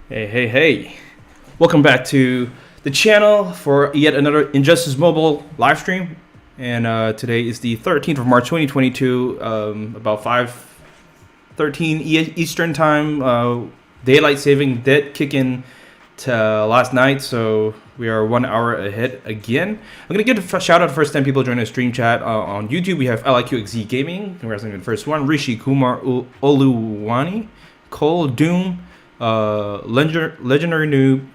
Hey. Welcome back to the channel for yet another Injustice Mobile live stream. And today is the 13th of March 2022, about 5:13 Eastern time. Daylight saving did kick in to last night, so we are 1 hour ahead again. I'm going to give a shout out to the first 10 people joining the stream chat. On YouTube, we have LIQXZ Gaming, congrats on the first one. Rishi Kumar Oluwani, Cole Doom, Legendary Noob,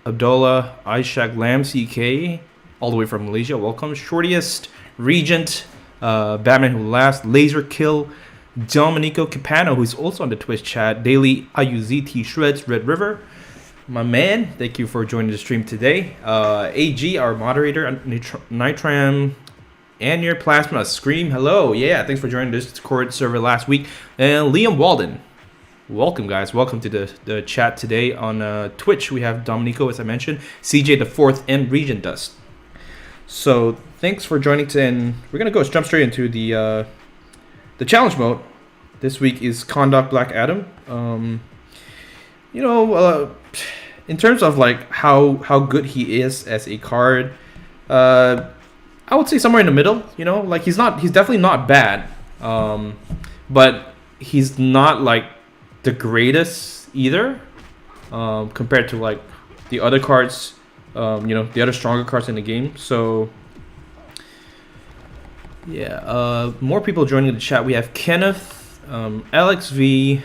Abdullah, Ishak Lam, CK, all the way from Malaysia, welcome. Shortiest, Regent, Batman Who Laughs, Laser Kill, Dominico Capano, who's also on the Twitch chat, Daily IUZT Shreds, Red River, my man, thank you for joining the stream today. AG, our moderator, Nitram, and your Plasma, Scream, hello, yeah, thanks for joining the Discord server last week, and Liam Walden. Welcome, guys. Welcome to the chat today on Twitch. We have Dominico, as I mentioned, CJ the Fourth, and Regent Dust. So thanks for joining. And we're gonna jump straight into the challenge mode. This week is Kahndaq Black Adam. In terms of like how good he is as a card, I would say somewhere in the middle. You know, like he's definitely not bad, but he's not like the greatest either, compared to like the other cards, the other stronger cards in the game. So yeah, more people joining the chat. We have Kenneth, Alex V,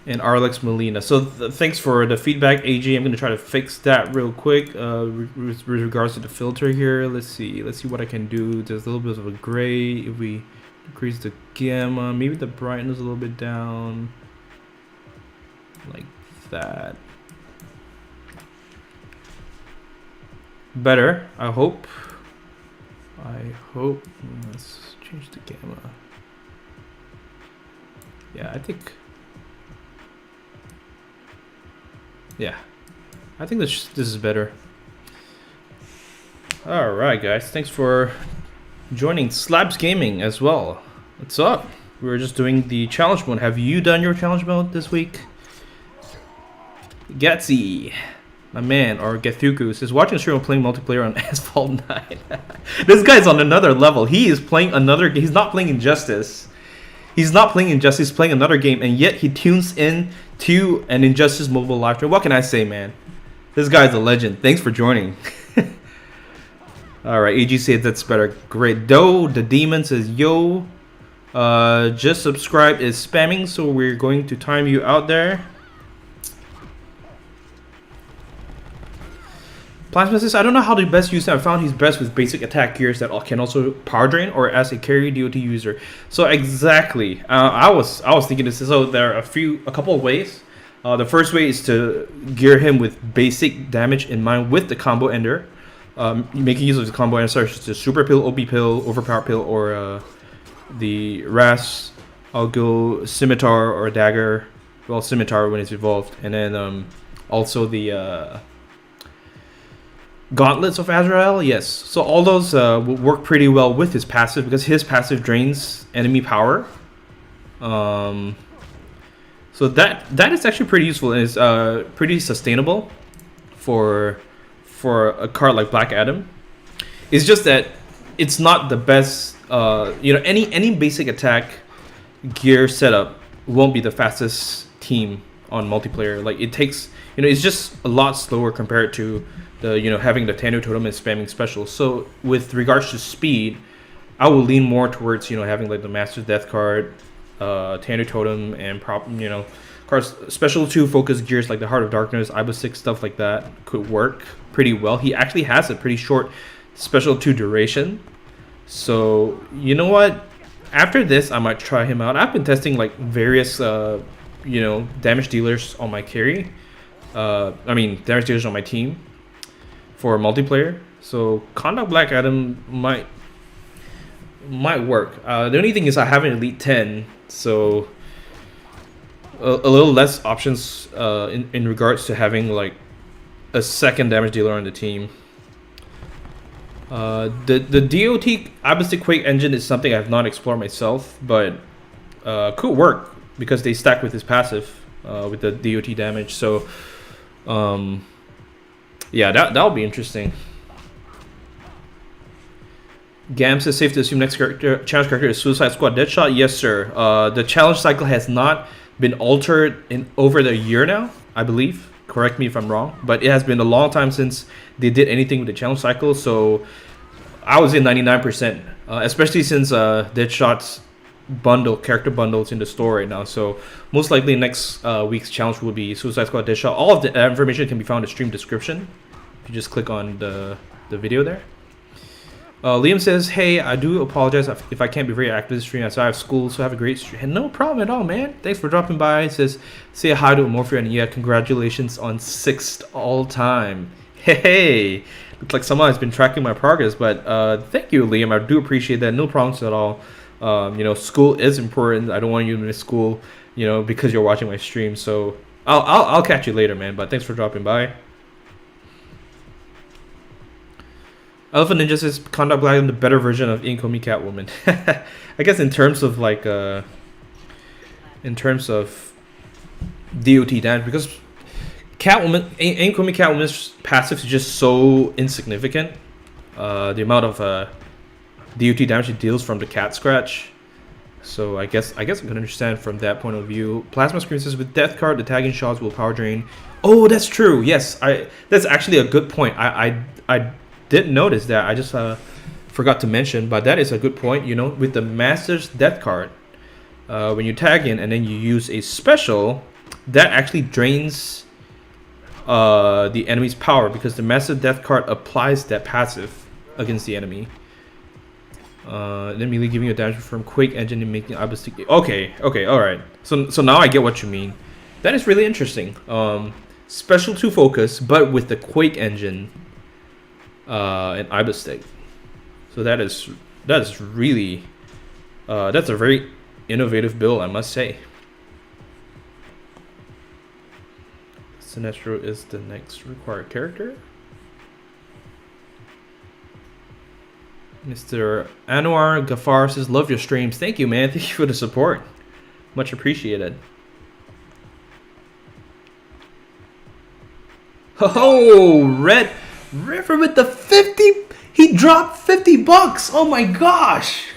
and Arlex Molina. So thanks for the feedback, AG. I'm gonna try to fix that real quick with regards to the filter here. Let's see what I can do. There's a little bit of a gray. If we increase the gamma, maybe the brightness a little bit down, like that. Better, I hope. Let's change the gamma. Yeah, I think this is better. All right, guys, thanks for joining Slabs Gaming as well. What's up? We were just doing the challenge mode. Have you done your challenge mode this week? Gatsy, my man, or Gethuku says, watching a stream playing multiplayer on Asphalt 9. This guy's on another level. He is playing another. He's not playing Injustice. He's playing another game, and yet he tunes in to an Injustice Mobile live stream. What can I say, man? This guy's a legend. Thanks for joining. All right, AG said that's better. Great. Doe the Demon says, yo, just subscribe is spamming, so we're going to time you out there. Plasma says, I don't know how to best use him. I found he's best with basic attack gears that can also power drain or as a carry DOT user. So exactly, I was thinking this. So there are a couple of ways. The first way is to gear him with basic damage in mind with the combo ender, making use of the combo ender such as the super pill, OB pill, overpower pill, or the Ras. I'll go scimitar or dagger. Well, scimitar when it's evolved, and then also the Gauntlets of Azrael, yes. So all those will work pretty well with his passive because his passive drains enemy power. So that is actually pretty useful and is pretty sustainable for a card like Black Adam. It's just that it's not the best. Any basic attack gear setup won't be the fastest team on multiplayer. Like it takes, it's just a lot slower compared to having the Tanu Totem and spamming special. So with regards to speed, I will lean more towards having like the Master's Death card, Tanu Totem, and cards special 2 focus gears like the Heart of Darkness, Ibis 6, stuff like that could work pretty well. He actually has a pretty short special 2 duration. So you know what? After this, I might try him out. I've been testing like various damage dealers on my carry. Damage dealers on my team for multiplayer. So Kahndaq Black Adam might work. The only thing is I have an Elite 10, so a little less options in regards to having like a second damage dealer on the team. The DOT Abyssal Quake engine is something I have not explored myself, but could work because they stack with his passive. with the DOT damage. So yeah, that'll be interesting. Gam says safe to assume next challenge character is Suicide Squad Deadshot. Yes, sir. The challenge cycle has not been altered in over a year now, I believe. Correct me if I'm wrong, but it has been a long time since they did anything with the challenge cycle. So I would say 99%, especially since Deadshot's character bundles in the store right now. So most likely next week's challenge will be Suicide Squad Deadshot. All of the information can be found in the stream description. If you just click on the video there. Liam says, hey, I do apologize if I can't be very active this stream as I have school, so have a great stream. No problem at all, man. Thanks for dropping by. It says, say hi to Amorphia, and yeah, congratulations on 6th all-time. Hey, looks like someone has been tracking my progress, but thank you, Liam. I do appreciate that. No problems at all. You know, school is important. I don't want you to miss school, you know, because you're watching my stream. So I'll catch you later, man. But thanks for dropping by. Elephant Ninja says Kahndaq Black is the better version of Incoming Catwoman. I guess in terms of like in terms of DOT damage, because Incoming Catwoman's passive is just so insignificant. The amount of DOT damage it deals from the cat scratch. So I guess I can understand from that point of view. Plasma Scream says with Death Card, the tagging shots will power drain. Oh, that's true. Yes, that's actually a good point. I didn't notice that. I just forgot to mention, but that is a good point. You know, with the Master's Death Card, when you tag in and then you use a special, that actually drains the enemy's power, because the Master's Death Card applies that passive against the enemy. Then immediately giving you a damage from Quake Engine and making Ibis. Okay, alright. So now I get what you mean. That is really interesting. Special to focus, but with the Quake Engine and Ibis stick. So that is really that's a very innovative build, I must say. Sinestro is the next required character. Mr. Anwar Ghaffar says, love your streams. Thank you, man. Thank you for the support. Much appreciated. Oh, Red River with the 50. He dropped $50. Oh my gosh.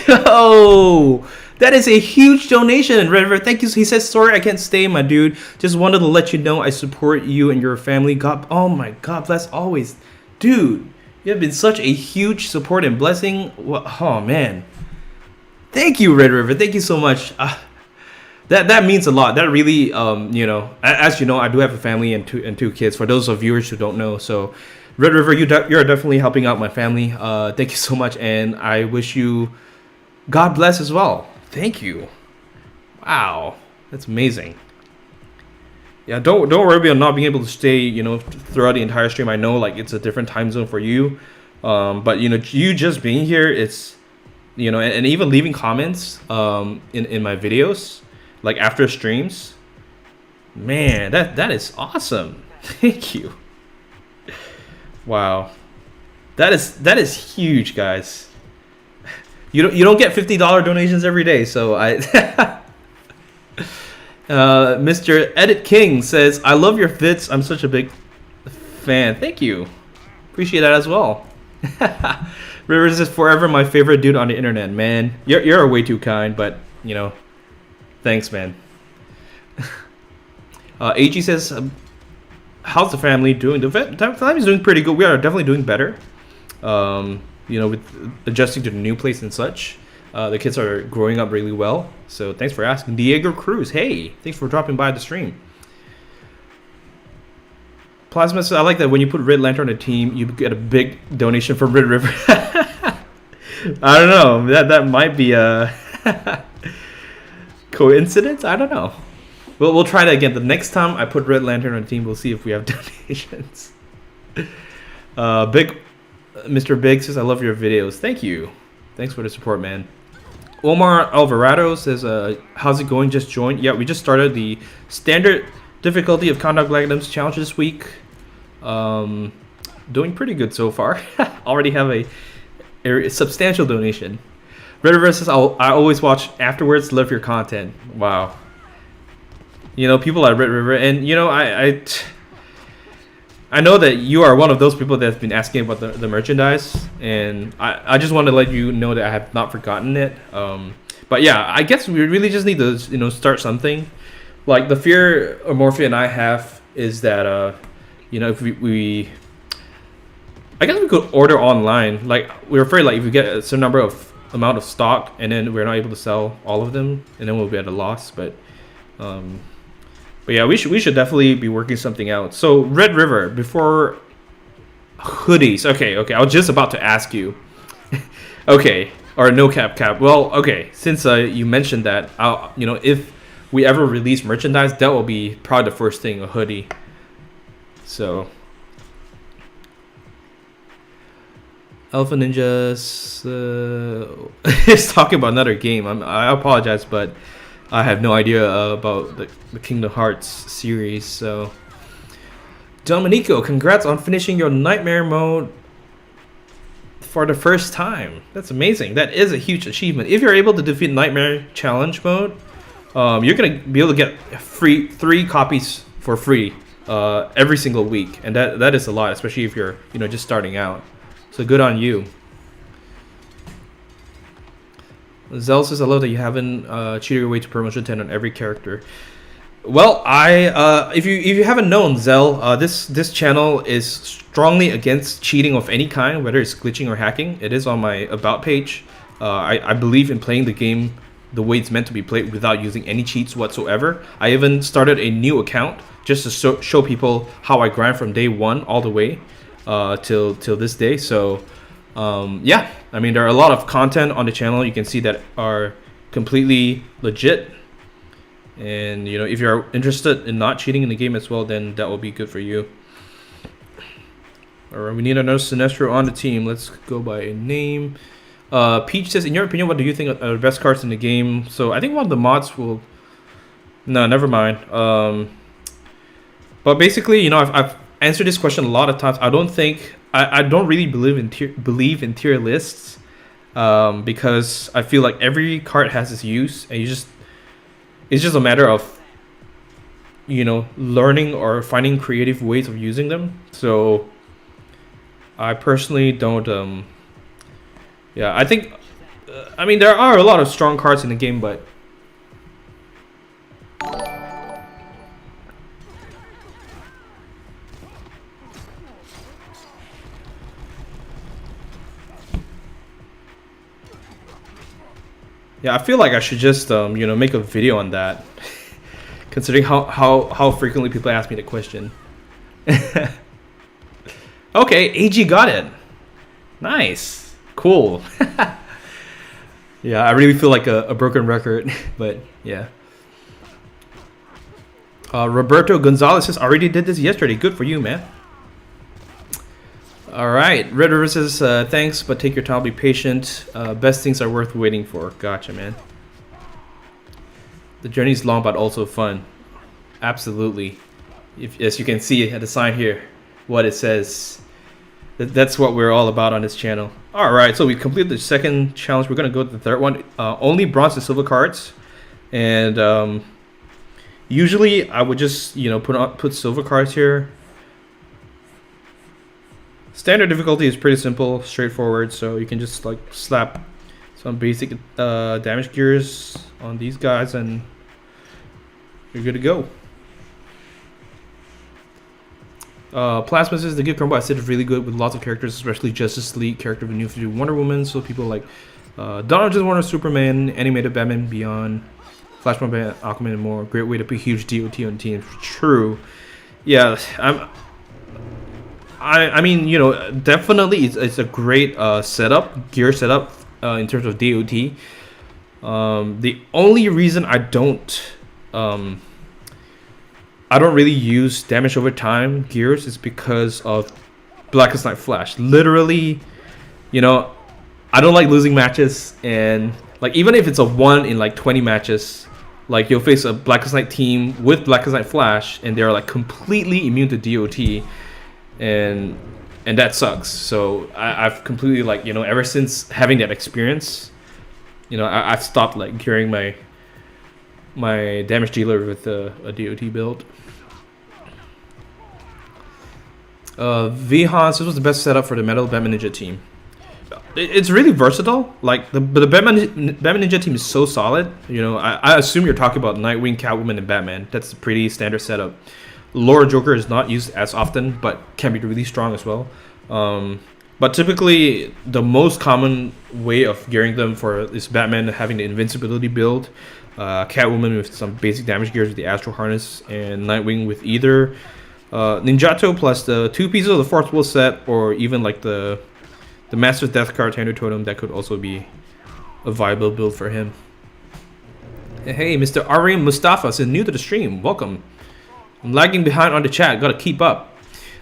Yo, that is a huge donation, Red River. Thank you. He says, sorry I can't stay, my dude. Just wanted to let you know I support you and your family. God, oh my God, bless always. Dude, you have been such a huge support and blessing. Oh man. Thank you, Red River. Thank you so much. That means a lot. That really, you know, as you know, I do have a family and two kids. For those of viewers who don't know, so Red River, you're definitely helping out my family. Thank you so much, and I wish you God bless as well. Thank you. Wow, that's amazing. Yeah, don't worry about not being able to stay, you know, throughout the entire stream. I know like it's a different time zone for you, but you know, you just being here, it's, you know, and even leaving comments in my videos, like after streams, man, that is awesome. Thank you. Wow, that is huge, guys. You don't get $50 donations every day, so I. Mr. Edit King says, I love your fits. I'm such a big fan. Thank you. Appreciate that as well. Rivers is forever my favorite dude on the internet, man. You're way too kind, but you know, thanks, man. AG says, how's the family doing? The family's doing pretty good. We are definitely doing better. You know, with adjusting to the new place and such. The kids are growing up really well. So thanks for asking. Diego Cruz, hey, thanks for dropping by the stream. Plasma says, I like that when you put Red Lantern on a team, you get a big donation from Red River. I don't know. That might be a coincidence. I don't know. We'll try that again. The next time I put Red Lantern on a team, we'll see if we have donations. Mr. Big says, I love your videos. Thank you. Thanks for the support, man. Omar Alvarado says, how's it going? Just joined. Yeah, we just started the standard difficulty of Kahndaq Black Adams challenge this week. Doing pretty good so far. Already have a substantial donation. Red River says, I always watch afterwards. Love your content. Wow. You know, people at Red River, and you know, I know that you are one of those people that's been asking about the merchandise, and I just want to let you know that I have not forgotten it. But yeah, I guess we really just need to, you know, start something. Like the fear Morphe and I have is that, you know, if we I guess we could order online. Like we're afraid, like if we get a certain amount of stock and then we're not able to sell all of them, and then we'll be at a loss. But yeah, we should definitely be working something out. So Red River, before hoodies. Okay. I was just about to ask you. Okay, or no cap. Well, okay. Since you mentioned that, you know, if we ever release merchandise, that will be probably the first thing, a hoodie. So. Alpha Ninjas is talking about another game. I apologize, but I have no idea about the Kingdom Hearts series. So, Dominico, congrats on finishing your Nightmare mode for the first time. That's amazing. That is a huge achievement. If you're able to defeat Nightmare Challenge mode, you're gonna be able to get 3 copies for free every single week, and that is a lot, especially if you're, you know, just starting out. So good on you. Zell says, I love that you haven't cheated your way to promotion 10 on every character. Well, if you haven't known, Zell, this channel is strongly against cheating of any kind, whether it's glitching or hacking. It is on my about page. I believe in playing the game the way it's meant to be played without using any cheats whatsoever. I even started a new account just to show people how I grind from day 1 all the way till this day. So yeah, I mean, there are a lot of content on the channel you can see that are completely legit, and you know, if you're interested in not cheating in the game as well, then that will be good for you. All right, we need another Sinestro on the team. Let's go by a name. Peach says, in your opinion, what do you think are the best cards in the game? So I think one of the mods will, no, never mind. But basically, you know, I've answered this question a lot of times. I don't really believe in tier lists, because I feel like every card has its use, and it's just a matter of, you know, learning or finding creative ways of using them. So I personally don't. Yeah, I think. I mean, there are a lot of strong cards in the game, but. Yeah, I feel like I should just you know, make a video on that, considering how frequently people ask me the question. Okay, AG got it. Nice, cool. Yeah, I really feel like a broken record, but yeah. Roberto Gonzalez says, already did this yesterday. Good for you, man. All right, Red River says, thanks, but take your time, be patient. Best things are worth waiting for. Gotcha, man. The journey's long, but also fun. Absolutely. As you can see at the sign here, what it says. That's what we're all about on this channel. All right, so we completed the second challenge. We're gonna go to the third one. Only bronze and silver cards, and usually I would just, you know, put silver cards here. Standard difficulty is pretty simple, straightforward, so you can just like slap some basic damage gears on these guys and you're good to go. Plasma says, the good combo I said is really good with lots of characters, especially Justice League character with New 52 Wonder Woman, so people like Donald Just Wonder Superman, animated Batman Beyond, Flashpoint, Aquaman, and more. Great way to put huge DOT on teams. True. Yeah, I mean, you know, definitely it's a great gear setup in terms of DOT. The only reason I don't really use damage over time gears is because of Blackest Night Flash. Literally, you know, I don't like losing matches, and like even if it's a 1 in like 20 matches, like you'll face a Blackest Night team with Blackest Night Flash and they're like completely immune to DOT. And that sucks. So I've completely, like, you know, ever since having that experience, You know, I've stopped like gearing my damage dealer with a DOT build. Vhans, this was the best setup for the Metal Batman Ninja team. It's really versatile. Like the Batman Ninja team is so solid. You know, I assume you're talking about Nightwing, Catwoman, and Batman. That's a pretty standard setup. Lord Joker is not used as often, but can be really strong as well. But typically, the most common way of gearing them for is Batman having the invincibility build, Catwoman with some basic damage gears with the Astro Harness, and Nightwing with either Ninjato plus the 2 pieces of the Fourth Wheel set, or even like the Master's Death Card Tender Totem. That could also be a viable build for him. Hey, Mr. Ari Mustafa is new to the stream. Welcome. I'm lagging behind on the chat. Gotta keep up.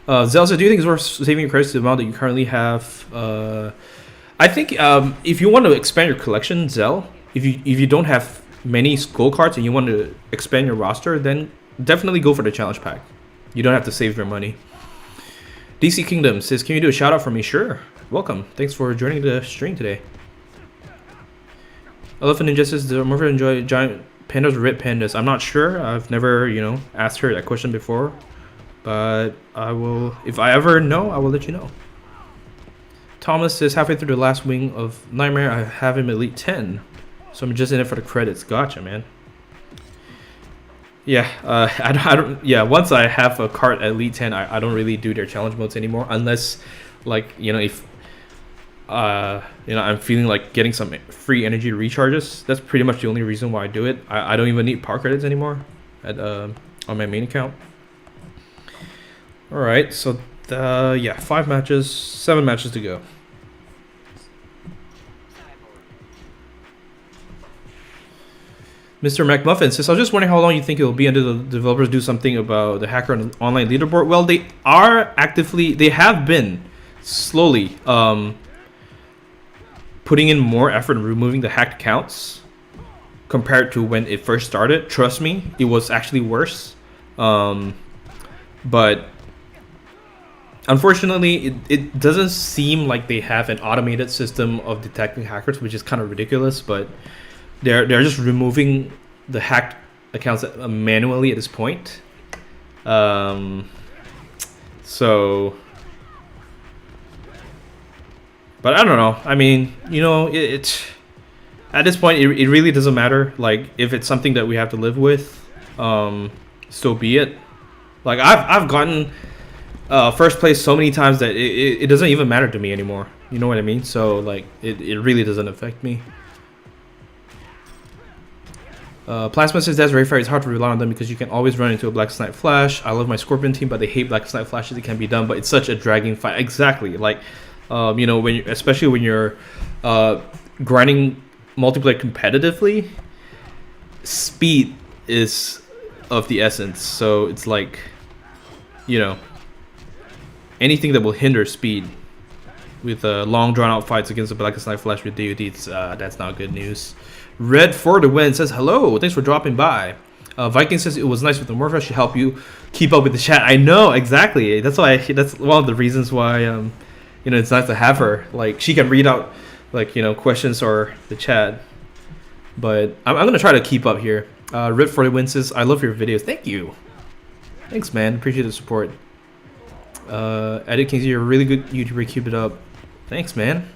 Zelza, do you think it's worth saving your credits to the amount that you currently have? I think if you want to expand your collection, Zell, if you don't have many gold cards and you want to expand your roster, then definitely go for the challenge pack. You don't have to save your money. DC Kingdom says, can you do a shout out for me? Sure. Welcome. Thanks for joining the stream today. Elephant Ninja says, do Murphy enjoy giant pandas or red pandas? I'm not sure. I've never, asked her that question before. But I will, if I ever know, I will let you know. Thomas says, halfway through the last wing of Nightmare, I have him Elite 10. So I'm just in it for the credits. Gotcha, man. Yeah, I don't. Yeah, once I have a card at Elite 10, I don't really do their challenge modes anymore, unless, like, if I'm feeling like getting some free energy recharges. That's pretty much the only reason why I do it. I don't even need power credits anymore on my main account. All right, so 5 matches, 7 matches to go. Mr. McMuffin says, I was just wondering how long you think it will be until the developers do something about the hacker on the online leaderboard. Well, they have been slowly putting in more effort in removing the hacked accounts compared to when it first started. Trust me, it was actually worse. But unfortunately, it doesn't seem like they have an automated system of detecting hackers, which is kind of ridiculous, but they're just removing the hacked accounts manually at this point. So, but I don't know. I mean, it's at this point, it really doesn't matter. Like, if it's something that we have to live with, so be it. Like, I've gotten first place so many times that it doesn't even matter to me anymore. You know what I mean? So, like, it really doesn't affect me. Plasma says that's very fair. It's hard to rely on them because you can always run into a Black Knight Flash. I love my Scorpion team, but they hate Black Knight Flashes. It can be done, but it's such a dragging fight. Exactly. Like, especially when you're grinding multiplayer competitively, speed is of the essence. So it's like, anything that will hinder speed with long drawn out fights against the Black Knight Flash with DOD, that's not good news. Red for the win says, hello, thanks for dropping by. Viking says, it was nice with the Morph Rush to help you keep up with the chat. I know, exactly. That's one of the reasons why it's nice to have her. Like, she can read out questions or the chat. But I'm gonna try to keep up here. Red for the win says, I love your videos. Thank you. Thanks, man. Appreciate the support. Edit Kings, you're a really good YouTuber. Keep it up. Thanks, man.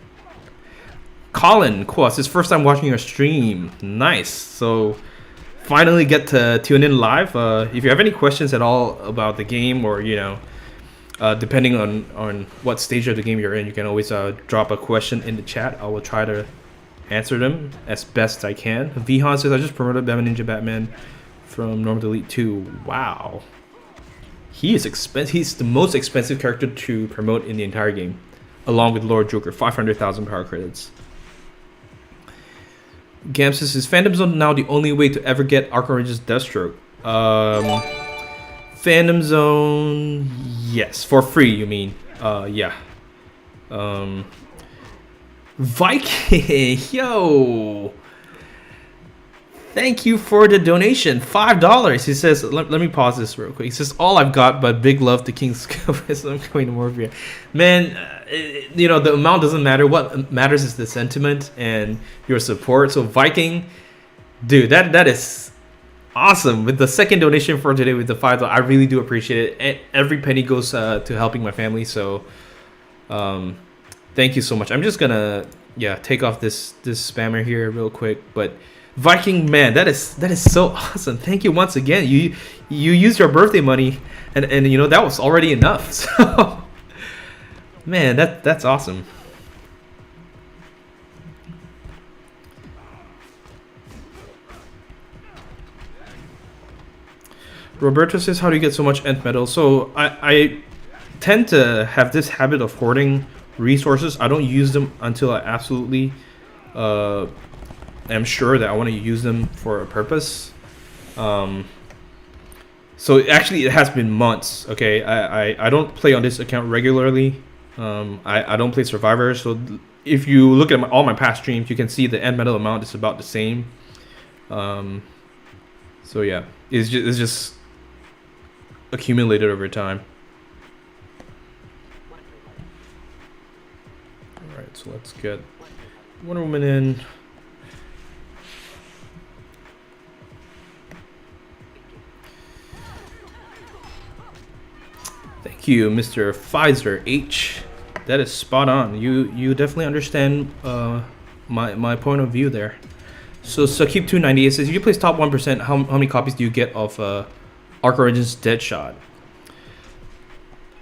Colin Quas, his first time watching your stream. Nice. So finally get to tune in live. If you have any questions at all about the game, or depending on what stage of the game you're in, you can always drop a question in the chat. I will try to answer them as best I can. Vihan says, I just promoted Batman Ninja Batman from Normal to Elite 2. Wow. He is expensive. He's the most expensive character to promote in the entire game, along with Lord Joker. 500,000 power credits. Gam says, is Phantom Zone now the only way to ever get Arkham Origins Deathstroke? Phantom Zone, yes, for free. You mean? Yeah. Viking, yo. Thank you for the donation, $5. He says, let me pause this real quick. He says, all I've got but big love to King's Cup. So I'm going to Morphia. Man, you know, the amount doesn't matter. What matters is the sentiment and your support. So Viking, dude, that is awesome. With the second donation for today with the $5, I really do appreciate it. Every penny goes to helping my family. So thank you so much. I'm just gonna take off this spammer here real quick, but Viking, man, that is so awesome. Thank you once again. You used your birthday money, and you know that was already enough. So, man, that's awesome. Roberto says, "How do you get so much end metal?" So I tend to have this habit of hoarding resources. I don't use them until I absolutely am sure that I want to use them for a purpose. So actually it has been months. Okay, I don't play on this account regularly. I don't play Survivor, so if you look at all my past streams, you can see the end metal amount is about the same. So yeah, it's just accumulated over time. All right, so let's get Wonder Woman in. Thank you, Mr. Pfizer H. That is spot on. You definitely understand my point of view there. So Sakib 298 says, if you place top 1%, how many copies do you get of Arc Origins Deadshot?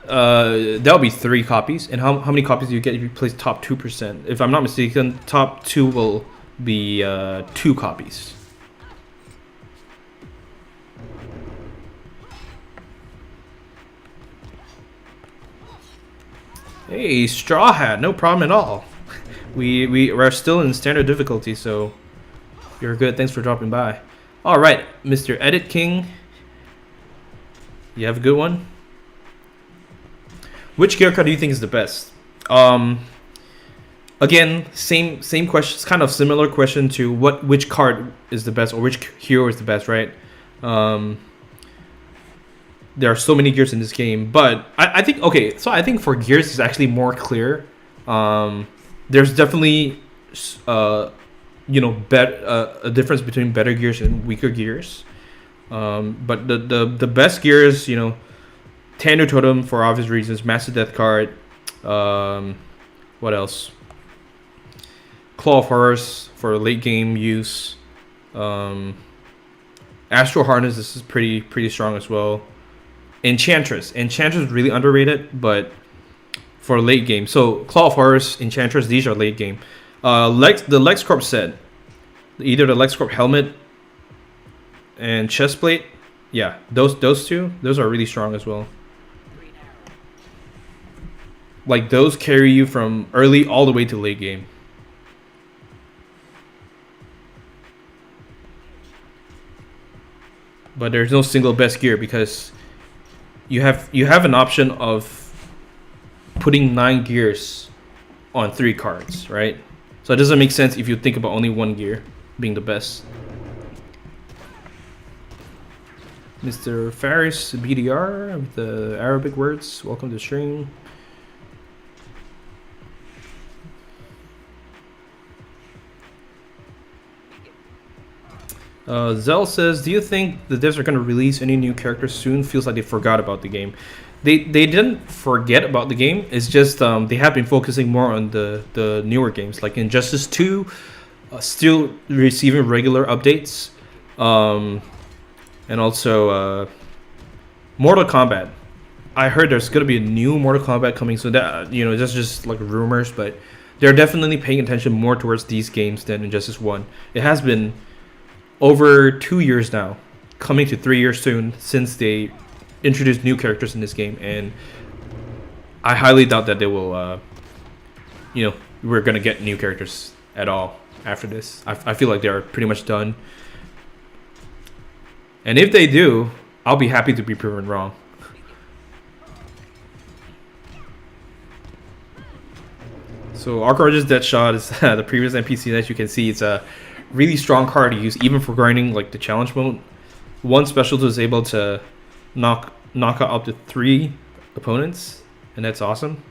That'll be 3 copies. And how many copies do you get if you place top 2%? If I'm not mistaken, top 2 will be 2 copies. Hey, Straw Hat, no problem at all. We're still in standard difficulty, so you're good. Thanks for dropping by. All right, Mr. Edit King, you have a good one. Which gear card do you think is the best? Again, same question. It's kind of similar question to which card is the best or which hero is the best, right? There are so many gears in this game, but I think I think for gears it's actually more clear. There's definitely a difference between better gears and weaker gears. But the best gears, Tando Totem for obvious reasons, Massive Death card. What else? Claw of Horus for late game use. Astral Harness, this is pretty strong as well. Enchantress is really underrated, but for late game. So Claw of Horus, Enchantress, these are late game. The LexCorp set, either the LexCorp helmet and chestplate, yeah, those two, those are really strong as well. Like those carry you from early all the way to late game. But there's no single best gear because you have an option of putting 9 gears on 3 cards, right? So it doesn't make sense if you think about only one gear being the best. Mr. Faris BDR with the Arabic words, welcome to the stream. Zell says, do you think the devs are going to release any new characters soon? Feels like they forgot about the game. They didn't forget about the game. It's just they have been focusing more on the newer games, like Injustice 2, still receiving regular updates, and also Mortal Kombat. I heard there's going to be a new Mortal Kombat coming soon. That that's just like rumors, but they're definitely paying attention more towards these games than Injustice 1. It has been over 2 years now, coming to 3 years soon, since they introduced new characters in this game, and I highly doubt that they will we're gonna get new characters at all after this. I feel like they're pretty much done, and if they do, I'll be happy to be proven wrong. So Arc Origins Deadshot is the previous NPC. As you can see, it's a really strong card to use even for grinding like the challenge mode. One special is able to knock out up to 3 opponents, and that's awesome.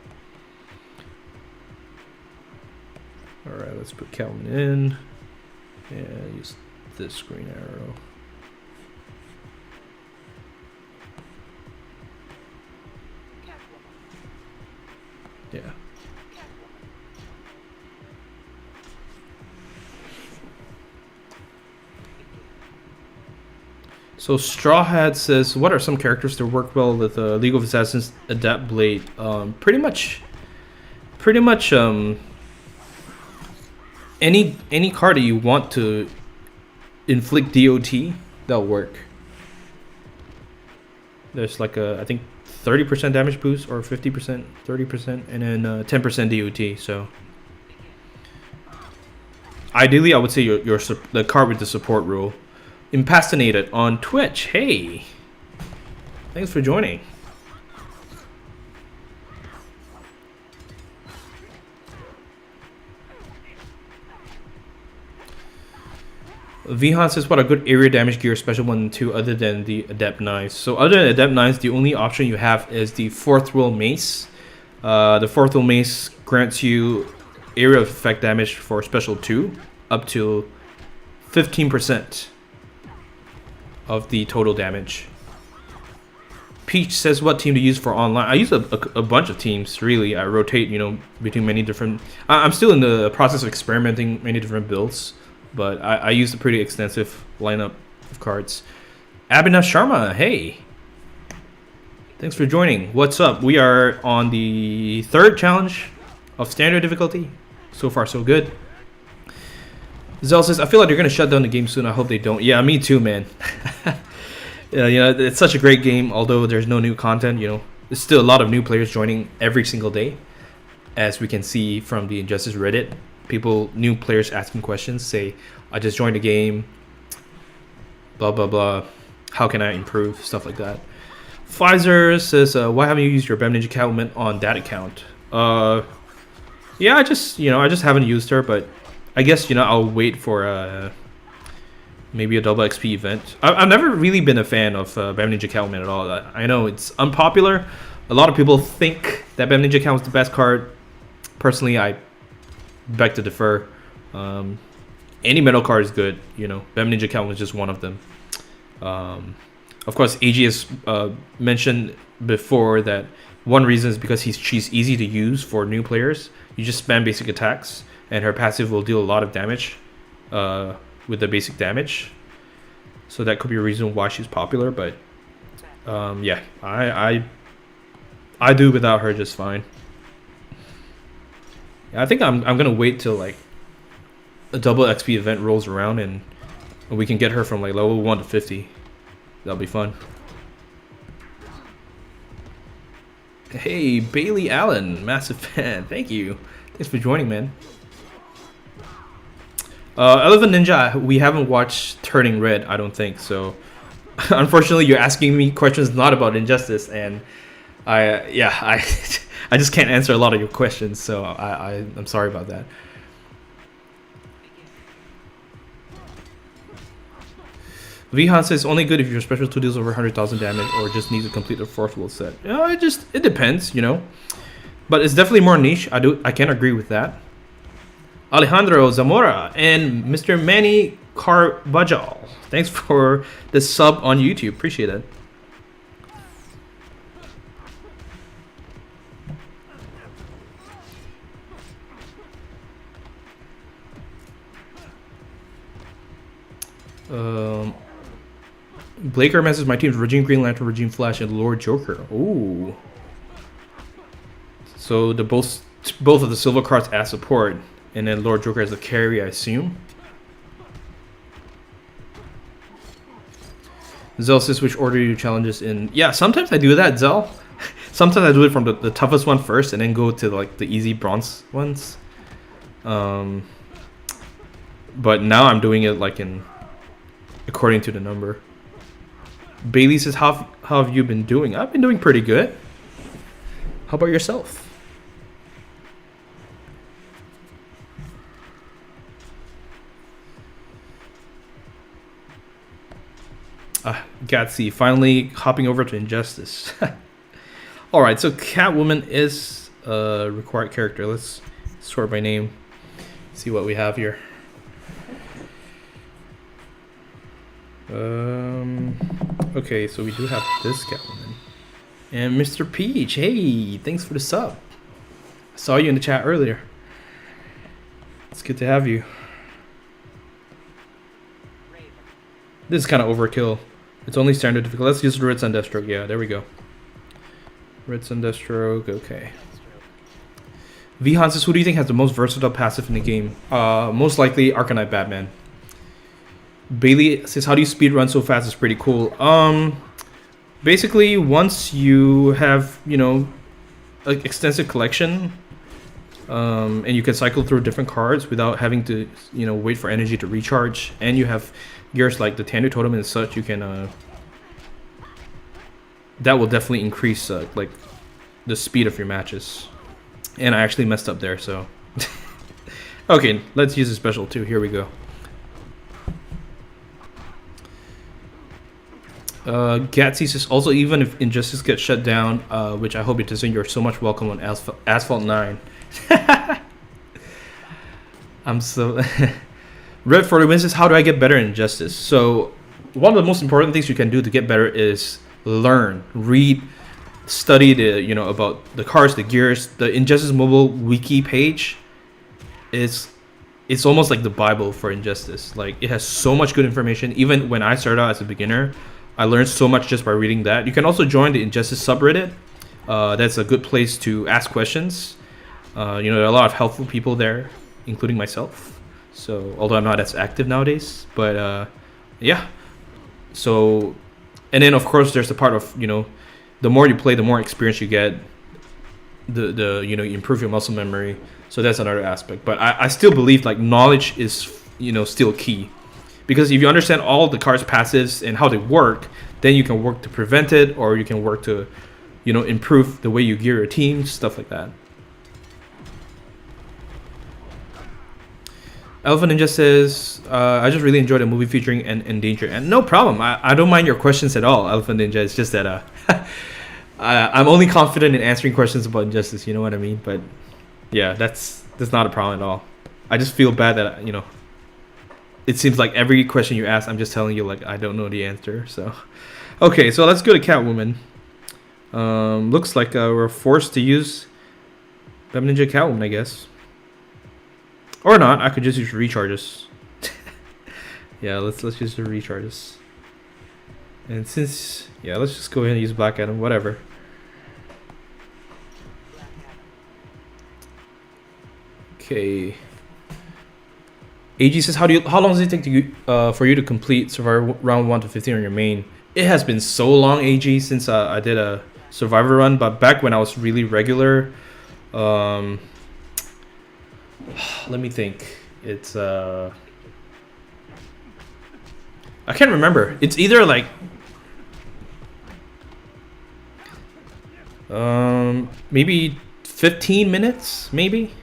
All right, let's put Catwoman in. Yeah, use this green arrow. Yeah. So Straw Hat says, what are some characters that work well with League of Assassins Adapt Blade? Pretty much any card that you want to inflict DOT, that'll work. There's like a, I think 30% damage boost or 50%, 30%, and then 10% DOT. So ideally, I would say the card with the support rule. Impastinated on Twitch. Hey, thanks for joining. Vihan says, what a good area damage gear, special 1 and 2, other than the Adept Knives. So other than Adept Knives, the only option you have is the 4th Will Mace. The 4th Will Mace grants you area of effect damage for special 2 up to 15% of the total damage. Peach says, what team to use for online? I use a bunch of teams, really. I rotate, between many different... I'm still in the process of experimenting many different builds, but I use a pretty extensive lineup of cards. Abhinav Sharma, hey. Thanks for joining. What's up? We are on the 3rd challenge of standard difficulty. So far, so good. Zell says, I feel like they're going to shut down the game soon. I hope they don't. Yeah, me too, man. It's such a great game, although there's no new content. There's still a lot of new players joining every single day, as we can see from the Injustice Reddit. New players asking questions, say, I just joined the game, blah, blah, blah. How can I improve? Stuff like that. Pfizer says, why haven't you used your Bam Ninja Catwoman on that account? Yeah, I just haven't used her, but I guess, I'll wait for maybe a double XP event. I've never really been a fan of Bam Ninja Catwoman at all. I know it's unpopular. A lot of people think that Bam Ninja Catwoman is the best card. Personally, I beg to differ. Any metal card is good. Bam Ninja Catwoman is just one of them. Of course, AG has mentioned before that one reason is because she's easy to use for new players. You just spam basic attacks, and her passive will deal a lot of damage with the basic damage. So that could be a reason why she's popular. But yeah, I do without her just fine. I think I'm gonna wait till like a double XP event rolls around and we can get her from like level 1 to 50. That'll be fun. Hey, Bailey Allen, massive fan. Thank you. Thanks for joining, man. Elephant Ninja, we haven't watched Turning Red, I don't think. So, unfortunately, you're asking me questions not about Injustice, and I just can't answer a lot of your questions. So I'm sorry about that. Vihan says, only good if your special 2 deals over 100,000 damage or just needs to complete the 4th will set. It depends, But it's definitely more niche. I can agree with that. Alejandro Zamora and Mr. Manny Carvajal. Thanks for the sub on YouTube. Appreciate it. Blaker messages my team's Regime Green Lantern, Regime Flash, and Lord Joker. Ooh. So the both of the silver cards as support, and then Lord Joker as a carry, I assume. Zell says, which order you challenges in? Yeah, sometimes I do that, Zell. Sometimes I do it from the toughest one first, and then go to like the easy bronze ones. But now I'm doing it like according to the number. Bailey says, how have you been doing? I've been doing pretty good. How about yourself? Gatsy finally hopping over to Injustice. All right, so Catwoman is a required character. Let's sort by name. See what we have here. Okay, so we do have this Catwoman. And Mr. Peach, hey, thanks for the sub. I saw you in the chat earlier. It's good to have you. This is kind of overkill. It's only standard difficult. Let's use Red Sinestro. Yeah, there we go. Red Sinestro, okay. Vihan says, who do you think has the most versatile passive in the game? Most likely Arcanine Batman. Bailey says, how do you speed run so fast? It's pretty cool. Basically, once you have, you know, an extensive collection, and you can cycle through different cards without having to, you know, wait for energy to recharge, and you have gears like the Tanu Totem and such, you can, that will definitely increase, like, the speed of your matches. And I actually messed up there, so. Okay, let's use a special too. Here we go. Gatsy says, also, even if Injustice gets shut down, which I hope it doesn't, you're so much welcome on Asphalt 9. I'm so... Red for the win says, how do I get better in Injustice? So, one of the most important things you can do to get better is learn, read, study the, you know, about the cars, the gears. The Injustice Mobile wiki page is, it's almost like the Bible for Injustice. Like, it has so much good information. Even when I started out as a beginner, I learned so much just by reading that. You can also join the Injustice subreddit. That's a good place to ask questions. You know, there are a lot of helpful people there, including myself. So, although I'm not as active nowadays, but yeah. So, and then of course there's the part of, you know, the more you play, the more experience you get. The you know, you improve your muscle memory. So that's another aspect. But I still believe like knowledge is, you know, still key. Because if you understand all the cards' passives and how they work, then you can work to prevent it, or you can work to, you know, improve the way you gear your team, stuff like that. Alpha Ninja says, I just really enjoyed the movie featuring Endanger. And no problem. I don't mind your questions at all, Alpha Ninja. It's just that I'm only confident in answering questions about Injustice, you know what I mean? But yeah, that's not a problem at all. I just feel bad that, you know, it seems like every question you ask, I'm just telling you, like, I don't know the answer. So, okay, so let's go to Catwoman. Looks like we're forced to use Batman Ninja Catwoman, I guess. Or not, I could just use recharges. Yeah, let's use the recharges. And since, yeah, let's just go ahead and use Black Adam, whatever. Okay. AG says, how long does it take to for you to complete Survivor round 1 to 15 on your main? It has been so long, AG, since I did a Survivor run, but back when I was really regular, let me think. It's I can't remember. It's either like maybe 15 minutes, maybe.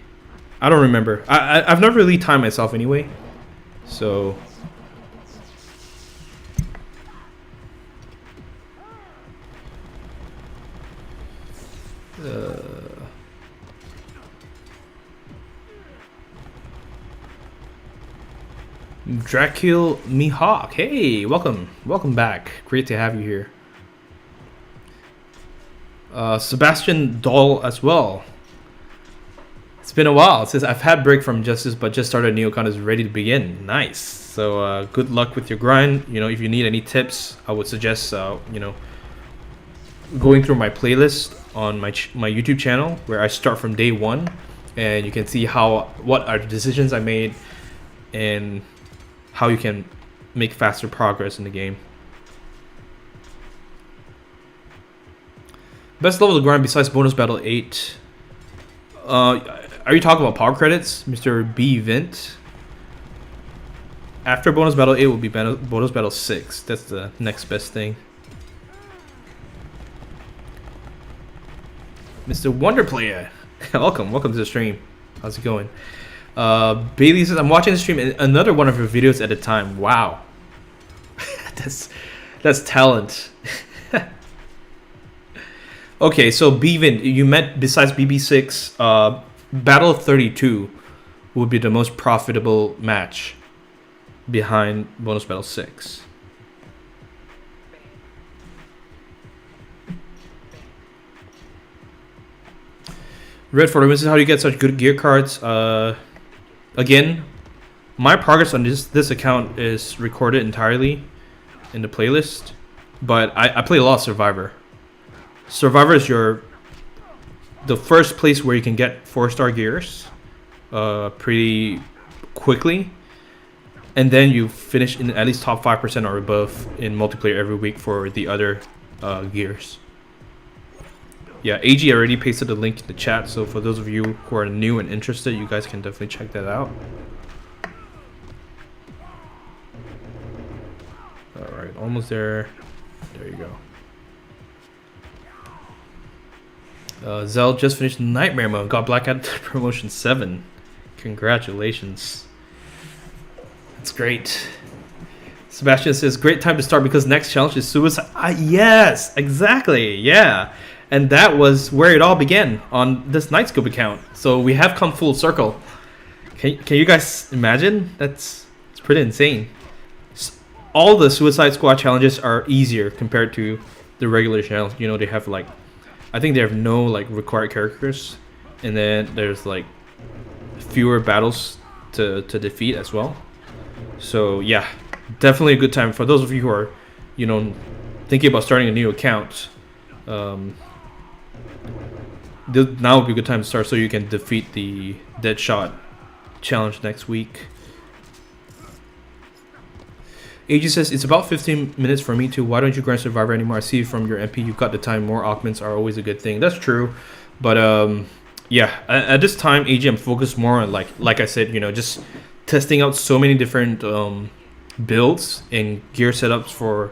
I don't remember. I've never really timed myself anyway, so. Dracul Mihawk, hey, welcome back. Great to have you here. Sebastian Doll as well. It's been a while. It says, I've had break from Justice, but just started a new account, is ready to begin. Nice. So good luck with your grind. You know, if you need any tips, I would suggest you know, going through my playlist on my YouTube channel, where I start from day 1, and you can see what are the decisions I made and how you can make faster progress in the game. Best level to grind besides bonus battle 8. Are you talking about power credits, Mr. B Vint? After bonus battle 8 will be bonus battle 6. That's the next best thing. Mr. Wonder Player, welcome to the stream. How's it going? Bailey says, I'm watching the stream and another one of your videos at a time. Wow. That's talent. Okay, so Bevin, you meant besides BB6, Battle of 32 would be the most profitable match behind Bonus Battle 6. Red for this is how you get such good gear cards. Again, my progress on this account is recorded entirely in the playlist, but I play a lot of Survivor. Survivor is the first place where you can get 4-star gears pretty quickly, and then you finish in at least top 5% or above in multiplayer every week for the other gears. Yeah, AG already pasted the link in the chat, so for those of you who are new and interested, you guys can definitely check that out. Alright, almost there. There you go. Zell just finished Nightmare Mode, got Black Hat Promotion 7. Congratulations. That's great. Sebastian says, great time to start because next challenge is suicide. Yes, exactly, yeah. And that was where it all began on this Nightscope account. So we have come full circle. Can you guys imagine? It's pretty insane. All the Suicide Squad challenges are easier compared to the regular challenge. You know, they have like, I think they have no like required characters, and then there's like fewer battles to defeat as well. So yeah, definitely a good time for those of you who are, you know, thinking about starting a new account. Now would be a good time to start so you can defeat the Deadshot challenge next week. AG says, it's about 15 minutes for me too. Why don't you grind Survivor anymore? I see from your MP you've got the time. More augments are always a good thing. That's true. But yeah, at this time, AG, I'm focused more on like I said, you know, just testing out so many different builds and gear setups for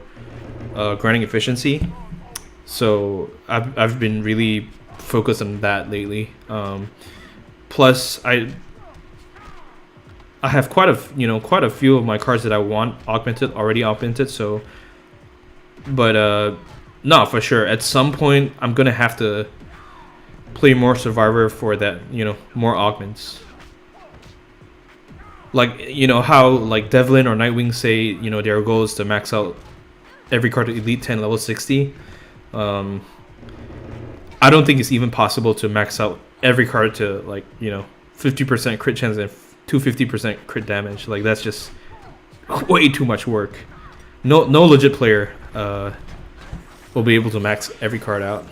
grinding efficiency. So I've been really focused on that lately. Plus I have quite a few of my cards that I want already augmented. So, but no, for sure, at some point I'm gonna have to play more Survivor for that, you know, more augments. Like, you know how like Devlin or Nightwing say, you know, their goal is to max out every card to Elite 10 level 60. I don't think it's even possible to max out every card to like, you know, 50% crit chance and 250% crit damage. Like, that's just way too much work. No legit player will be able to max every card out.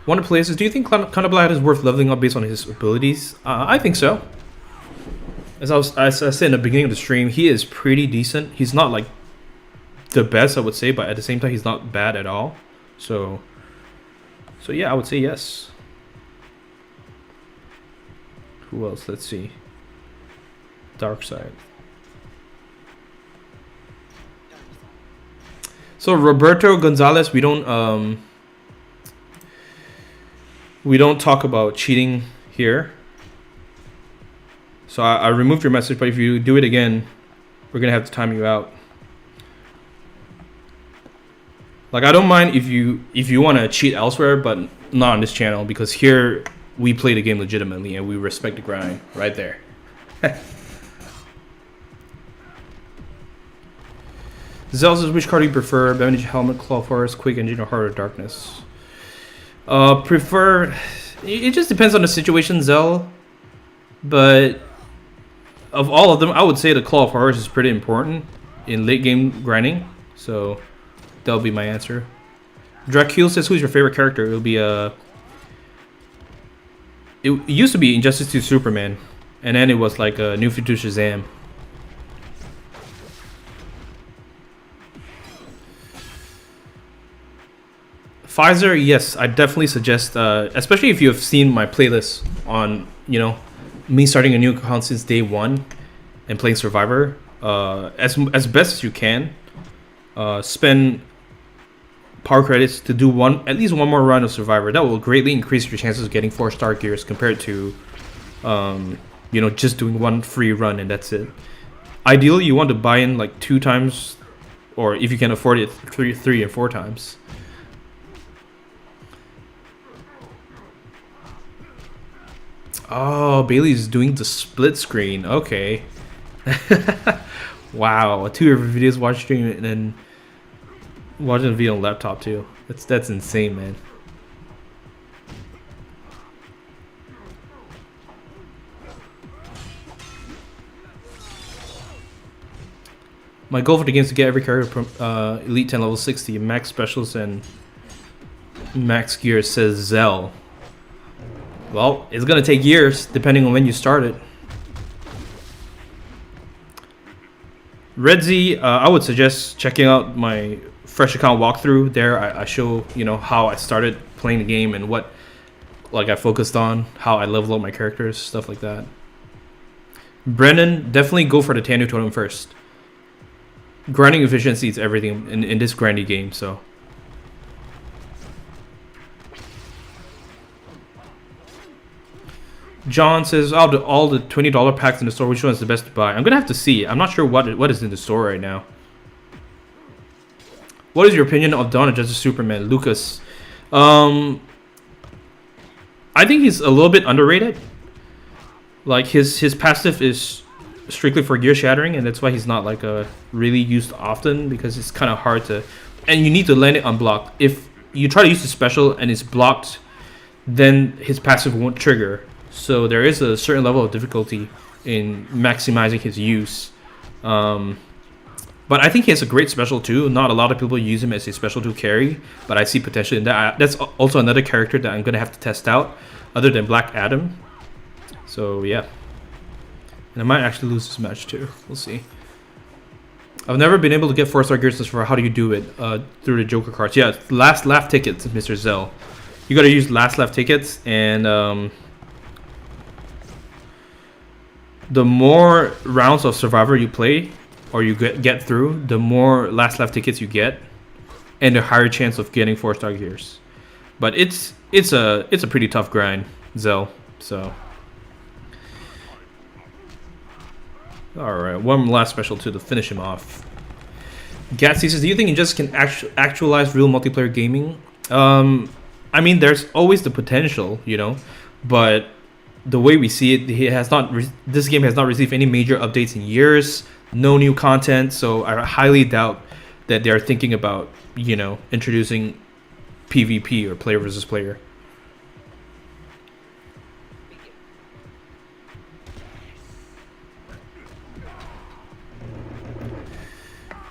One of the players says, do you think Kahndaq is worth leveling up based on his abilities? I think so. As I said in the beginning of the stream, he is pretty decent. He's not like the best, I would say, but at the same time, he's not bad at all. So yeah, I would say yes. Who else? Let's see. Dark side. So Roberto Gonzalez, we don't talk about cheating here. So I removed your message, but if you do it again, we're gonna have to time you out. Like, I don't mind if you want to cheat elsewhere, but not on this channel, because here we play the game legitimately and we respect the grind right there. Zell says, which card do you prefer? Bandage, Helmet, Claw Forest, Quick Engine, or Heart of Darkness? Prefer... It just depends on the situation, Zell. But of all of them, I would say the Claw of Horrors is pretty important in late game grinding. So that'll be my answer. Dracule says, who's your favorite character? It'll be it used to be Injustice 2 Superman, and then it was like a New 52 Shazam. Pfizer, yes, I definitely suggest, especially if you have seen my playlist on, you know, me starting a new account since day one and playing Survivor, as best as you can, spend power credits to do at least one more run of Survivor. That will greatly increase your chances of getting 4-star gears compared to, you know, just doing one free run and that's it. ideally you want to buy in like 2 times, or if you can afford it, 3 and 4 times. Oh, Bailey's doing the split screen. Okay. Wow, 2 of her videos watch stream and then watching a video on laptop too. That's insane, man. My goal for the game is to get every character from Elite 10 level 60, max specials and max gear, says Zell. Well, it's gonna take years depending on when you start it. Redzy, I would suggest checking out my fresh account walkthrough. There I show, you know, how I started playing the game and what like I focused on, how I level up my characters, stuff like that. Brennan, definitely go for the Tanu totem first. Grinding efficiency is everything in this grindy game, so. John says, out of all the $20 packs in the store, which one is the best to buy? I'm gonna have to see. I'm not sure what is in the store right now. What is your opinion of Dawn of Justice Superman, Lucas? I think he's a little bit underrated. Like his passive is strictly for gear shattering, and that's why he's not like really used often, because it's kind of hard to, and you need to land it unblocked. If you try to use the special and it's blocked, then his passive won't trigger. So there is a certain level of difficulty in maximizing his use. But I think he has a great special too. Not a lot of people use him as a special to carry, but I see potential in that. That's also another character that I'm gonna have to test out, other than Black Adam. So yeah. And I might actually lose this match too. We'll see. I've never been able to get 4-star gears this far. How do you do it? Through the Joker cards. Yeah, last laugh tickets, Mr. Zell. You gotta use last laugh tickets, and the more rounds of Survivor you play or you get through, the more last laugh tickets you get, and the higher chance of getting 4-star gears. But it's a pretty tough grind, Zell. So. Alright, one last special to finish him off. Gatsy says, do you think you just can actualize real multiplayer gaming? I mean, there's always the potential, you know, but the way we see it, this game has not received any major updates in years, no new content, so I highly doubt that they're thinking about, you know, introducing PvP or player versus player.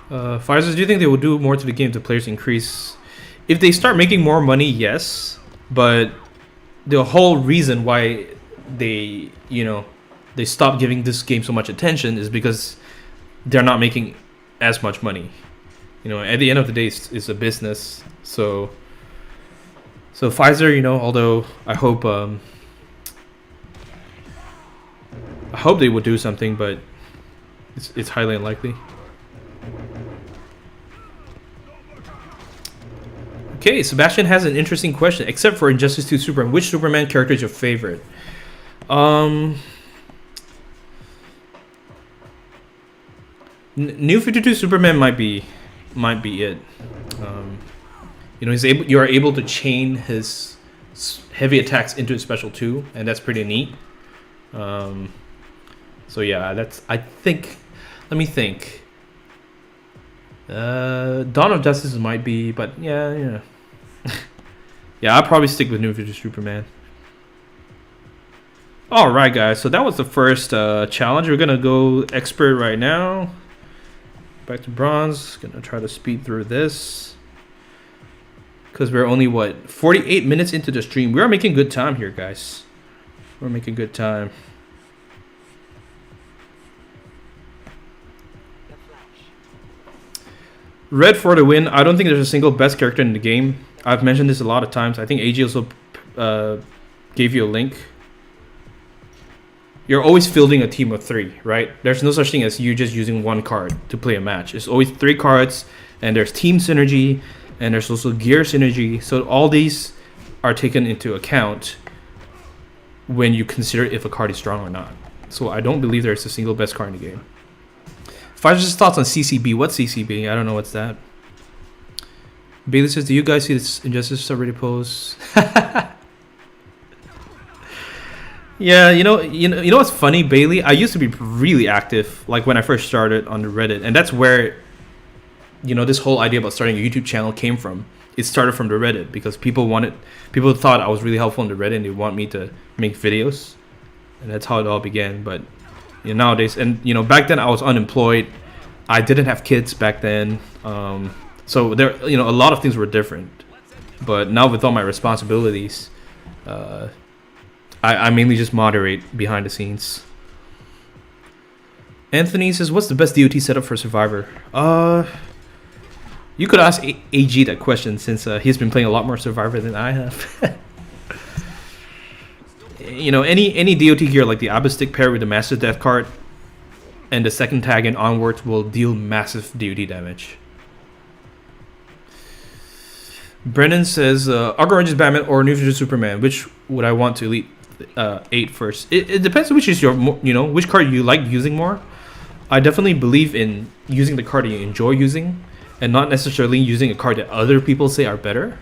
Pfizer, do you think they will do more to the game to players increase? If they start making more money, yes. But the whole reason why they stop giving this game so much attention is because they're not making as much money. You know, at the end of the day, it's a business. So Pfizer, you know, although I hope they would do something, but it's highly unlikely. Okay, Sebastian has an interesting question. Except for Injustice 2 Superman, which Superman character is your favorite? New 52 Superman might be it. You know, you are able to chain his heavy attacks into his special too, and that's pretty neat. So yeah, I think. Let me think. Dawn of Justice might be, but yeah. Yeah, I'll probably stick with New 52 Superman. Alright guys, so that was the first challenge. We're gonna go expert right now. Back to bronze. Gonna try to speed through this, because we're only 48 minutes into the stream. We are making good time here, guys. We're making good time. Red for the win. I don't think there's a single best character in the game. I've mentioned this a lot of times. I think AG also gave you a link. You're always fielding a team of 3, right? There's no such thing as you just using one card to play a match. It's always 3 cards, and there's team synergy, and there's also gear synergy. So all these are taken into account when you consider if a card is strong or not. So I don't believe there's a single best card in the game. Pfizer's thoughts on CCB. What's CCB? I don't know what's that. Bailey says, do you guys see this Injustice already post? Yeah, you know what's funny, Bailey? I used to be really active, like when I first started on the Reddit, and that's where, this whole idea about starting a YouTube channel came from. It started from the Reddit because people thought I was really helpful on the Reddit and they want me to make videos, and that's how it all began. But nowadays, and back then I was unemployed, I didn't have kids back then, so there, a lot of things were different. But now with all my responsibilities, I mainly just moderate behind the scenes. Anthony says, what's the best DOT setup for Survivor? You could ask AG that question since he's been playing a lot more Survivor than I have. Any DOT gear like the Abba stick paired with the Master Death card and the second tag and onwards will deal massive DOT damage. Brennan says, Argo Rangers Batman or New Future Superman, which would I want to Elite 8 first? It depends on which is which card you like using more. I definitely believe in using the card that you enjoy using and not necessarily using a card that other people say are better.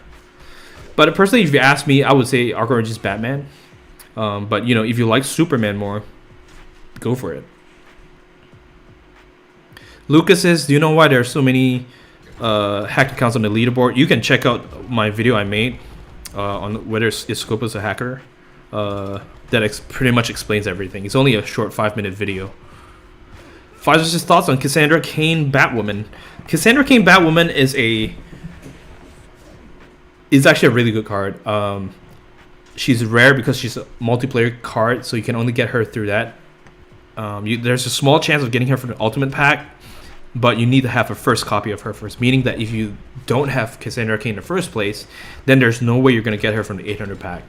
But personally, if you ask me, I would say Argo Rangers Batman. But if you like Superman more, go for it. Lucas says, do you know why there are so many hacked accounts on the leaderboard? You can check out my video I made on whether Scopa's a hacker. That pretty much explains everything. It's only a short 5-minute video. Pfizer's thoughts on Cassandra Cain Batwoman. Cassandra Cain Batwoman is actually a really good card. She's rare because she's a multiplayer card, so you can only get her through that. There's a small chance of getting her from the Ultimate Pack, but you need to have a first copy of her first, meaning that if you don't have Cassandra Cain in the first place, then there's no way you're going to get her from the 800 pack.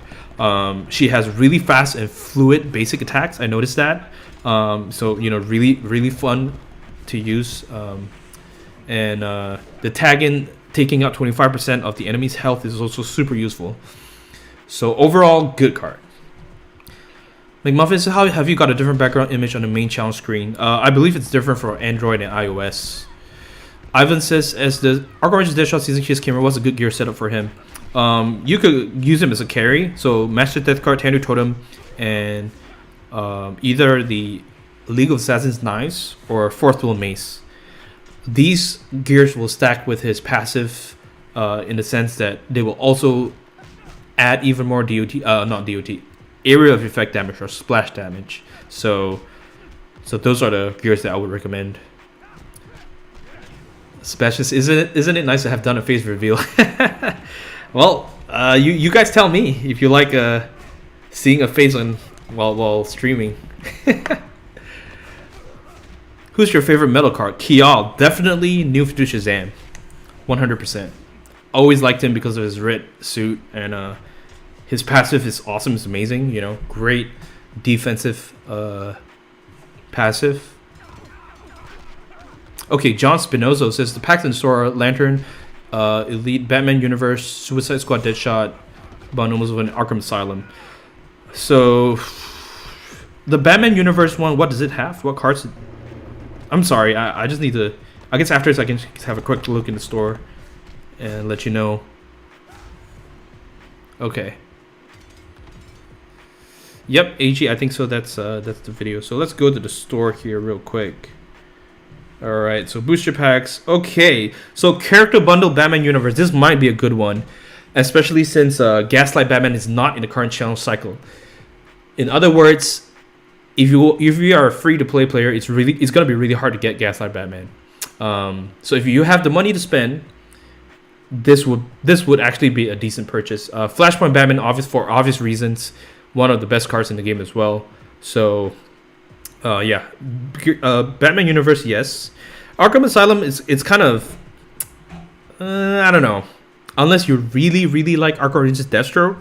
She has really fast and fluid basic attacks. I noticed that. So, really, really fun to use. And the tag-in taking out 25% of the enemy's health is also super useful. So overall, good card. McMuffin says, how have you got a different background image on the main challenge screen? I believe it's different for Android and iOS. Ivan says, as the Argo Rangers Deadshot Season Chase camera was a good gear setup for him. You could use him as a carry. So Master Death card, Tandu Totem, and either the League of Assassins Knives or Fourth Duel Mace. These gears will stack with his passive in the sense that they will also add even more area of effect damage or splash damage. So those are the gears that I would recommend. Specialist, isn't it nice to have done a face reveal? Well, you guys tell me if you like seeing a face while streaming. Who's your favorite metal card? Kial, definitely New Future Shazam, 100%. Always liked him because of his red suit, and his passive is awesome. It's amazing. Great defensive passive. Okay, John Spinoza says the packs in store are Lantern, Elite, Batman Universe, Suicide Squad, Deadshot, bundles of an Arkham Asylum. So the Batman Universe one, what does it have? What cards? I'm sorry, I just need to. I guess after this I can just have a quick look in the store and let you know. Okay. Yep, AG, I think so. That's the video. So let's go to the store here real quick. All right, so booster packs. Okay, so character bundle Batman Universe. This might be a good one, especially since Gaslight Batman is not in the current challenge cycle. In other words, if you are a free to play player, it's gonna be really hard to get Gaslight Batman. So if you have the money to spend, this would actually be a decent purchase. Flashpoint Batman, for obvious reasons, one of the best cards in the game as well. So yeah, Batman Universe, yes. Arkham Asylum it's kind of I don't know, unless you really like Arkham Rangers Deathstroke.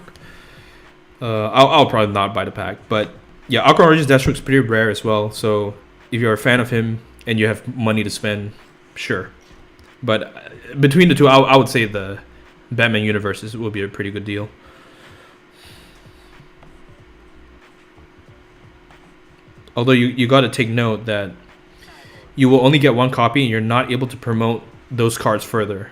I'll probably not buy the pack, but yeah, Arkham Rangers Deathstroke's pretty rare as well. So if you're a fan of him and you have money to spend, sure. But between the two, I would say the Batman Universe will be a pretty good deal. Although you got to take note that you will only get one copy and you're not able to promote those cards further.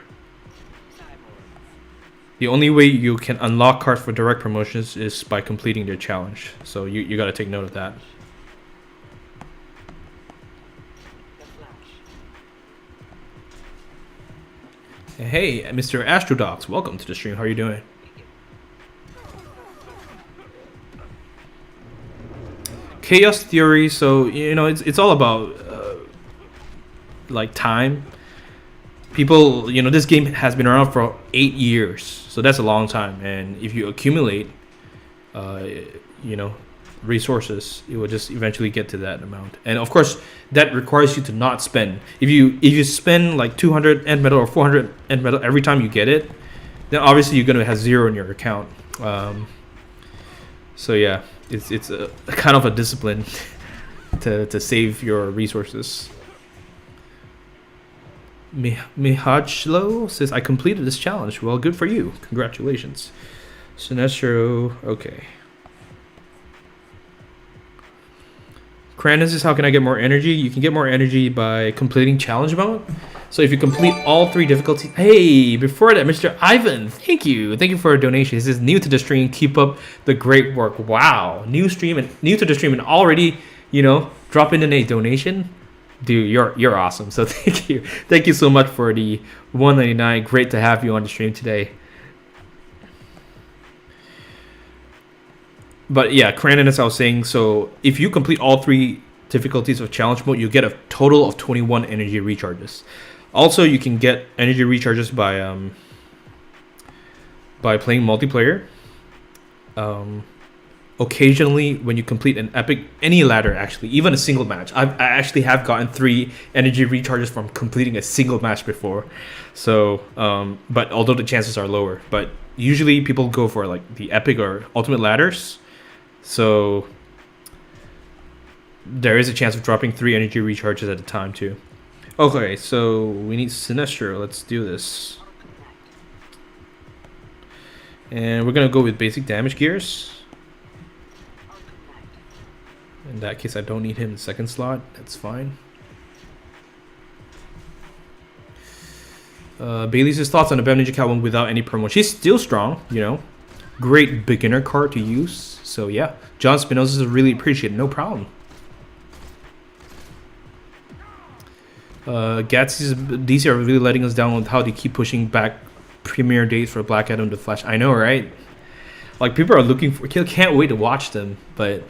The only way you can unlock cards for direct promotions is by completing their challenge. So you got to take note of that. Hey, Mr. Astrodox, welcome to the stream. How are you doing? Chaos Theory, so you know it's all about like time. People, you know, this game has been around for 8 years, so that's a long time. And if you accumulate, you know, resources, it will just eventually get to that amount. And of course, that requires you to not spend. If you spend like 200 end metal or 400 end metal every time you get it, then obviously you're gonna have 0 in your account. So yeah, it's a kind of a discipline to save your resources. Mihajlo says, I completed this challenge. Well, good for you. Congratulations. Sinestro, okay. Kranis is, how can I get more energy? You can get more energy by completing challenge mode. So if you complete all 3 difficulties. Hey, before that, Mr. Ivan, thank you. Thank you for a donation. He says, new to the stream, keep up the great work. Wow, new to the stream and already, you know, dropping in a donation. Dude, you're awesome. So thank you so much for the $1.99. Great to have you on the stream today. But yeah, Crandon, as I was saying, so if you complete all 3 difficulties of challenge mode, you get a total of 21 energy recharges. Also, you can get energy recharges by playing multiplayer. Occasionally, when you complete an epic, any ladder, actually, even a single match. I actually have gotten 3 energy recharges from completing a single match before. So, but although the chances are lower, but usually people go for like the epic or ultimate ladders. So there is a chance of dropping 3 energy recharges at a time too. Okay, so we need Sinestro. Let's do this. And we're gonna go with basic damage gears. In that case, I don't need him in the second slot. That's fine. Bailey's thoughts on the Bam Ninja Catwoman without any promo. She's still strong, you know. Great beginner card to use. So yeah, John Spinoza is really appreciated. No problem. Gatsby's DC are really letting us down with how they keep pushing back premiere dates for Black Adam, The Flash. I know, right? Like people are looking for, can't wait to watch them, but.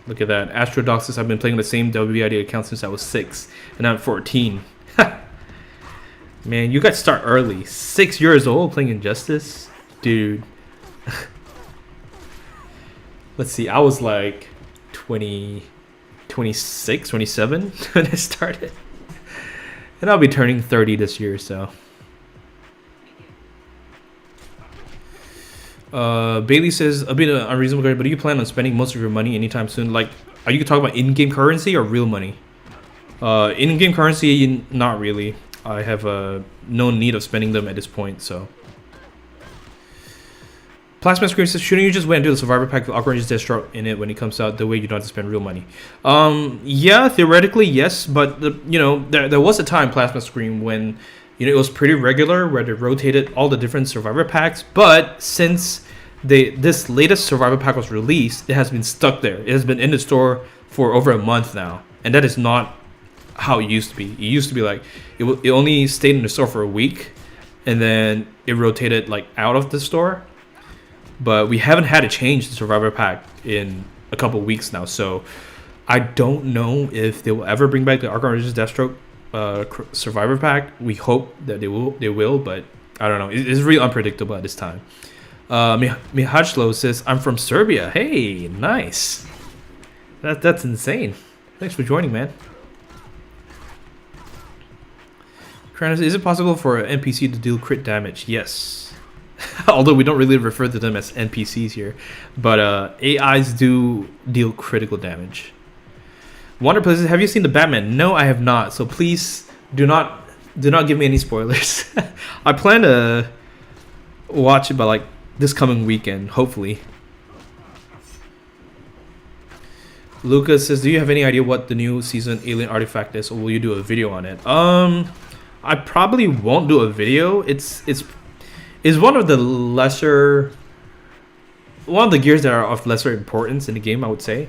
Look at that. Astrodoxus, I've been playing the same WID account since I was 6, and I'm 14. Man, you guys start early. 6 years old playing Injustice? Dude. Let's see, I was like 26, 27 when I started. And I'll be turning 30 this year, so. Bailey says, a bit unreasonable, but do you plan on spending most of your money anytime soon? Like, are you talking about in-game currency or real money? In-game currency, not really. I have no need of spending them at this point, so. Plasma Scream says, shouldn't you just wait and do the Survivor Pack with Orange's Deathstroke in it when it comes out? The way you don't have to spend real money. Yeah, theoretically, yes, but, you know, there was a time, Plasma Scream, when, you know, it was pretty regular where they rotated all the different Survivor Packs, but since this latest Survivor Pack was released, it has been stuck there. It has been in the store for over a month now, and that is not how it used to be. It used to be like it only stayed in the store for a week, and then it rotated like out of the store. But we haven't had a change to Survivor Pack in a couple weeks now, so I don't know if they will ever bring back the Arkham Origins Deathstroke Survivor Pack. We hope that they will, but I don't know. It's really unpredictable at this time. Mihajlo says, I'm from Serbia. Hey, nice. That's insane. Thanks for joining, man. Kranos, is it possible for an NPC to deal crit damage? Yes. Although we don't really refer to them as NPCs here. But AIs do deal critical damage. Wonder Places, have you seen the Batman? No, I have not. So please do not give me any spoilers. I plan to watch it by like this coming weekend, hopefully. Lucas says, do you have any idea what the new season alien artifact is, or will you do a video on it? I probably won't do a video. It's one of the gears that are of lesser importance in the game, I would say.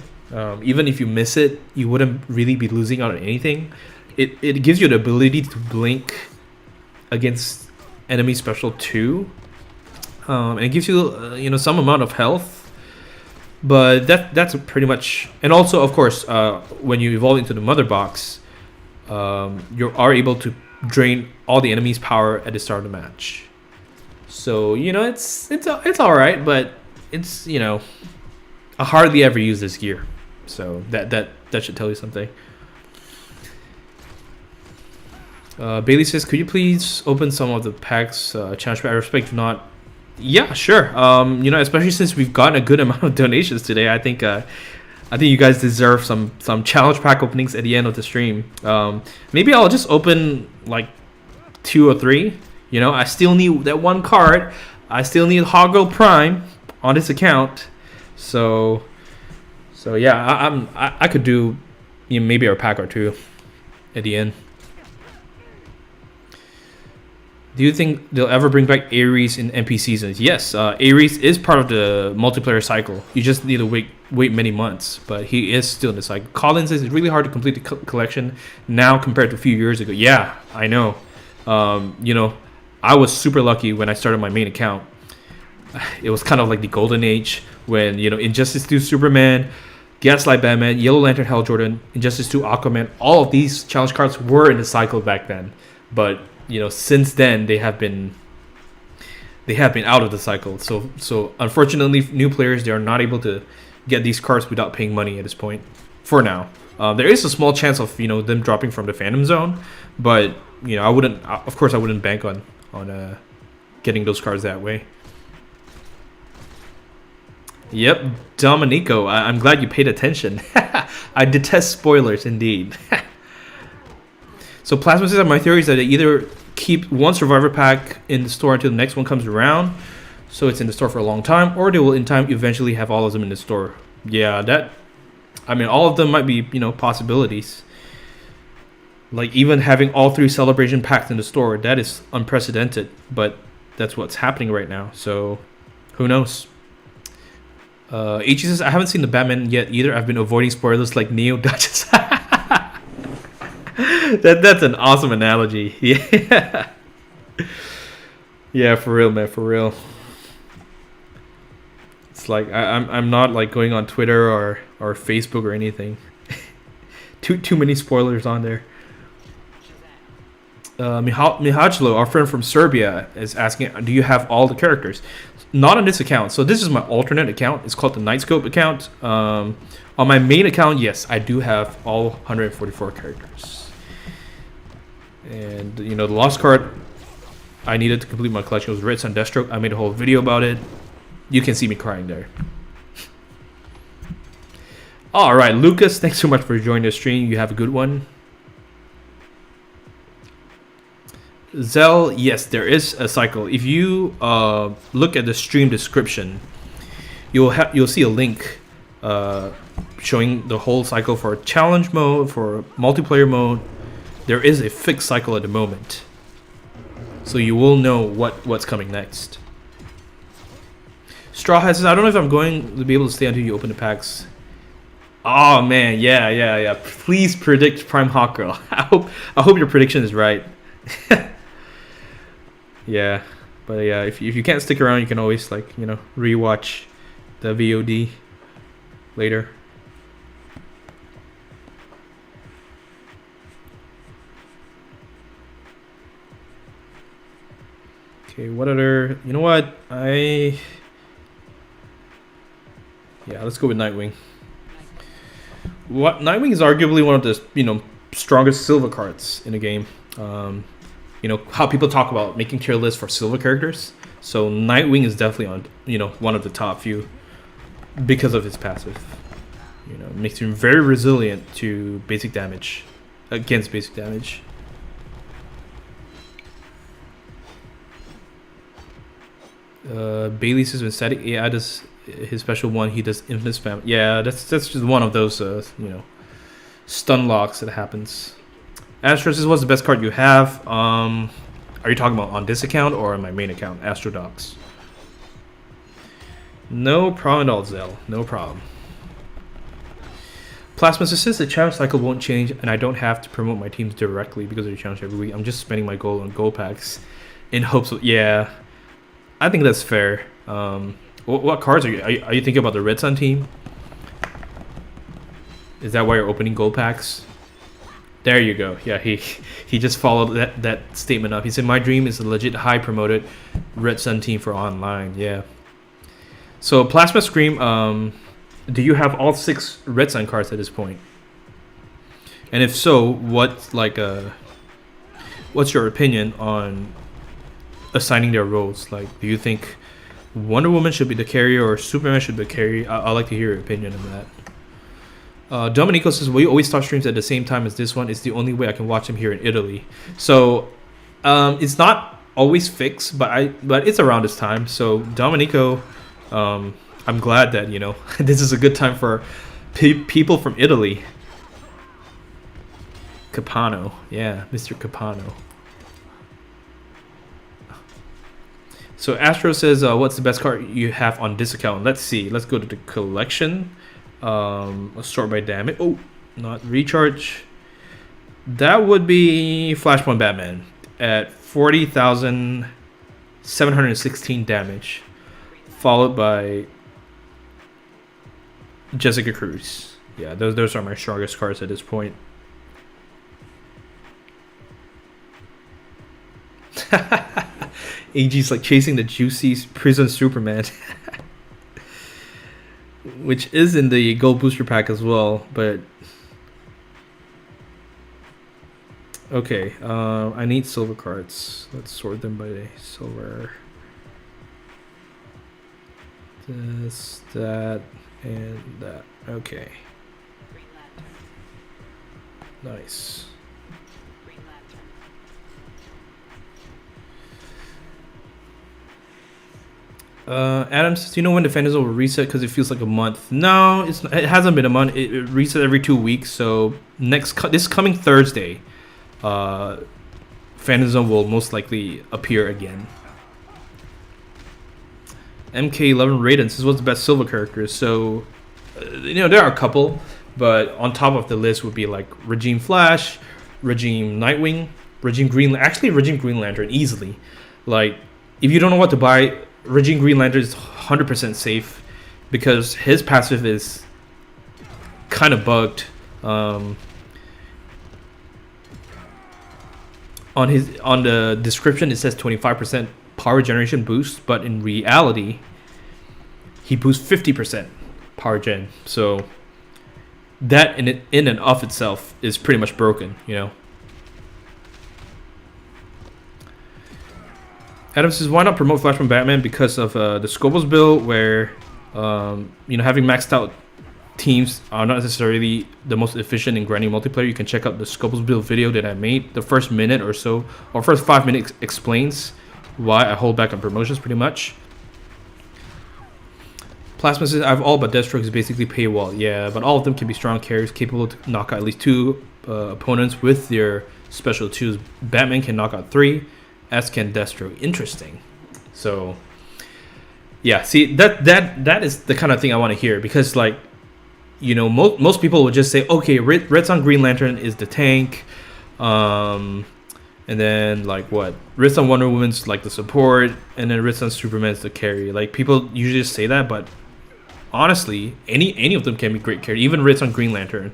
Even if you miss it, you wouldn't really be losing out on anything. It gives you the ability to blink against enemy special 2, and it gives you some amount of health. But that's pretty much. And also, of course, when you evolve into the mother box, you are able to drain all the enemy's power at the start of the match. So it's all right, but it's I hardly ever use this gear. So that should tell you something. Bailey says, could you please open some of the packs? Challenge, I respect, if not. Yeah, sure. Especially since we've gotten a good amount of donations today, I think you guys deserve some challenge pack openings at the end of the stream. Maybe I'll just open like 2 or 3. I still need that one card. I still need Hoggle Prime on this account. So yeah, I could do maybe a pack or 2 at the end. Do you think they'll ever bring back Ares in MP seasons? Yes, Ares is part of the multiplayer cycle. You just need to wait many months, but he is still in the cycle. Colin says it's really hard to complete the collection now compared to a few years ago. Yeah, I know. I was super lucky when I started my main account. It was kind of like the golden age when, Injustice 2 Superman, Gaslight Batman, Yellow Lantern Hal Jordan, Injustice 2 Aquaman, all of these challenge cards were in the cycle back then. But since then they have been out of the cycle. So unfortunately, new players, they are not able to get these cards without paying money at this point. For now, there is a small chance of them dropping from the Phantom Zone, but I wouldn't bank on getting those cards that way. Yep, Dominico, I'm glad you paid attention. I detest spoilers indeed. So Plasma says that my theory is that they either keep one Survivor pack in the store until the next one comes around, so it's in the store for a long time, or they will in time eventually have all of them in the store. Yeah, all of them might be, possibilities. Like even having all 3 Celebration packs in the store, that is unprecedented, but that's what's happening right now, so who knows. H says, I haven't seen the Batman yet either. I've been avoiding spoilers like Neo Duchess. That's an awesome analogy. Yeah. Yeah, for real, man, for real. It's like I'm not like going on Twitter or Facebook or anything. Too many spoilers on there. Mihajlo, our friend from Serbia, is asking, do you have all the characters? Not on this account. So this is my alternate account. It's called the Nightscope account. On my main account, yes, I do have all 144 characters. And the lost card I needed to complete my collection was Red Sun Deathstroke. I made a whole video about it. You can see me crying there. All right, Lucas, thanks so much for joining the stream. You have a good one. Zell, yes, there is a cycle. If you look at the stream description, you'll see a link showing the whole cycle for challenge mode, for multiplayer mode. There is a fixed cycle at the moment, so you will know what's coming next. Straw Hat says, I don't know if I'm going to be able to stay until you open the packs. Oh man, yeah. Please predict Prime Hawkgirl. I hope your prediction is right. Yeah, but yeah, if you can't stick around, you can always rewatch the VOD later. Okay, what other? You know what? Let's go with Nightwing. Nightwing is arguably one of the strongest silver cards in the game. How people talk about making tier lists for silver characters. So Nightwing is definitely on one of the top few because of his passive. It makes him very resilient to basic damage, against basic damage. Bailey's has been static. Yeah, does his special one. He does infinite spam. Yeah, that's just one of those you know, stun locks that happens. Astros is what's the best card you have. Are you talking about on this account or on my main account, Astrodox? No problem at all, Zell. No problem. Plasma says the challenge cycle won't change, and I don't have to promote my teams directly because of the challenge every week. I'm just spending my gold on gold packs in hopes of, yeah. I think that's fair. What cards are you thinking about the Red Sun team? Is that why you're opening gold packs? There you go. Yeah, he just followed that statement up. He said, my dream is a legit high promoted Red Sun team for online. Yeah. So Plasma Scream, do you have all 6 Red Sun cards at this point? And if so, what's your opinion on assigning their roles? Like, do you think Wonder Woman should be the carrier or Superman should be the carrier? I'd like to hear your opinion on that. Domenico says, will you always start streams at the same time as this one? It's the only way I can watch him here in Italy. So it's not always fixed, but it's around this time. So Domenico, I'm glad that, you know, this is a good time for people from Italy. Capano. Yeah, Mr. Capano. So Astro says, what's the best card you have on this account? Let's see. Let's go to the collection. Let's sort by damage. Oh, not recharge. That would be Flashpoint Batman at 40,716 damage, followed by Jessica Cruz. Yeah, those are my strongest cards at this point. AG's like chasing the juicy prison Superman. Which is in the gold booster pack as well, but okay. I need silver cards. Let's sort them by silver. This, that, and that. Okay. Nice. Adam says, do you know when the Phantasm will reset? Because it feels like a month. No, it hasn't been a month. It resets every 2 weeks. So this coming Thursday, Phantasm will most likely appear again. MK11 Raiden says, what's the best silver characters? So, you know, there are a couple, but on top of the list would be like Regime Flash, Regime Nightwing, Regime Green Lantern easily. Like, if you don't know what to buy, Regime Green Lantern is 100% safe because his passive is kind of bugged. On the description it says 25% power generation boost, but in reality he boosts 50% power gen. So that in and of itself is pretty much broken, you know. Adam says, why not promote Flashpoint Batman? Because of the Scobles build, where you know, having maxed out teams are not necessarily the most efficient in grinding multiplayer. You can check out the Scobles build video that I made. The first minute or so, or first 5 minutes, explains why I hold back on promotions pretty much. Plasma says, I have all but Deathstroke is basically paywall. Yeah, but all of them can be strong carriers capable to knock out at least 2 opponents with their special 2s. Batman can knock out 3. As can Destro. Interesting. So yeah, see, that is the kind of thing I want to hear, because, like, you know, most people would just say, okay, Red Sun Green Lantern is the tank, and then like what, Red Sun Wonder Woman's like the support, and then Red Sun Superman's the carry. Like, people usually just say that, but honestly, any of them can be great carry, even Red Sun Green Lantern.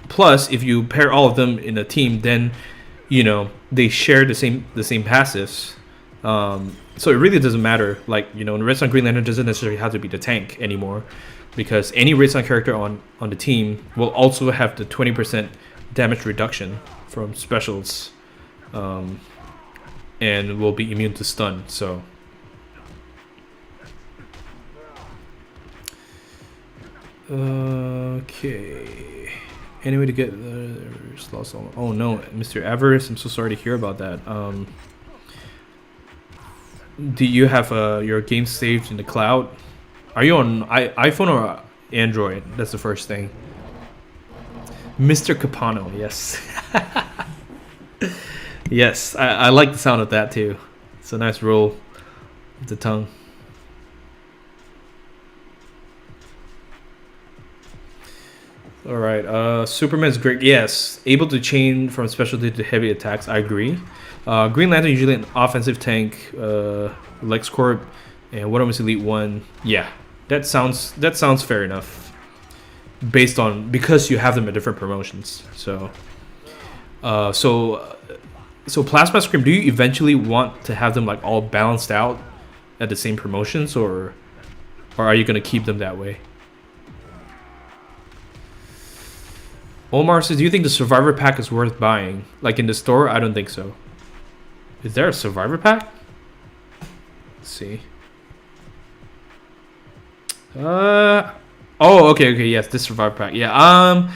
Plus, if you pair all of them in a team, then, you know, they share the same passives, so it really doesn't matter. Like, you know, Red Sun Green Lantern doesn't necessarily have to be the tank anymore, because any Red Sun character on the team will also have the 20% damage reduction from specials, and will be immune to stun. So okay. Any way to get lost? Oh no, Mr. Avarice, I'm so sorry to hear about that. Do you have your game saved in the cloud? Are you on iPhone or Android? That's the first thing. Mr. Capano, yes. Yes, I like the sound of that too. It's a nice roll of the tongue. All right, Superman's great. Yes, able to chain from specialty to heavy attacks. I agree. Green Lantern usually an offensive tank. LexCorp and Wonder Woman's Elite 1. Yeah, that sounds fair enough. Based on because you have them at different promotions. So Plasma Scream. Do you eventually want to have them like all balanced out at the same promotions, or are you gonna keep them that way? Omar says, do you think the Survivor Pack is worth buying? Like in the store? I don't think so. Is there a Survivor Pack? Let's see. Oh, okay, yes, this Survivor Pack. Yeah,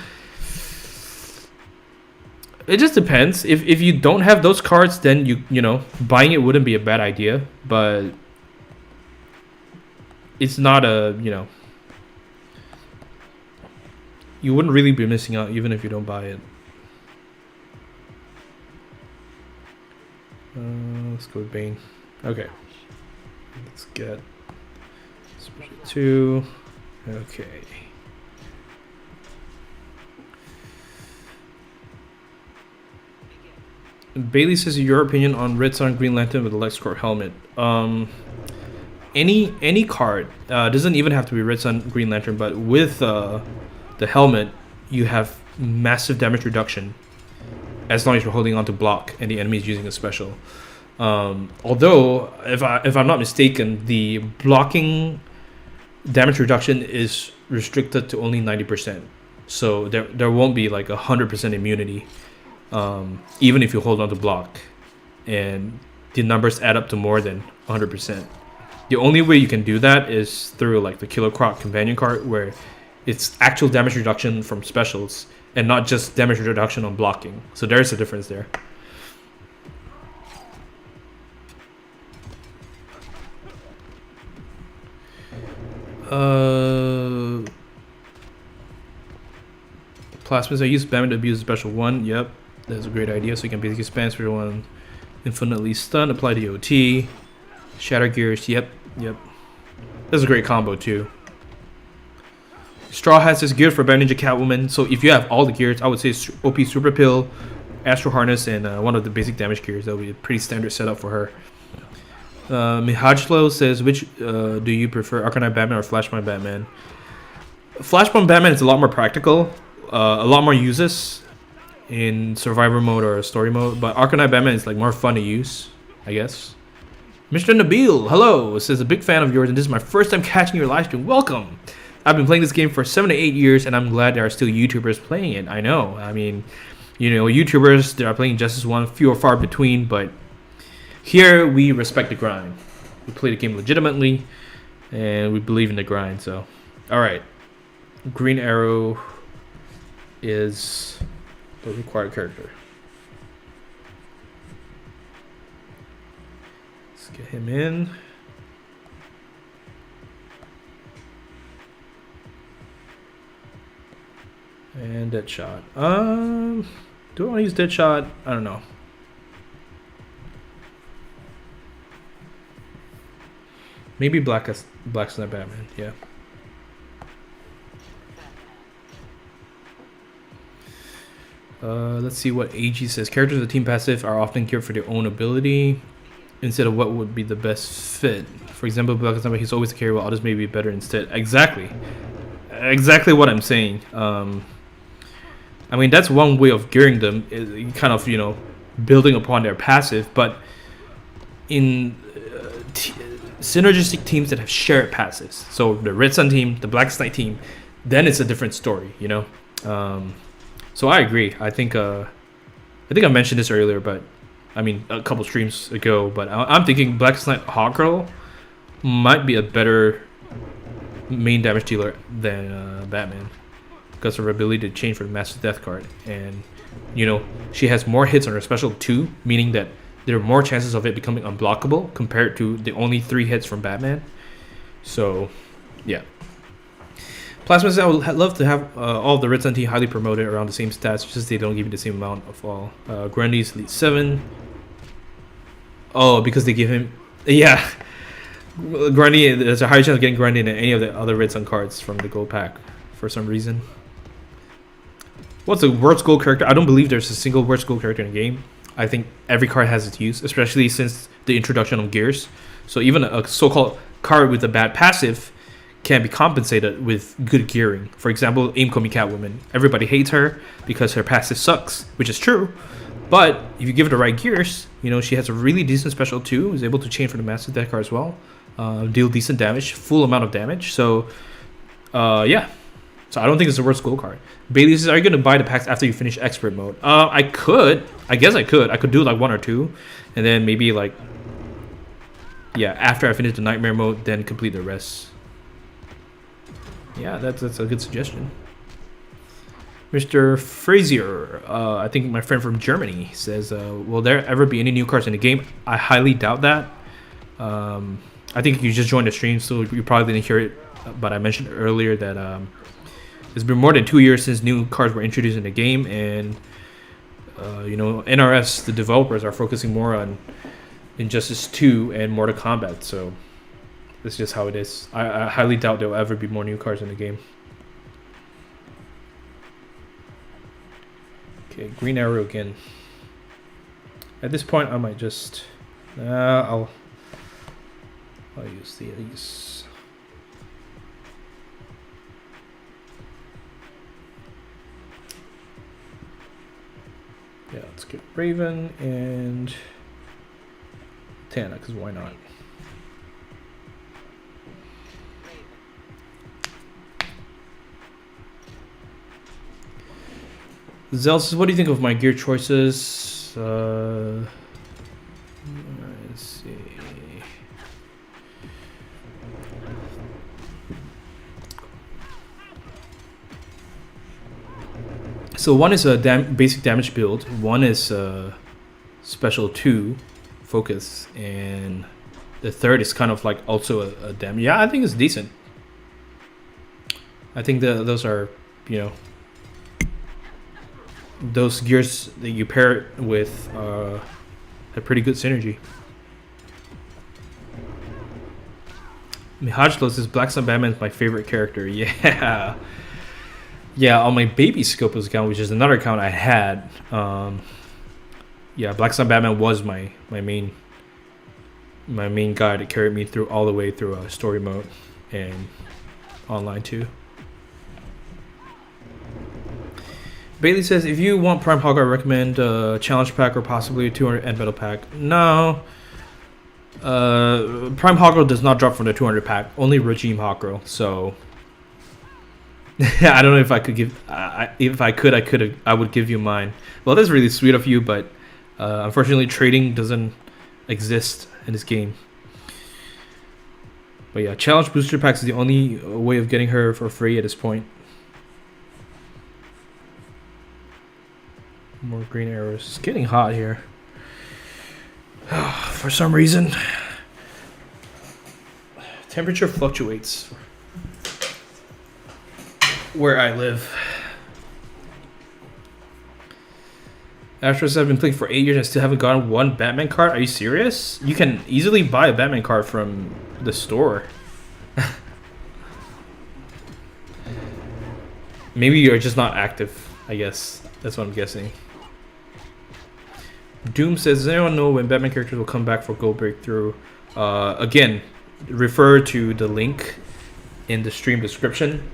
it just depends. If you don't have those cards, then you know, buying it wouldn't be a bad idea, but it's not a, you know, you wouldn't really be missing out even if you don't buy it. Let's go with Bane. Okay. Let's get Special 2. Okay. Bailey says, your opinion on Red Sun Green Lantern with the LexCorp helmet. Any card doesn't even have to be Red Sun Green Lantern, but with the helmet, you have massive damage reduction as long as you're holding on to block and the enemy is using a special. Although, if I'm not mistaken, the blocking damage reduction is restricted to only 90%. So there won't be like 100% immunity, even if you hold on to block, and the numbers add up to more than 100%. The only way you can do that is through like the Killer Croc companion card, where it's actual damage reduction from specials and not just damage reduction on blocking. So there's a difference there. Plasmas, I use Batman to abuse special 1. Yep, that's a great idea. So you can basically spam special 1, infinitely stun, apply the OT, shatter gears. Yep. That's a great combo too. Straw Hats is geared for Bad Ninja Catwoman. So if you have all the gears, I would say OP Super Pill, Astro Harness, and one of the basic damage gears. That would be a pretty standard setup for her. Mihajlo says, which do you prefer, Arcanine Batman or Flashpoint Batman? Flashpoint Batman is a lot more practical, a lot more uses in survivor mode or story mode, but Arcanine Batman is like more fun to use, I guess. Mr. Nabil, hello, says, a big fan of yours, and this is my first time catching your live stream. Welcome. I've been playing this game for 7 to 8 years, and I'm glad there are still YouTubers playing it. I know. I mean, you know, YouTubers that are playing Justice 1, few or far between, but here we respect the grind. We play the game legitimately, and we believe in the grind. So, all right. Green Arrow is the required character. Let's get him in. And Deadshot. Do I want to use Deadshot? I don't know. Maybe Black Snap Batman. Yeah. Let's see what AG says. Characters of the team passive are often geared for their own ability instead of what would be the best fit. For example, Black Snap, he's always a carry while others may be better instead. Exactly what I'm saying. I mean, that's one way of gearing them, is kind of, you know, building upon their passive, but in synergistic teams that have shared passives, so the Red Sun team, the Black Knight team, then it's a different story, you know. So I agree. I think I mentioned this earlier, but I mean a couple streams ago. But I'm thinking Black Knight Hawkgirl might be a better main damage dealer than Batman, because of her ability to change for the Master Death card, and you know, she has more hits on her special too, meaning that there are more chances of it becoming unblockable compared to the only 3 hits from Batman. So, yeah. Plasma says, I would love to have all of the Red Sun team highly promoted around the same stats, just they don't give me the same amount of all. Grundy's Elite 7. Oh, because they give him... Yeah. Grundy, there's a higher chance of getting Grundy than any of the other Red Sun cards from the gold pack for some reason. What's the worst gold character? I don't believe there's a single worst gold character in the game. I think every card has its use, especially since the introduction of gears. So even a so-called card with a bad passive can be compensated with good gearing. For example, Aim Komi Catwoman. Everybody hates her because her passive sucks, which is true. But if you give her the right gears, you know, she has a really decent special too. Is able to chain for the massive deck card as well. Deal decent damage, full amount of damage. So, yeah. So I don't think it's the worst gold card. Bailey says, are you going to buy the packs after you finish expert mode? I could. I guess I could. I could do like 1 or 2. And then maybe like, yeah, after I finish the nightmare mode, then complete the rest. Yeah, that's a good suggestion. Mr. Frazier, I think my friend from Germany, says, will there ever be any new cards in the game? I highly doubt that. I think you just joined the stream, so you probably didn't hear it. But I mentioned earlier that it's been more than 2 years since new cards were introduced in the game. And, you know, NRS, the developers, are focusing more on Injustice 2 and Mortal Kombat. So that's just how it is. I highly doubt there will ever be more new cards in the game. Okay, Green Arrow again. At this point, I might just... I'll use these. Yeah, let's get Raven and Tana, because why not? Zel says, what do you think of my gear choices? Let's see. So one is a basic damage build. One is special 2 focus, and the third is kind of like also a damage. Yeah, I think it's decent. I think those are, you know, those gears that you pair it with have pretty good synergy. Mihajlo says Black Sun Batman is my favorite character. Yeah. Yeah, on my baby Scopus account, which is another account I had, yeah, Black Sun Batman was my main guy that carried me through all the way through story mode and online too. Bailey says, if you want Prime Hog, I recommend Challenge Pack or possibly a 200 end metal pack. No. Prime Hogro does not drop from the 200 pack. Only Regime Hogro. So I don't know if I could give. If I could, I would give you mine. Well, that's really sweet of you, but unfortunately, trading doesn't exist in this game. But yeah, Challenge Booster Packs is the only way of getting her for free at this point. More green arrows. It's getting hot here. For some reason, temperature fluctuates where I live. Astros have been playing for 8 years and still haven't gotten one Batman card. Are you serious? You can easily buy a Batman card from the store. Maybe you're just not active, I guess. That's what I'm guessing. Doom says, does anyone know when Batman characters will come back for Gold Breakthrough? Again, refer to the link in the stream description.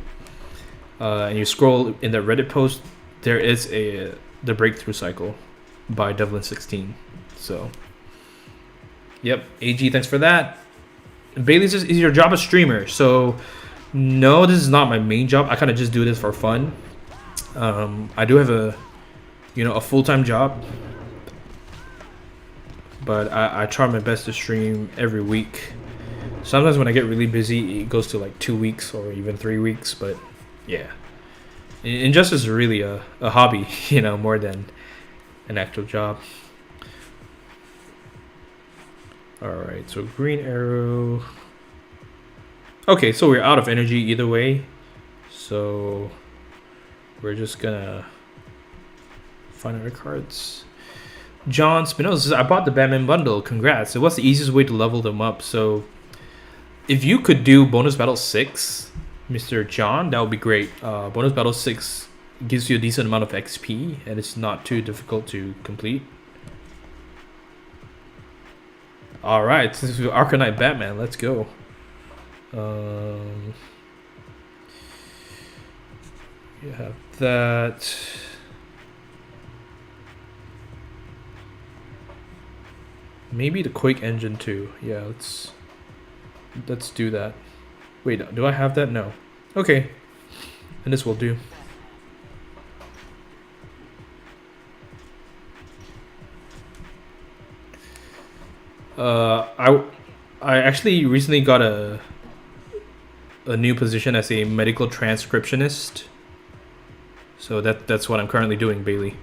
And you scroll in the Reddit post, there is the Breakthrough cycle by Devlin16. So, yep, AG, thanks for that. Bailey says, is your job a streamer? So, no, this is not my main job. I kind of just do this for fun. I do have a full-time job. But I try my best to stream every week. Sometimes when I get really busy, it goes to like 2 weeks or even 3 weeks. But yeah, Injustice is really a hobby, more than an actual job. Alright, so green arrow. Okay, so we're out of energy either way. So we're just gonna find our cards. John Spinoza says, I bought the Batman bundle. Congrats. So what's the easiest way to level them up? So if you could do bonus battle 6, Mr. John, that would be great. Bonus battle 6 gives you a decent amount of XP and it's not too difficult to complete. Alright, this is Arcanite Batman. Let's go. You have that. Maybe the Quake engine too. Yeah, let's do that. Wait, do I have that? No. Okay. And this will do. I actually recently got a new position as a medical transcriptionist. So that's what I'm currently doing, Bailey.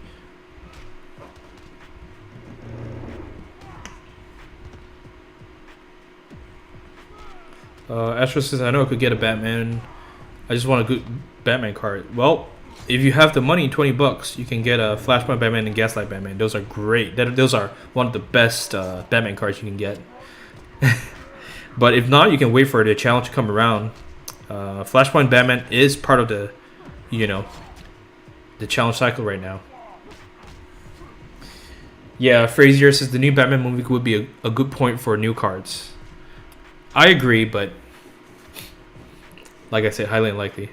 Astro says, I know I could get a Batman. I just want a good Batman card. Well, if you have the money, $20, you can get a Flashpoint Batman and Gaslight Batman. Those are great. Those are one of the best Batman cards you can get. But if not, you can wait for the challenge to come around. Flashpoint Batman is part of the, the challenge cycle right now. Yeah, Frazier says the new Batman movie would be a good point for new cards. I agree, but like I said, highly unlikely.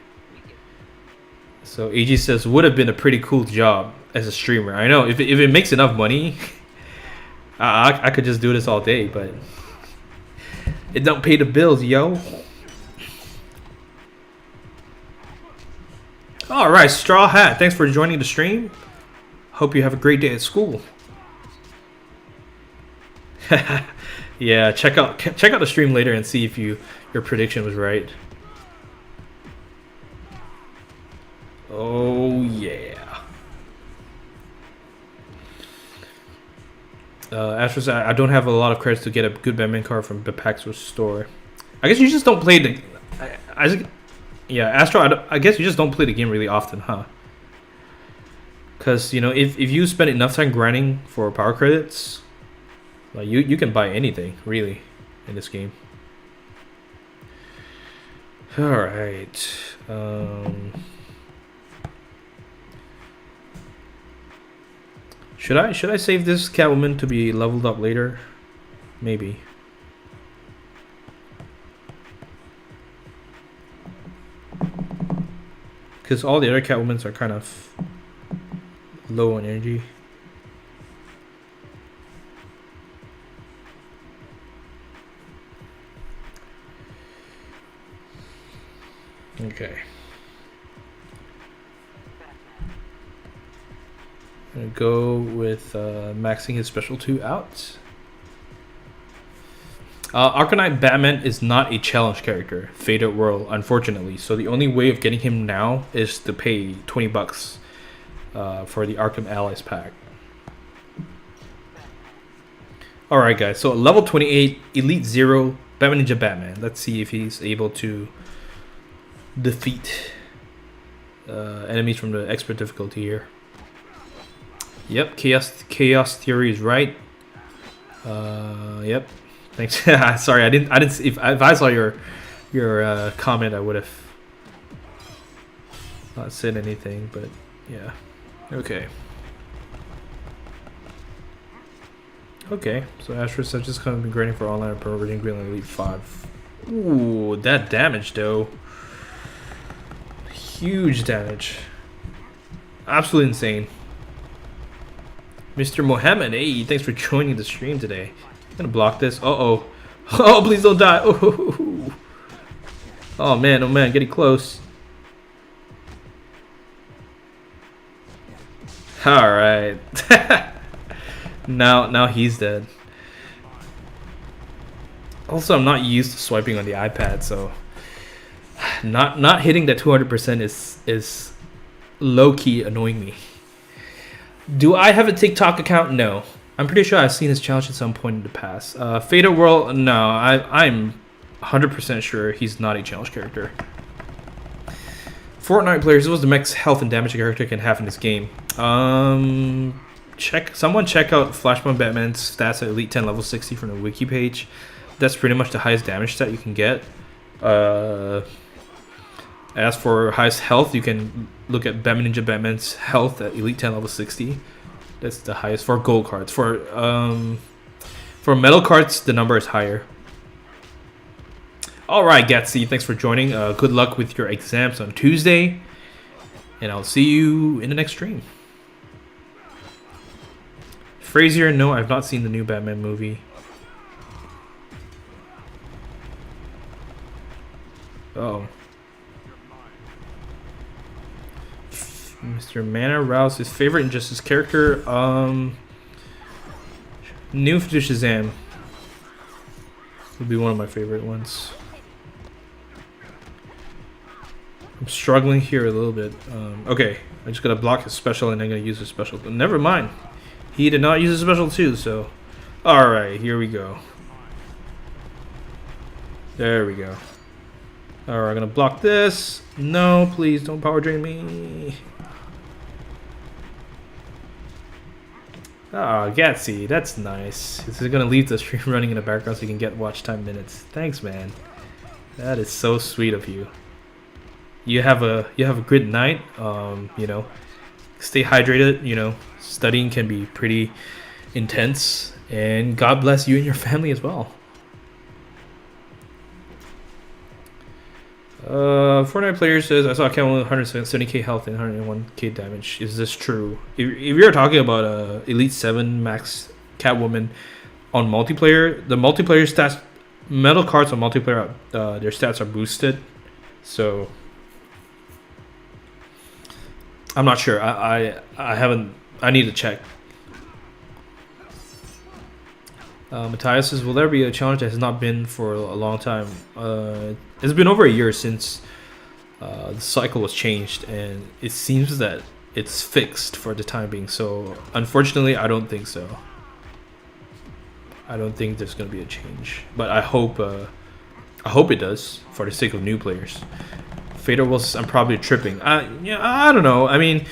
So AG says, would have been a pretty cool job as a streamer. I know, if it makes enough money, I could just do this all day, but it don't pay the bills, yo. Alright, Straw Hat, thanks for joining the stream. Hope you have a great day at school. Yeah, check out the stream later and see if your prediction was right. Oh yeah. Astro said, I don't have a lot of credits to get a good Batman card from the PAX store. I guess you just don't play the. Yeah, Astro. I guess you just don't play the game really often, huh? Because if you spend enough time grinding for power credits, like you can buy anything really in this game. All right. Should I save this Catwoman to be leveled up later? Maybe. Because all the other Catwomans are kind of low on energy. Okay. I'm gonna go with maxing his special 2 out. Arcanite Batman is not a challenge character, Faded World, unfortunately. So the only way of getting him now is to pay $20 for the Arkham Allies pack. Alright guys, so level 28, Elite 0, Batman Ninja Batman. Let's see if he's able to defeat enemies from the expert difficulty here. Yep, Chaos Theory is right. Yep. Thanks. Sorry, I didn't. If I saw your comment, I would have not said anything. But yeah. Okay. Okay. So Astros have just kind of been grading for online pro version Green Elite 5. Ooh, that damage though. Huge damage. Absolutely insane. Mr. Mohammed, hey, thanks for joining the stream today. I'm gonna block this. Uh-oh. Oh, please don't die. Oh man, getting close. Alright. Now he's dead. Also, I'm not used to swiping on the iPad, so not hitting that 200% is low-key annoying me. Do I have a TikTok account? No. I'm pretty sure I've seen his challenge at some point in the past. Fatal World, no, I'm 100% sure he's not a challenge character. Fortnite players, this was the max health and damage a character can have in this game. Someone check out Flashpoint Batman's stats at Elite 10 level 60 from the wiki page. That's pretty much the highest damage stat you can get. As for highest health, you can look at Batman Ninja Batman's health at Elite 10 level 60. That's the highest for gold cards. For metal cards, the number is higher. All right, Gatsy, thanks for joining. Good luck with your exams on Tuesday, and I'll see you in the next stream. Frazier, no, I've not seen the new Batman movie. Uh-oh. Mr. Mana Rouse, his favorite Injustice character, new to Shazam. Would be one of my favorite ones. I'm struggling here a little bit. Okay, I just gotta block his special and I'm gonna use his special. But never mind. He did not use his special too, so. Alright, here we go. There we go. Alright, I'm gonna block this. No, please don't power drain me. Ah, Gatsy, that's nice. This is gonna leave the stream running in the background so you can get watch time minutes. Thanks, man. That is so sweet of you. You have a good night. You know, stay hydrated. You know, studying can be pretty intense, and God bless you and your family as well. Fortnite player says, I saw Catwoman with 170k health and 101k damage. Is this true? If you're talking about Elite 7 max Catwoman on multiplayer, the multiplayer stats, metal cards on multiplayer, their stats are boosted. So I'm not sure. I haven't. I need to check. Matthias says, will there be a challenge that has not been for a long time? It's been over a year since the cycle was changed, and it seems that it's fixed for the time being. So unfortunately, I don't think so. I don't think there's going to be a change, but I hope it does for the sake of new players. Fader was, I'm probably tripping. Yeah, I don't know. I mean,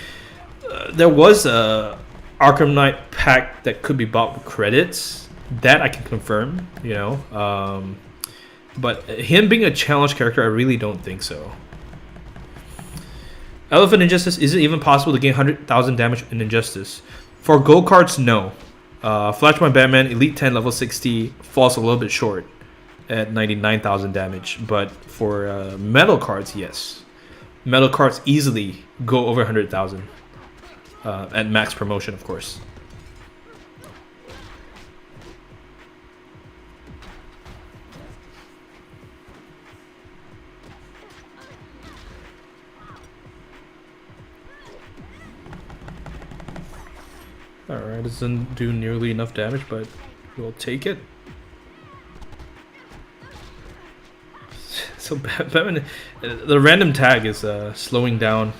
there was a Arkham Knight pack that could be bought with credits. That I can confirm, you know. But him being a challenge character, I really don't think so. Elephant Injustice, is it even possible to gain 100,000 damage in Injustice? For gold cards, no. Flashpoint Batman, Elite 10, level 60, falls a little bit short at 99,000 damage. But for metal cards, yes. Metal cards easily go over 100,000 at max promotion, of course. Alright, doesn't do nearly enough damage, but we'll take it. So Batman, the random tag is slowing us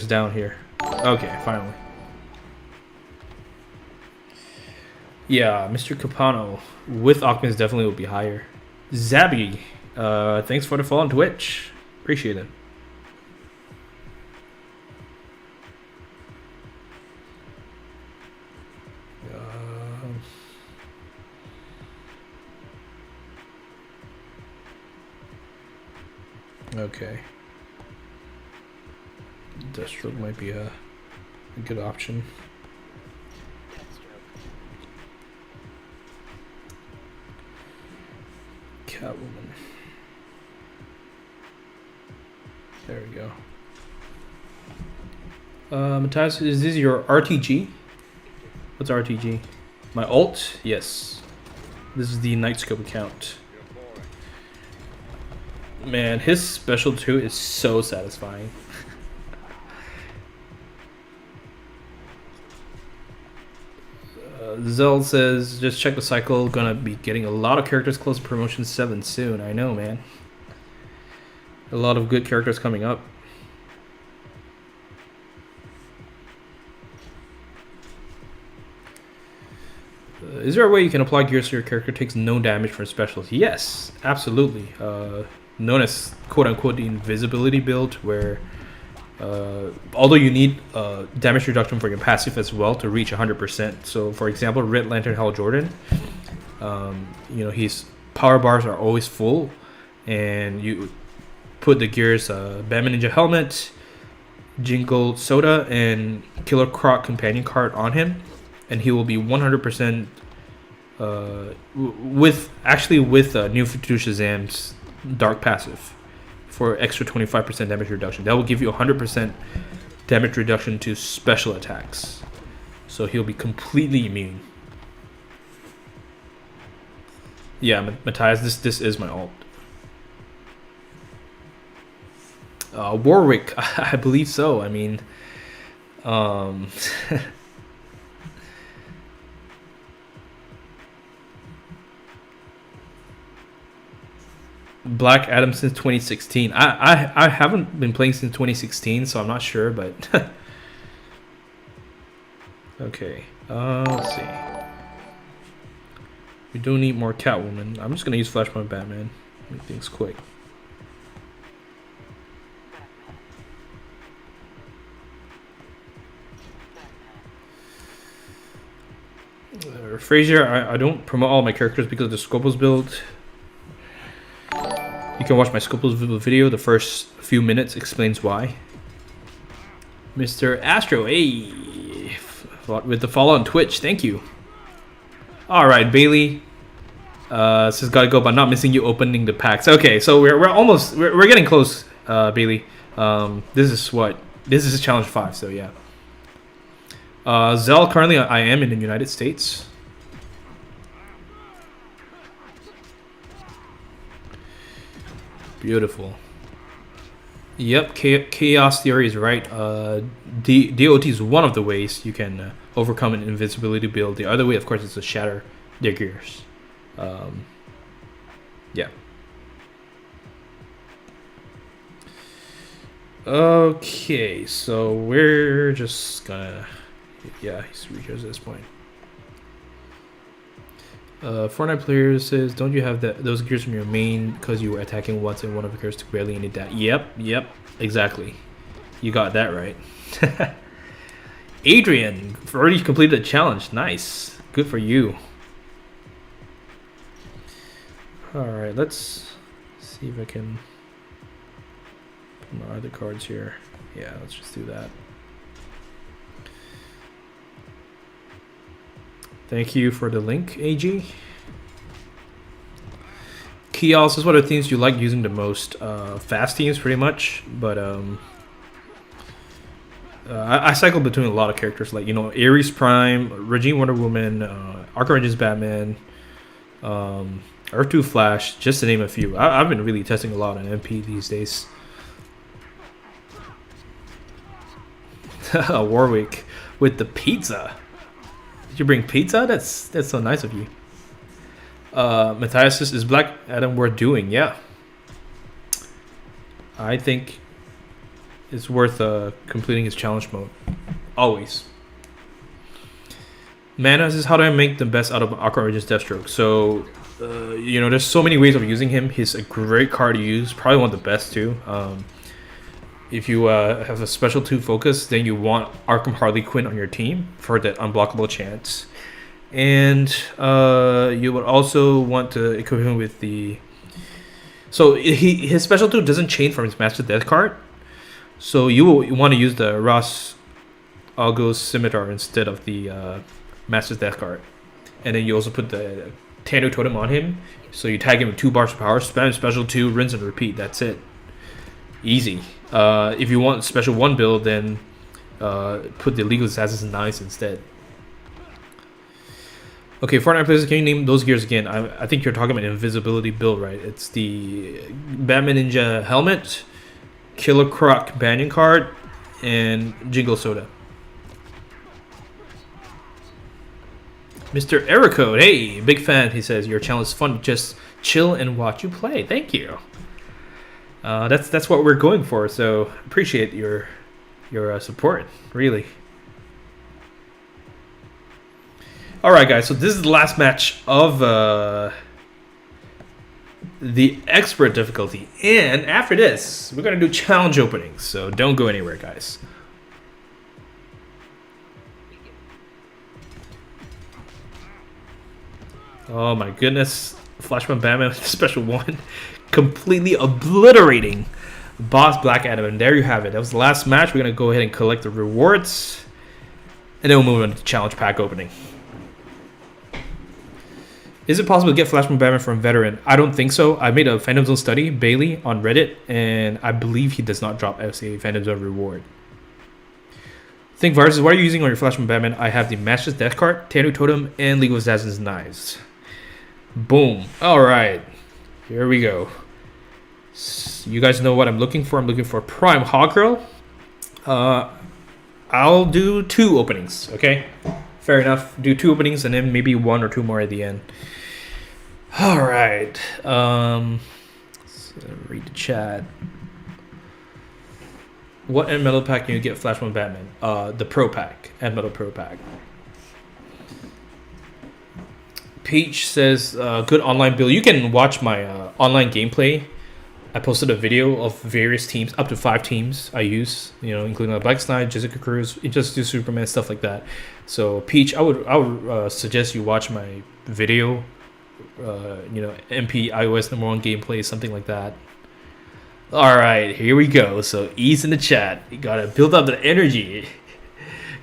down here. Okay, finally. Yeah, Mr. Capano with Octans definitely will be higher. Zabby, thanks for the follow on Twitch. Appreciate it. Okay. Deathstroke might be a good option. Catwoman. There we go. Matthias, is this your RTG? What's RTG? My alt? Yes. This is the Nightscope account. Man, his special 2 is so satisfying. Zell says, just check the cycle. Gonna be getting a lot of characters close to Promotion 7 soon. I know, man. A lot of good characters coming up. Is there a way you can apply gears so your character takes no damage from specials? Yes, absolutely. Known as quote-unquote the invisibility build, where although you need damage reduction for your passive as well to reach 100%. So for example, Red Lantern Hal Jordan, his power bars are always full, and you put the gears Batman Ninja helmet, Jingle Soda, and Killer Croc companion card on him, and he will be 100% with New 52 Shazam's Dark passive for extra 25% damage reduction. That will give you 100% damage reduction to special attacks. So he'll be completely immune. Yeah, Matthias, this is my alt. Warwick, I believe so. I mean, Black Adam since 2016. I haven't been playing since 2016, so I'm not sure, but okay. Let's see. We do need more Catwoman. I'm just gonna use Flashpoint Batman. Make things quick. Frazier, I don't promote all my characters because of the Scopus build. You can watch my Scopus video. The first few minutes explains why. Mr. Astro, hey, with the follow on Twitch, thank you. All right, Bailey. This has got to go, but not missing you opening the packs. Okay, so we're getting close, Bailey. This is challenge 5, so yeah. Zell, currently I am in the United States. Beautiful. Yep, Chaos Theory is right. DOT is one of the ways you can overcome an invisibility build. The other way, of course, is to shatter their gears. Yeah. Okay, so we're just gonna... Yeah, he's reaches at this point. Fortnite player says, don't you have those gears from your main because you were attacking once and one of the gears took barely any damage? Yep, exactly. You got that right. Adrian, already completed a challenge. Nice. Good for you. Alright, let's see if I can put my other cards here. Yeah, let's just do that. Thank you for the link, AG. Chaos is one of the themes you like using the most. Fast teams, pretty much. But I cycle between a lot of characters, like, Ares Prime, Regine Wonder Woman, Archangel Batman, Earth 2 Flash, just to name a few. I've been really testing a lot on MP these days. Warwick with the pizza. Did you bring pizza? That's so nice of you. Matthias, is Black Adam worth doing? Yeah. I think it's worth completing his challenge mode. Always. Mana says, how do I make the best out of Aqua Origins Deathstroke? So, there's so many ways of using him. He's a great card to use. Probably one of the best too. If you have a special 2 focus, then you want Arkham Harley Quinn on your team for that unblockable chance. And you would also want to equip him with the... So his special 2 doesn't change from his Master Death card. So you will want to use the Ross Algo's Scimitar instead of the Master Death card. And then you also put the Tanu Totem on him. So you tag him with 2 bars of power, spam special 2, rinse and repeat. That's it. Easy. If you want special 1 build, then put the Legal Assassin's Knives instead. Okay, Fortnite players, can you name those gears again? I think you're talking about an invisibility build, right? It's the Batman Ninja helmet, Killer Croc companion card, and Jingle Soda. Mr. Ericode, hey, big fan. He says your channel is fun. Just chill and watch you play. Thank you. That's what we're going for. So appreciate your support, really. All right, guys. So this is the last match of the expert difficulty, and after this, we're gonna do challenge openings. So don't go anywhere, guys. Oh my goodness, Flashman Batman with the special one, completely obliterating Boss Black Adam, and there you have it. That was the last match. We're gonna go ahead and collect the rewards, and then we'll move on to challenge pack opening. Is it possible to get Flashman Batman from Veteran? I don't think so. I made a Phantom Zone study, Bailey, on Reddit, and I believe he does not drop as a Phantom Zone reward. Think Virus, what are you using on your Flashman Batman? I have the Matchless Death card, Tanu Totem, and League of Assassins Knives. Boom. Alright. Here we go. You guys know what I'm looking for. I'm looking for Prime Hawkgirl. I'll do 2 openings, okay? Fair enough. Do 2 openings and then maybe 1 or 2 more at the end. Alright. Read the chat. What end metal pack can you get Flashman Batman? The Pro Pack. End metal Pro Pack. Peach says, good online build. You can watch my online gameplay. I posted a video of various teams, up to 5 teams I use, you know, including Black Knight, Jessica Cruz, Injustice Superman, stuff like that. So Peach, I would suggest you watch my video, you know, MP iOS #1 gameplay, something like that. All right, here we go. So E's in the chat. You gotta build up the energy.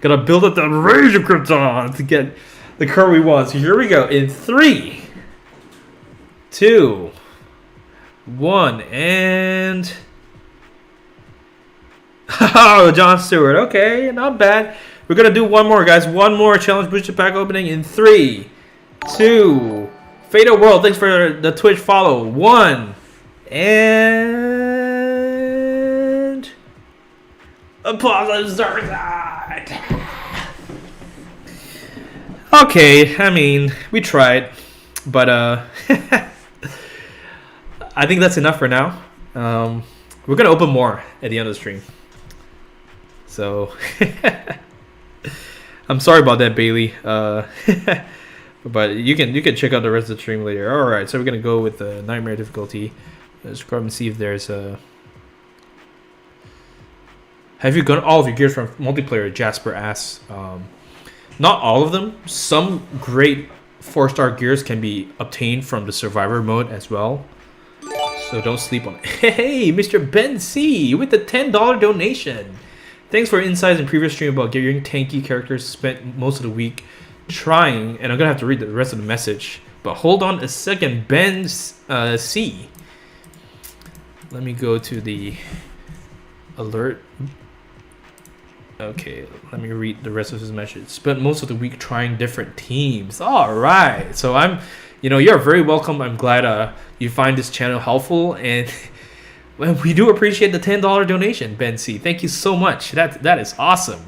Gotta build up the rage of Krypton to get the card we want. So here we go. In 3, 2, 1, and oh, John Stewart. Okay, not bad. We're gonna do one more, guys. One more challenge booster pack opening in 3, 2. Fatal World, thanks for the Twitch follow. 1, and applause. Okay, I mean, we tried, but I think that's enough for now. We're gonna open more at the end of the stream. So I'm sorry about that, Bailey. But you can check out the rest of the stream later. All right, so we're gonna go with the Nightmare difficulty. Let's grab and see if there's a. Have you gotten all of your gears from multiplayer? Jasper asks. Not all of them. Some great 4-star gears can be obtained from the Survivor mode as well. So don't sleep on it. Hey, Mr. Ben C with the $10 donation. Thanks for insights in previous stream about gearing tanky characters. Spent most of the week trying, and I'm gonna have to read the rest of the message. But hold on a second, Ben C. Let me go to the alert. Okay, let me read the rest of his message. Spent most of the week trying different teams. All right, so you're very welcome. I'm glad you find this channel helpful, and well, we do appreciate the $10 donation, Ben C. Thank you so much. That is awesome,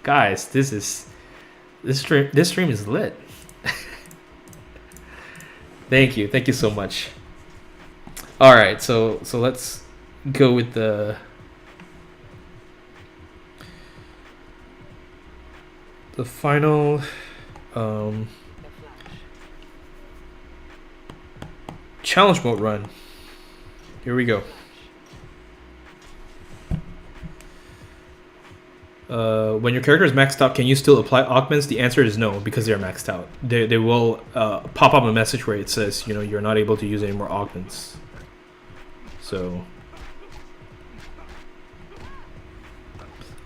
guys. This stream is lit. Thank you so much. All right, so let's go with the final challenge mode run. Here we go. When your character is maxed out, can you still apply augments? The answer is no, because they're maxed out. They will pop up a message where it says, you're not able to use any more augments. So,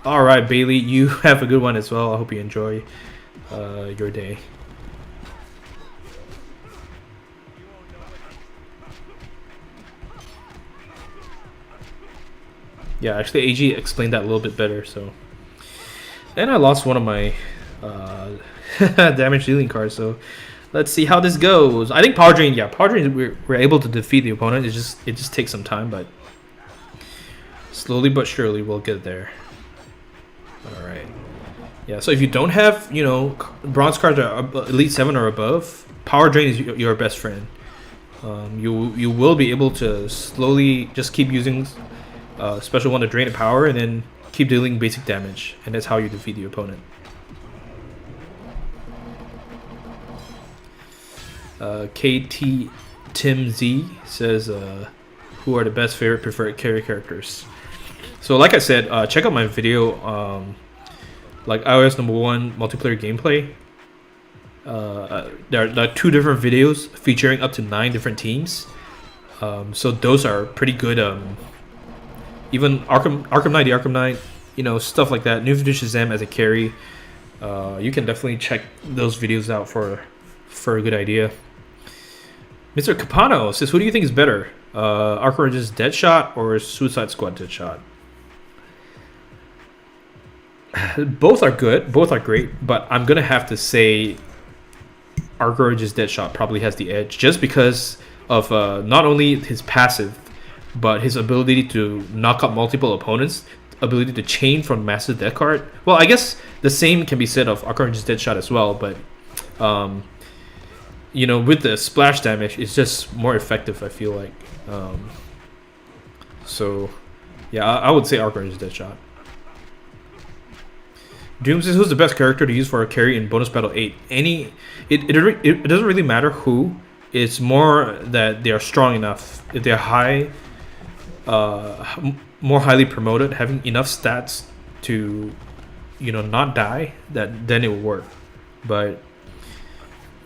all right, Bailey, you have a good one as well. I hope you enjoy your day. Yeah, actually, AG explained that a little bit better. So, and I lost one of my damage dealing cards. So, let's see how this goes. I think Power Drain. Yeah, Power Drain. We're able to defeat the opponent. It just takes some time, but slowly but surely we'll get there. All right. Yeah. So if you don't have bronze cards are Elite 7 or above, Power Drain is your best friend. You will be able to slowly just keep using special one to drain the power, and then keep dealing basic damage, and that's how you defeat the opponent. KT Tim Z says, who are the best favorite preferred carry characters? So like I said, check out my video, like iOS #1 multiplayer gameplay. There are 2 different videos featuring up to 9 different teams. So those are pretty good. Even Arkham Knight, you know, stuff like that. New Shazam as a carry. You can definitely check those videos out for a good idea. Mr. Capano says, who do you think is better? Arkham Origins Deadshot or Suicide Squad Deadshot? Both are good. Both are great. But I'm going to have to say Arkham Origins Deadshot probably has the edge. Just because of not only his passive, but his ability to knock out multiple opponents. Ability to chain from massive death card. Well, I guess the same can be said of Arkham Origins Deadshot as well. But, you know, with the splash damage, it's just more effective, I feel like. So, yeah, I would say Arkham Origins Deadshot. Doom says, who's the best character to use for a carry in bonus battle 8? It doesn't really matter who. It's more that they are strong enough. If they're high, more highly promoted, having enough stats to, you know, not die, then it will work. But,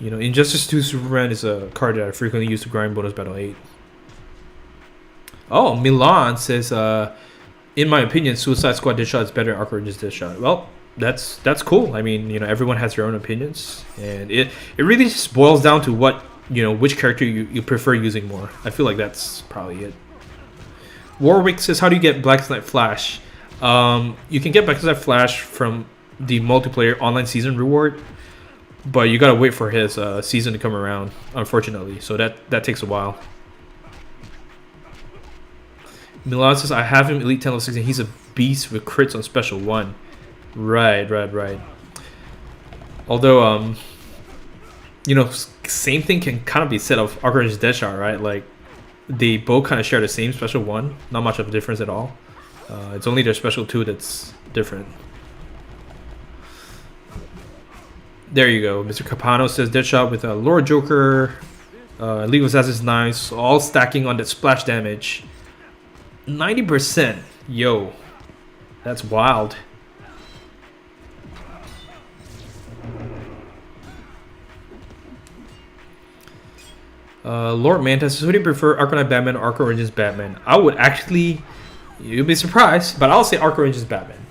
you know, Injustice 2 Superman is a card that I frequently use to grind bonus battle 8. Oh, Milan says, in my opinion, Suicide Squad Deadshot is better than Arkham Origins Deadshot. Well, that's cool. I mean, you know, everyone has their own opinions, and it really just boils down to what, you know, which character you prefer using more. I feel like that's probably it. Warwick says, how do you get Black Knight Flash? You can get Black Knight Flash from the multiplayer online season reward, but you gotta wait for his season to come around, unfortunately. So that takes a while. Milan says, I have him Elite 10 level 16. He's a beast with crits on Special 1. Right. Although, you know, same thing can kind of be said of Arkham Origins Deadshot, right? Like, they both kind of share the same Special 1. Not much of a difference at all. It's only their Special 2 that's different. There you go. Mr. Capano says Deadshot with a Lord Joker, League of Assassins Knives, all stacking on that splash damage. 90%. Yo. That's wild. Lord Mantis, who do you prefer, Arkham Knight Batman or Arkham Origins Batman? I would actually, you'll be surprised, but I'll say Arkham Origins Batman.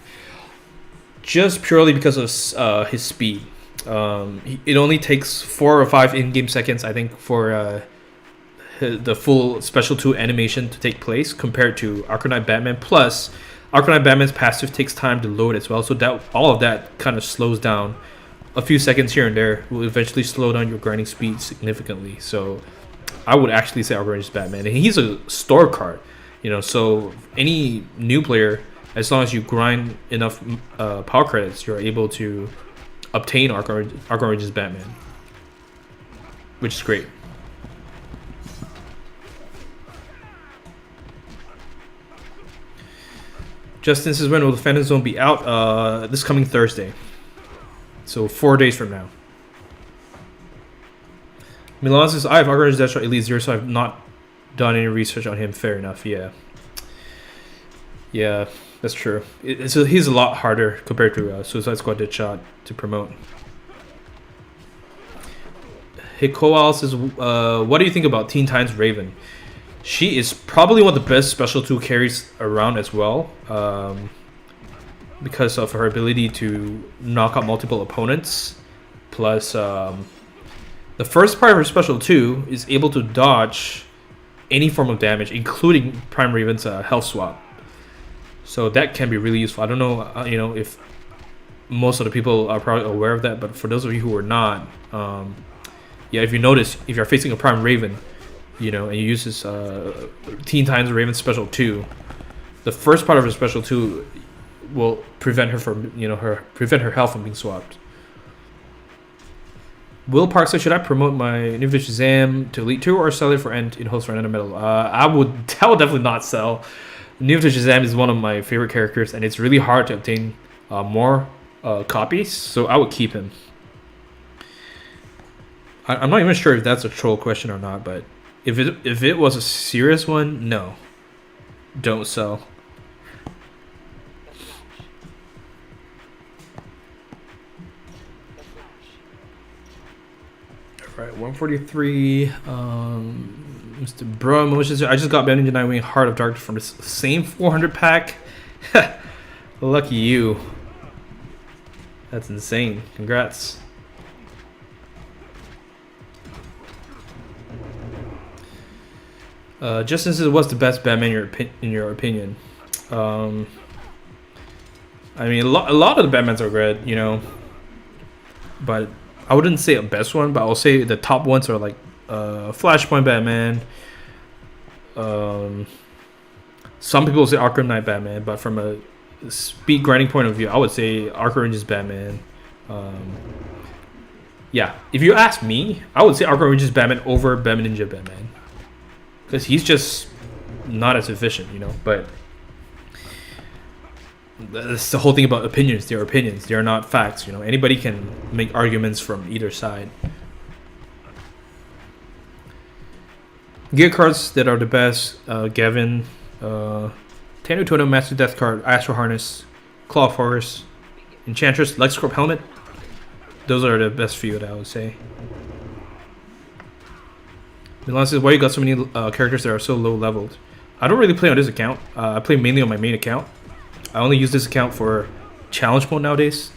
Just purely because of his speed. It only takes 4 or 5 in-game seconds, I think, for the full Special 2 animation to take place compared to Arkham Knight Batman. Plus, Arkham Knight Batman's passive takes time to load as well, so that all of that kind of slows down. A few seconds here and there will eventually slow down your grinding speed significantly. So I would actually say Arkham Origins Batman. And he's a store card, you know, so any new player, as long as you grind enough power credits, you're able to obtain Arkham Origins Batman, which is great. Justin says, when will the Phantom Zone be out? This coming Thursday. So 4 days from now. Milan says, I have Arkham Origins Deadshot Elite 0, so I've not done any research on him. Fair enough, yeah. Yeah, that's true. He's a lot harder compared to Suicide Squad Deadshot to promote. Hikoal says, what do you think about Teen Titans Raven? She is probably one of the best Special 2 carries around as well. Because of her ability to knock out multiple opponents. Plus, the first part of her Special 2 is able to dodge any form of damage, including Prime Raven's health swap. So that can be really useful. I don't know, you know, if most of the people are probably aware of that, but for those of you who are not, yeah, if you notice, if you're facing a Prime Raven, you know, and you use this Teen Titans Raven Special 2, the first part of her Special 2 will prevent her from, you know, prevent her health from being swapped. Will Park says, should I promote my new Shazam to Elite 2 or sell it for end in host for another medal? I would definitely not sell. New Shazam is one of my favorite characters, and it's really hard to obtain more copies, so I would keep him. I'm not even sure if that's a troll question or not, but if it was a serious one, no, don't sell. All right, 143. Mr. Bro Emotions. I just got Bending Tonight Wing Heart of Darkness from the same 400 pack. Lucky you. That's insane. Congrats. Justin says, what's the best Batman in your opinion? I mean, a lot of the Batmans are good, you know, but I wouldn't say a best one, but I'll say the top ones are like Flashpoint Batman. Some people say Arkham Knight Batman, but from a speed grinding point of view, I would say Arkham Origins Batman. Yeah, if you ask me, I would say Arkham Origins Batman over Batman Ninja Batman, because he's just not as efficient, you know. But that's the whole thing about opinions. They're opinions. They are not facts, you know. Anybody can make arguments from either side. Gear cards that are the best: Gavin, Tanu Totem, Master Death card, Astro Harness, Claw Forest, Enchantress, LexCorp Helmet. Those are the best few that I would say. Milan says, why you got so many characters that are so low leveled? I don't really play on this account. I play mainly on my main account. I only use this account for challenge mode nowadays.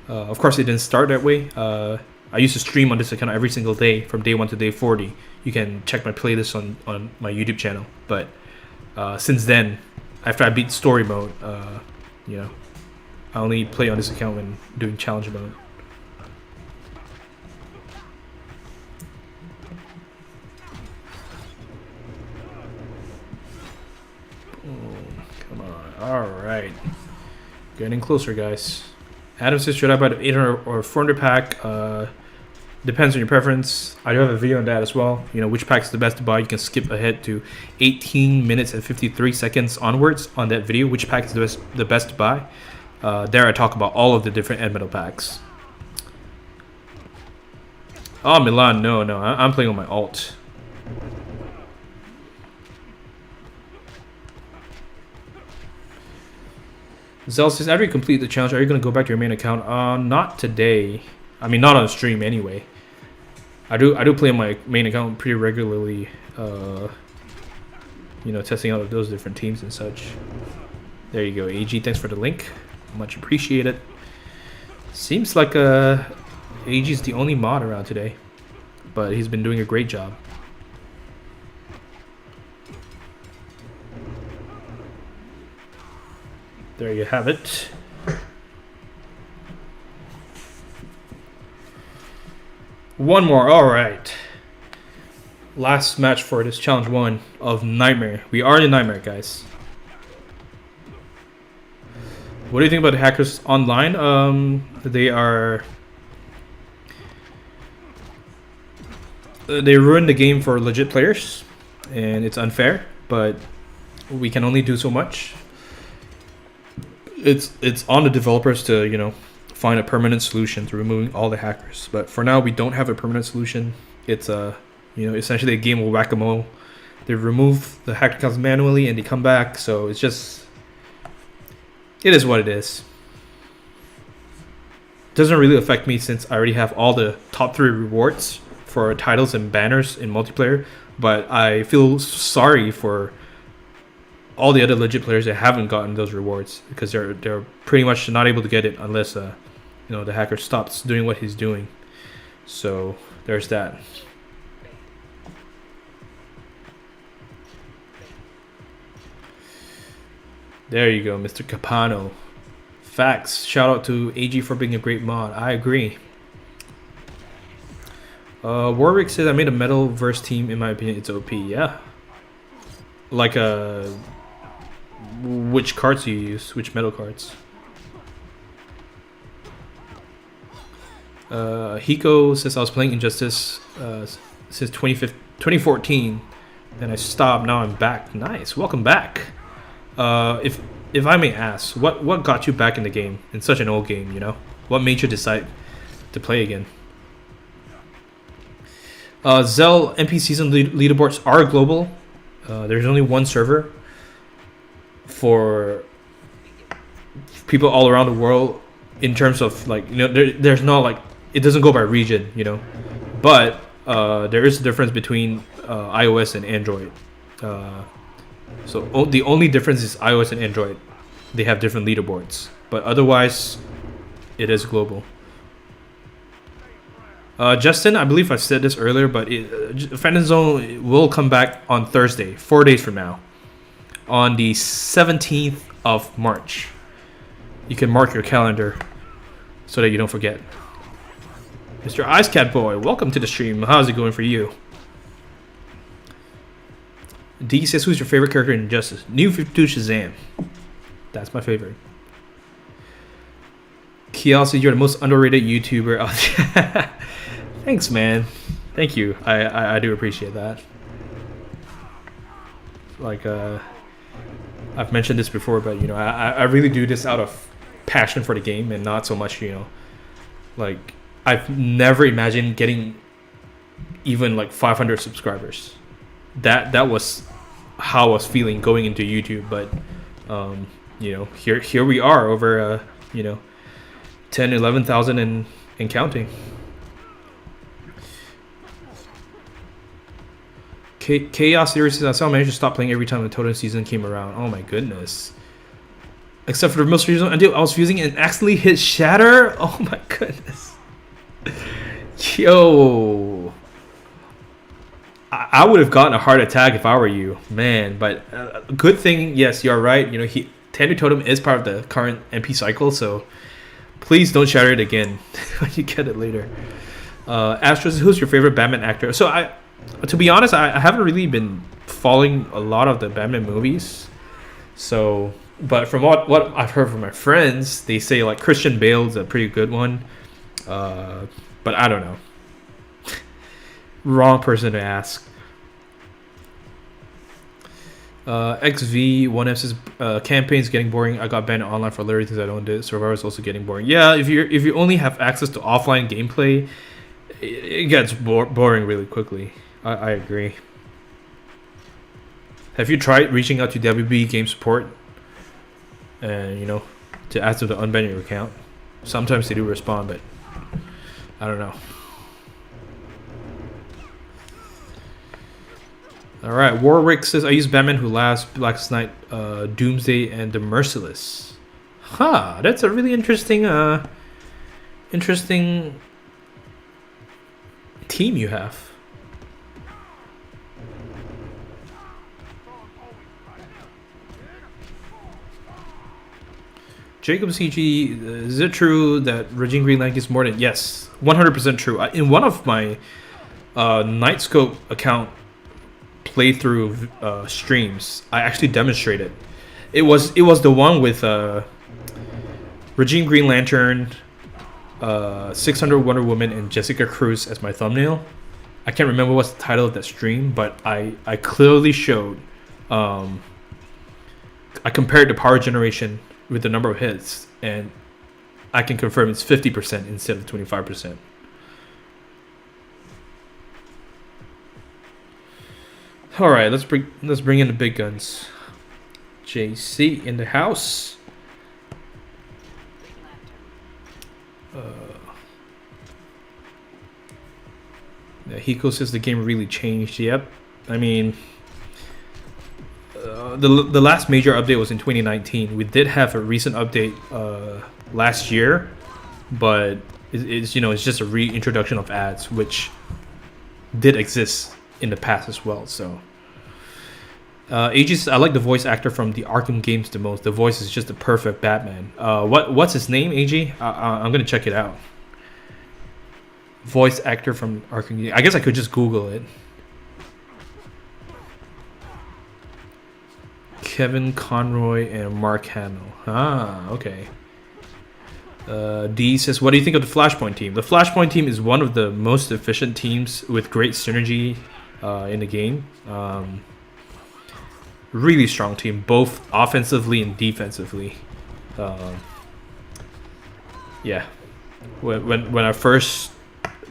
Of course, it didn't start that way. I used to stream on this account every single day from day 1 to day 40. You can check my playlist on my YouTube channel. But since then, after I beat story mode, you know, I only play on this account when doing challenge mode. Come on. All right. Getting closer, guys. Adam says, should I buy the 800 or 400 pack? Depends on your preference. I do have a video on that as well. You know, which pack is the best to buy. You can skip ahead to 18 minutes and 53 seconds onwards on that video. Which pack is the best to buy? There I talk about all of the different end metal packs. Oh, Milan, no. I'm playing on my alt. Zell says, after you complete the challenge, are you going to go back to your main account? Not today. I mean, not on stream anyway. I do play on my main account pretty regularly. You know, testing out those different teams and such. There you go, AG. Thanks for the link. Much appreciated. Seems like AG is the only mod around today, but he's been doing a great job. There you have it. One more. All right. Last match for this challenge 1 of Nightmare. We are in Nightmare, guys. What do you think about the hackers online? They ruin the game for legit players, and it's unfair, but we can only do so much. It's on the developers to, you know, find a permanent solution to removing all the hackers. But for now, we don't have a permanent solution. It's you know, essentially a game of whack-a-mole. They remove the hacked accounts manually and they come back. So it's just, it is what it is. Doesn't really affect me since I already have all the top 3 rewards for titles and banners in multiplayer. But I feel sorry for all the other legit players that haven't gotten those rewards, because they're pretty much not able to get it unless you know, the hacker stops doing what he's doing. So there's that. There you go, Mr. Capano. Facts. Shout out to AG for being a great mod. I agree. Warwick says, I made a metal verse team. In my opinion, it's OP. Yeah. Like which cards do you use? Which metal cards? Hiko says, I was playing Injustice since 2014. Then I stopped. Now I'm back. Nice. Welcome back. If I may ask, what got you back in the game, in such an old game, you know? What made you decide to play again? Zell MP season leaderboards are global. There's only one server for people all around the world. In terms of like, you know, there's no like, it doesn't go by region, you know, but there is a difference between iOS and Android. So the only difference is iOS and Android. They have different leaderboards, but otherwise, it is global. Justin, I believe I said this earlier, but Phantom Zone will come back on Thursday, 4 days from now, on the 17th of March. You can mark your calendar so that you don't forget. Mr. Ice Cat Boy, welcome to the stream. How's it going for you? D says, who's your favorite character in Injustice? New 52 Shazam. That's my favorite. Kiel says, you're the most underrated YouTuber out there. Thanks, man. Thank you. I do appreciate that. Like, I've mentioned this before, but, you know, I really do this out of passion for the game and not so much, you know, like, I've never imagined getting even like 500 subscribers. That was how I was feeling going into YouTube, but you know, here we are over you know, 11,000 and counting. Chaos Series says, I saw managed to stop playing every time the Totem season came around. Oh my goodness. Except for the most recent until I was using it and accidentally hit Shatter. Oh my goodness. Yo. I would have gotten a heart attack if I were you, man. But good thing, yes, you're right. You know, Tanu Totem is part of the current MP cycle, so please don't shatter it again when you get it later. Astros, who's your favorite Batman actor? So to be honest, I haven't really been following a lot of the Batman movies. So, but from what I've heard from my friends, they say like Christian Bale's a pretty good one. But I don't know. Wrong person to ask. XV1F says campaign's getting boring. I got banned online for literally things I don't do. Survivor's also getting boring. Yeah, if you only have access to offline gameplay, it gets boring really quickly. I agree. Have you tried reaching out to WB Game Support and, you know, to ask them to unban your account? Sometimes they do respond, but I don't know. Alright, Warwick says, I use Batman Who Laughs, Blackest Night, Doomsday, and The Merciless. Huh, that's a really interesting team you have. Jacob CG, is it true that Regine Green Lantern is more than... Yes, 100% true. In one of my Nightscope account playthrough streams, I actually demonstrated. It was the one with Regine Green Lantern, 600 Wonder Woman, and Jessica Cruz as my thumbnail. I can't remember what's the title of that stream, but I clearly showed... I compared the power generation with the number of hits, and I can confirm it's 50% instead of 25%. All right, let's bring in the big guns. JC in the house. Yeah, Hiko says the game really changed. Yep, I mean. The last major update was in 2019. We did have a recent update last year, but it's just a reintroduction of ads, which did exist in the past as well. So, Aegis, I like the voice actor from the Arkham games the most. The voice is just the perfect Batman. What's his name, AG? I'm gonna check it out. Voice actor from Arkham. I guess I could just Google it. Kevin Conroy and Mark Hamill. Ah, okay. D says, what do you think of the Flashpoint team? The Flashpoint team is one of the most efficient teams with great synergy in the game. Really strong team, both offensively and defensively. Yeah. When I first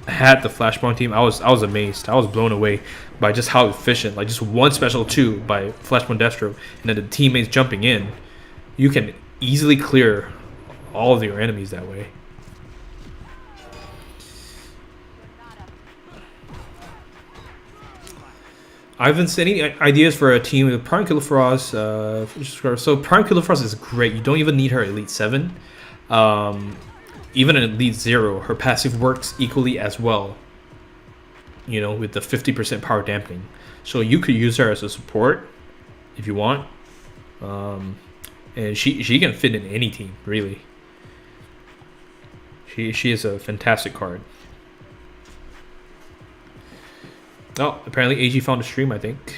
had the Flashpoint team, I was amazed. I was blown away by just how efficient, like just one special 2 by Flashpoint Destro, and then the teammates jumping in, you can easily clear all of your enemies that way. Ivan's any ideas for a team with Prime Killer Frost? So Prime Killer Frost is great. You don't even need her Elite 7. Even in Elite 0, her passive works equally as well. You know, with the 50% power dampening. So you could use her as a support if you want. And she can fit in any team, really. She is a fantastic card. Oh, apparently AG found a stream, I think.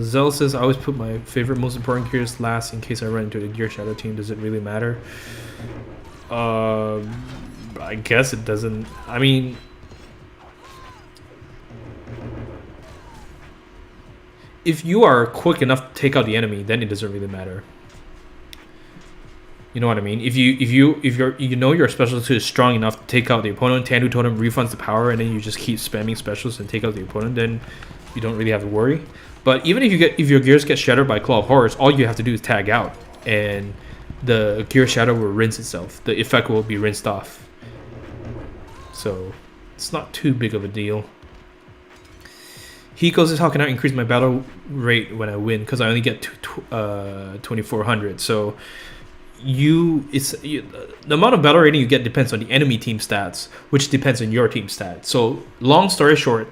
Zell says, I always put my favorite, most important gears last in case I run into a gear shadow team. Does it really matter? I guess it doesn't. I mean, if you are quick enough to take out the enemy, then it doesn't really matter. You know what I mean? If your special 2 is strong enough to take out the opponent, Tandu Totem refunds the power, and then you just keep spamming specials and take out the opponent, then you don't really have to worry. But even if your gears get shattered by Claw of Horrors, all you have to do is tag out, and the gear shadow will rinse itself. The effect will be rinsed off. So it's not too big of a deal. Hiko says, how can I increase my battle rate when I win? Because I only get 2400. So the amount of battle rating you get depends on the enemy team stats, which depends on your team stats. So long story short,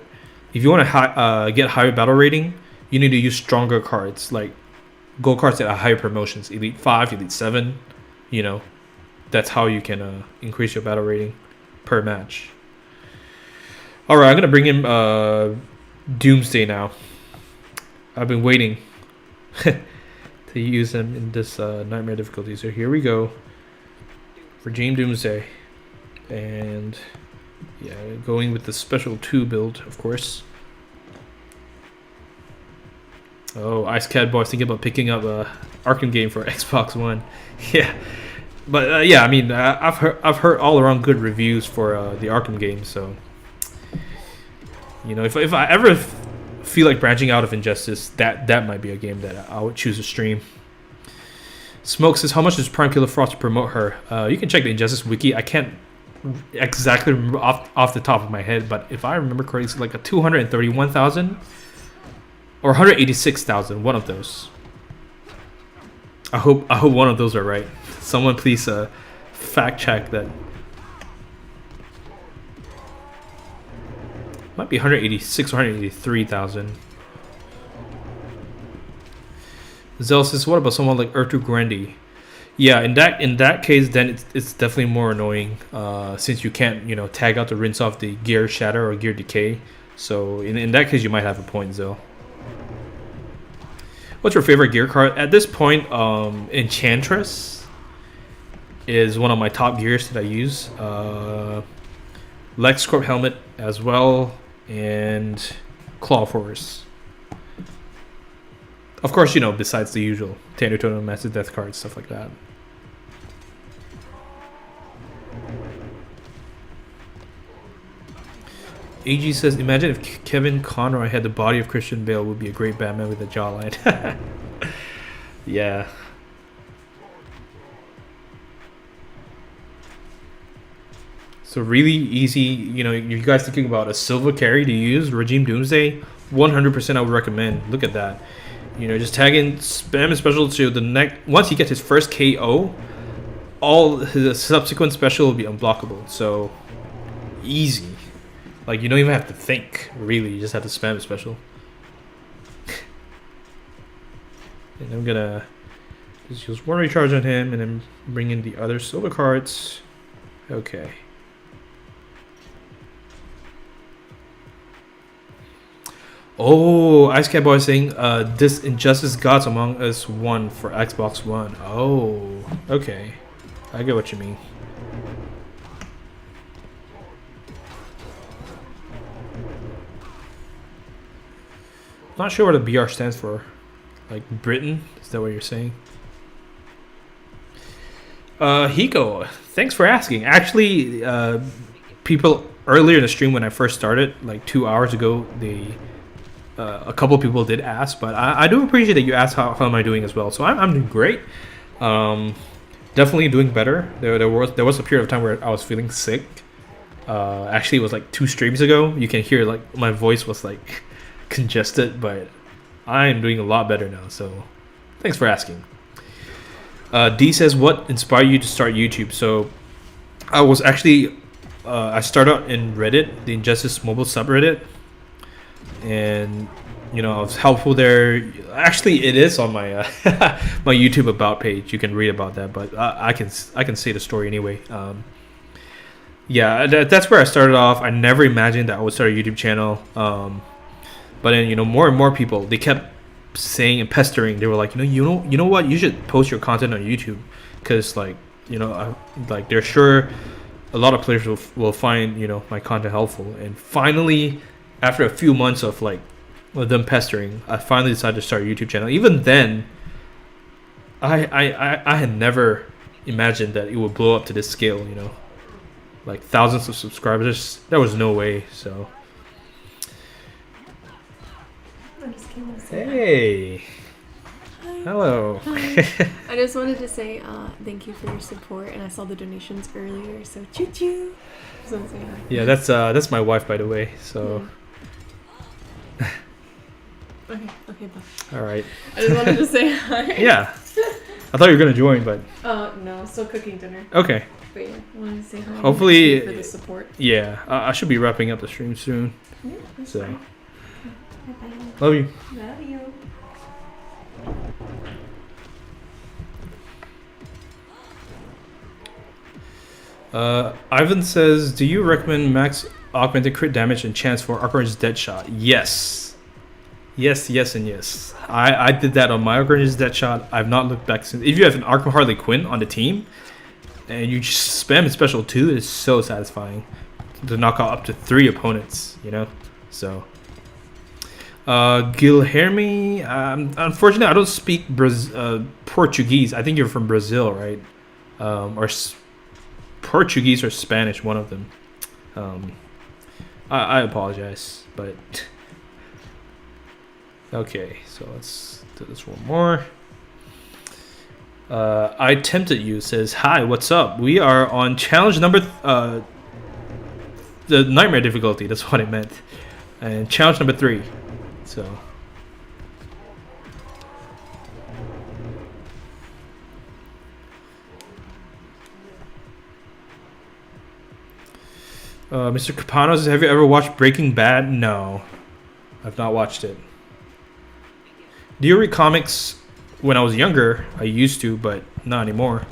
if you want to get higher battle rating, you need to use stronger cards, like gold cards that are higher promotions, Elite 5, Elite 7. You know, that's how you can increase your battle rating per match. All right, I'm gonna bring in Doomsday now. I've been waiting to use him in this nightmare difficulty. So here we go. Regime Doomsday. And yeah, going with the special 2 build, of course. Oh, Ice Cat Boy, thinking about picking up a Arkham game for Xbox One. Yeah, but yeah, I mean, I've heard all around good reviews for the Arkham game. So you know, if I ever feel like branching out of Injustice, that might be a game that I would choose to stream. Smoke says, how much does Prime Killer Frost to promote her? You can check the Injustice wiki. I can't exactly remember off the top of my head, but if I remember correctly, it's like a 231,000 or 186,000. One of those. I hope one of those are right. Someone please fact check that. Might be 186 or 183,000. Zell says, what about someone like Ertu Grandi? Yeah, in that case, then it's definitely more annoying since you can't, you know, tag out to rinse off the gear shatter or gear decay. So in that case, you might have a point, Zell. What's your favorite gear card? At this point, Enchantress is one of my top gears that I use. LexCorp helmet as well, and Claw Force. Of course, you know, besides the usual Tanner Totem, Massive Death cards, stuff like that. AG says, imagine if Kevin Conroy had the body of Christian Bale, would be a great Batman with a jawline. Yeah. So really easy, you know, you guys thinking about a silver carry to use, Regime Doomsday, 100% I would recommend. Look at that. You know, just tag in, spam his special to the next. Once he gets his first KO, all his subsequent special will be unblockable. So easy. Like, you don't even have to think, really. You just have to spam his special. And I'm gonna just use one recharge on him and then bring in the other silver cards. Okay. Oh, Ice Cat Boy saying this Injustice Gods Among Us 1 for Xbox One. Oh, okay. I get what you mean. Not sure what the BR stands for. Like Britain? Is that what you're saying? Hiko, thanks for asking. Actually, people earlier in the stream when I first started, like 2 hours ago, a couple people did ask, but I do appreciate that you asked how am I doing as well. So I'm doing great. Definitely doing better. There was a period of time where I was feeling sick. Actually, it was like 2 streams ago. You can hear like my voice was like congested, but I am doing a lot better now. So thanks for asking. D says, what inspired you to start YouTube? So I was actually I started in Reddit, the Injustice Mobile subreddit, and I was helpful there. Actually, it is on my my YouTube about page. You can read about that, but I can say the story anyway. Yeah, that's where I started off. I never imagined that I would start a YouTube channel. But then more and more people, they kept saying and pestering. They were like, you know what? You should post your content on YouTube, because like they're sure a lot of players will find my content helpful. And finally, after a few months of like them pestering, I finally decided to start a YouTube channel. Even then, I had never imagined that it would blow up to this scale. Like thousands of subscribers. There was no way. So. Hey. Hi. Hello. Hi. I just wanted to say thank you for your support, and I saw the donations earlier, so choo choo. Yeah, that's my wife, by the way. So. Yeah. Okay, bye. All right. I just wanted to say hi. Yeah. I thought you were gonna join, but. No, I'm still cooking dinner. Okay. But yeah, I wanted to say hi. Hopefully. Thank you for the support. Yeah, I should be wrapping up the stream soon. Yeah, that's So. fine. Bye-bye. Love you. Love you. Ivan says, do you recommend max augmented crit damage and chance for Arc-Ranger's Deadshot? Yes. Yes, and yes. I did that on my Arc-Ranger's Deadshot. I've not looked back since. If you have an Arkham Harley Quinn on the team, and you just spam special 2, it's so satisfying to knock out up to 3 opponents, So. Guilherme, unfortunately, I don't speak Portuguese. I think you're from Brazil, right? Or Portuguese or Spanish, one of them. I apologize, but okay. So let's do this one more. I tempted you says, hi, what's up? We are on challenge number the nightmare difficulty. That's what I meant, and challenge number 3. So. Mr. Capano says, have you ever watched Breaking Bad? No, I've not watched it. Do you read comics? When I was younger, I used to, but not anymore.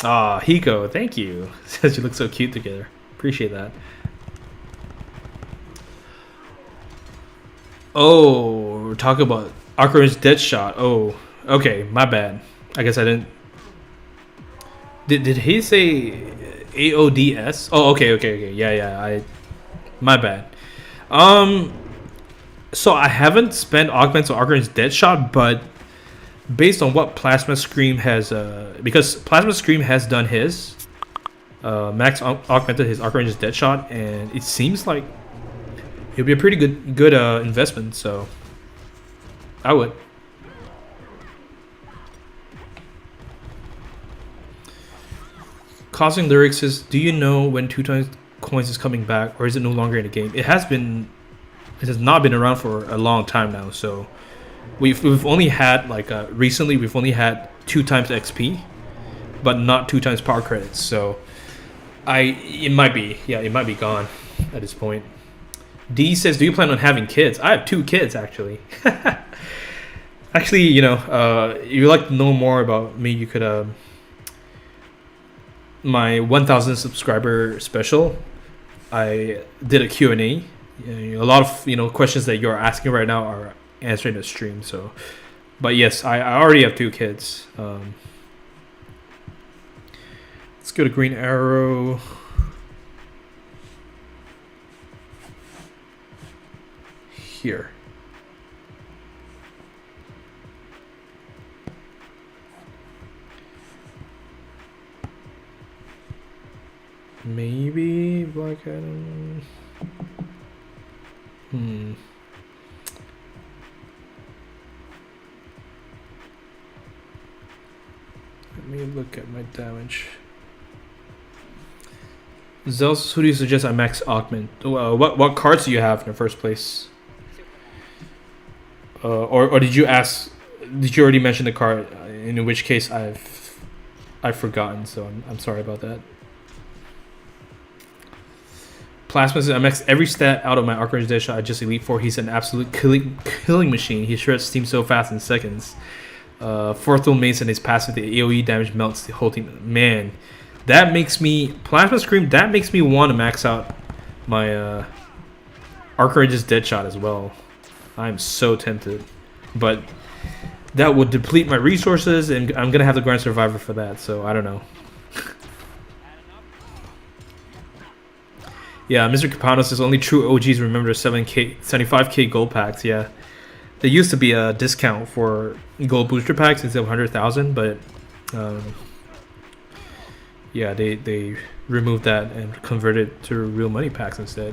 Ah, Hiko, thank you. Says you look so cute together. Appreciate that. Oh, we're talking about Arc-Ranger's Deadshot. Oh, okay, my bad. I guess I didn't. Did he say AODS? Oh, okay. Yeah. My bad. So I haven't spent augments on Arc-Ranger's Deadshot, but based on what Plasma Scream has, because Plasma Scream has done his, Max augmented his Arc-Ranger's Deadshot, and it seems like it'd be a pretty good investment. So I would. Causing Lyrics says, do you know when 2 times coins is coming back, or is it no longer in the game? It has not been around for a long time now. So we've only had recently we've only had 2 times XP, but not 2 times power credits. So it might be gone at this point. D says, do you plan on having kids? I have 2 kids actually. Actually, if you'd like to know more about me, you could my 1,000 subscriber special, I did a Q&A. A lot of questions that you're asking right now are answered in the stream. So, but yes, I already have 2 kids. Let's go to Green Arrow. Here. Maybe Black Adam. Let me look at my damage. Zeus, who do you suggest I max augment? What cards do you have in the first place? Or did you ask? Did you already mention the card? In which case I've forgotten, so I'm sorry about that. Plasma says I max every stat out of my Arc Ranger Deadshot. I just Elite 4. He's an absolute killing machine. He shreds steam so fast in seconds. Fourth Dual Mason is passive. The AoE damage melts the whole team. Man, that makes me Plasma Scream. That makes me want to max out my Arc Ranger's Deadshot as well. I'm so tempted, but that would deplete my resources, and I'm gonna have to grind Survivor for that. So I don't know. Yeah, Mr. Capano says only true OGs remember 75k gold packs. Yeah, there used to be a discount for gold booster packs instead of 100,000, but yeah, they removed that and converted it to real money packs instead.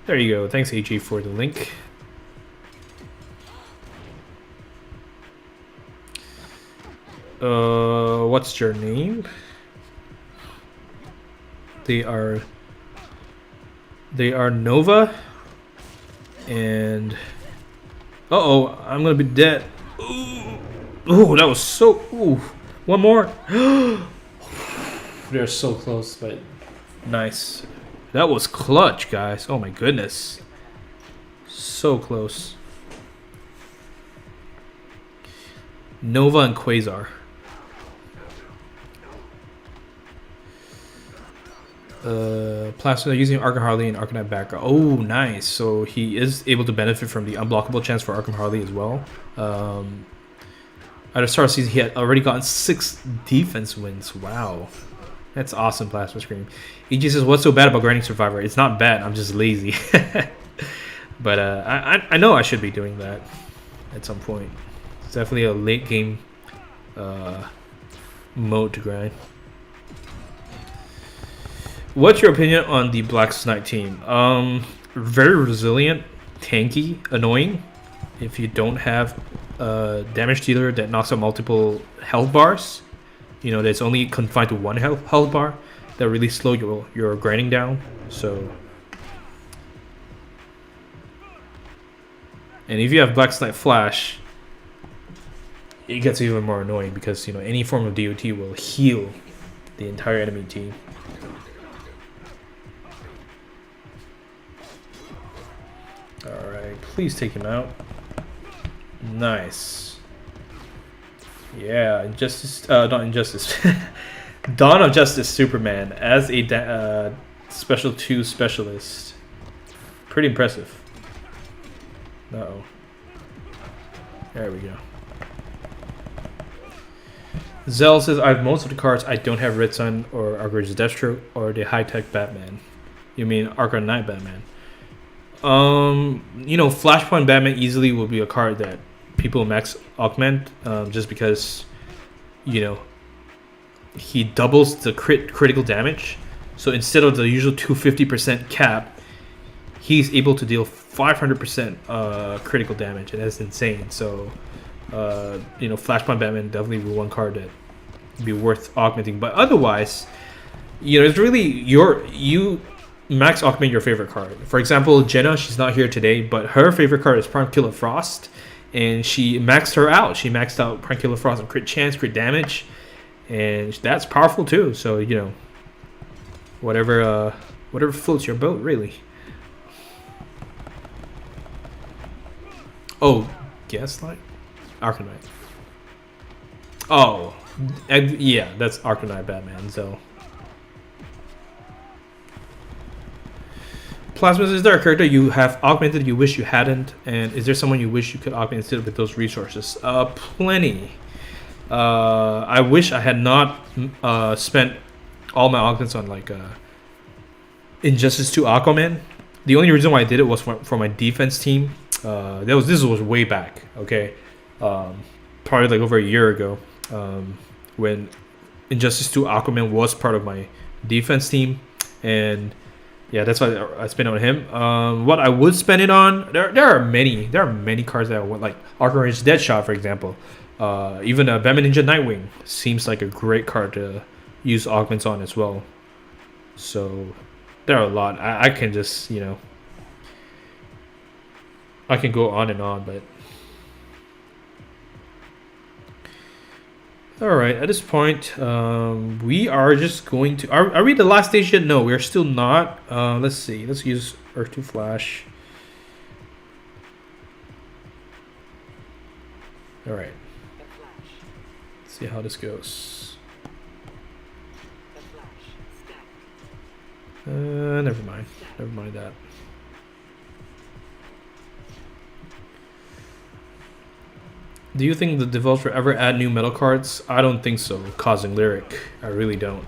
There you go. Thanks, AG, for the link. What's your name? They are Nova, and I'm gonna be dead. Ooh, that was so. Ooh, one more. They're so close, but nice. That was clutch, guys. Oh my goodness, so close. Nova and Quasar. Plasma using Arkham Harley and Arcanite Batgirl. Oh, nice. So he is able to benefit from the unblockable chance for Arkham Harley as well. At the start of the season, he had already gotten 6 defense wins. Wow. That's awesome, Plasma Scream. EG says, what's so bad about grinding Survivor? It's not bad. I'm just lazy. But I know I should be doing that at some point. It's definitely a late game mode to grind. What's your opinion on the Black Knight team? Very resilient, tanky, annoying. If you don't have a damage dealer that knocks out multiple health bars, you know, that's only confined to one health bar, that really slow your grinding down. So, and if you have Black Knight Flash, it gets even more annoying because, you know, any form of DOT will heal the entire enemy team. Alright, please take him out. Nice. Yeah, Injustice, not Injustice. Dawn of Justice Superman as a Special 2 specialist. Pretty impressive. Uh-oh. There we go. Zell says, I have most of the cards. I don't have Red Sun or Arc Ranger Deathstroke or the high-tech Batman. You mean Arkham Knight Batman? You know, Flashpoint Batman easily will be a card that people max augment, just because, you know, he doubles the critical damage. So instead of the usual 250% cap, he's able to deal 500% critical damage, and that's insane. So, you know, Flashpoint Batman definitely be one card that would be worth augmenting. But otherwise, you know, it's really you max augment your favorite card. For example, Jenna, she's not here today, but her favorite card is Prime Killer Frost, and she maxed her out. She maxed out Prime Killer Frost on crit chance, crit damage, and that's powerful too. So, you know, whatever floats your boat, really. Oh, Gaslight? Arcanite. Oh, yeah, that's Arcanite Batman, so. Plasma, is there a character you have augmented you wish you hadn't? And is there someone you wish you could augment instead with those resources? Plenty. I wish I had not spent all my augments on like Injustice 2 Aquaman. The only reason why I did it was for my defense team. This was way back, okay? Probably like over a year ago, when Injustice 2 Aquaman was part of my defense team, and yeah, that's why I spent it on him. What I would spend it on, there are many cards that I want, like Arkham Range Deadshot, for example. Even Batman Ninja Nightwing seems like a great card to use augments on as well. So there are a lot. I can just, you know, I can go on and on, but all right. At this point, we are just going to. Are we the last stage yet? No, we are still not. Let's see. Let's use Earth 2 Flash. All right. Let's see how this goes. Never mind. Never mind that. Do you think the developer ever add new metal cards? I don't think so. Causing Lyric. I really don't.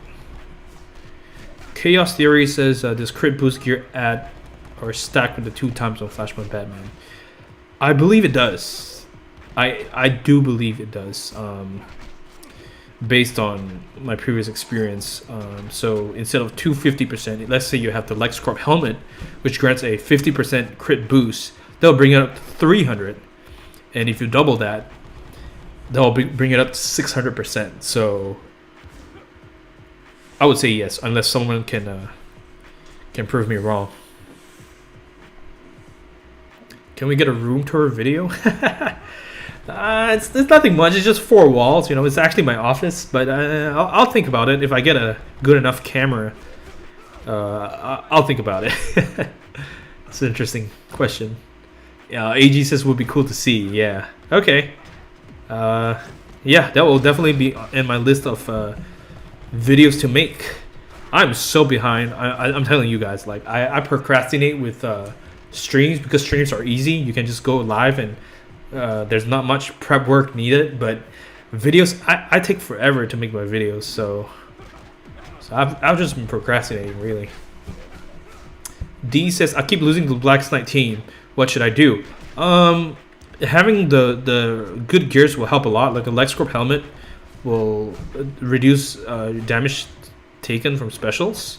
Chaos Theory says does crit boost gear add or stack with the 2 times on Flashpoint Batman? I believe it does. I do believe it does. Based on my previous experience. So instead of 250%, let's say you have the LexCorp helmet, which grants a 50% crit boost, they'll bring it up to 300. And if you double that, they'll bring it up to 600%. So I would say yes, unless someone can prove me wrong. Can we get a room tour video? It's nothing much. It's just 4 walls. You know, it's actually my office, but I'll think about it if I get a good enough camera. I'll think about it. It's an interesting question. AG says would be cool to see. Yeah. Okay. Yeah, that will definitely be in my list of videos to make. I'm so behind. I'm telling you guys, like I procrastinate with streams because streams are easy. You can just go live and there's not much prep work needed. But videos, I take forever to make my videos. So I've just been procrastinating really. D says I keep losing to the Black Knight team. What should I do? Having the good gears will help a lot. Like the LexCorp helmet will reduce damage taken from specials.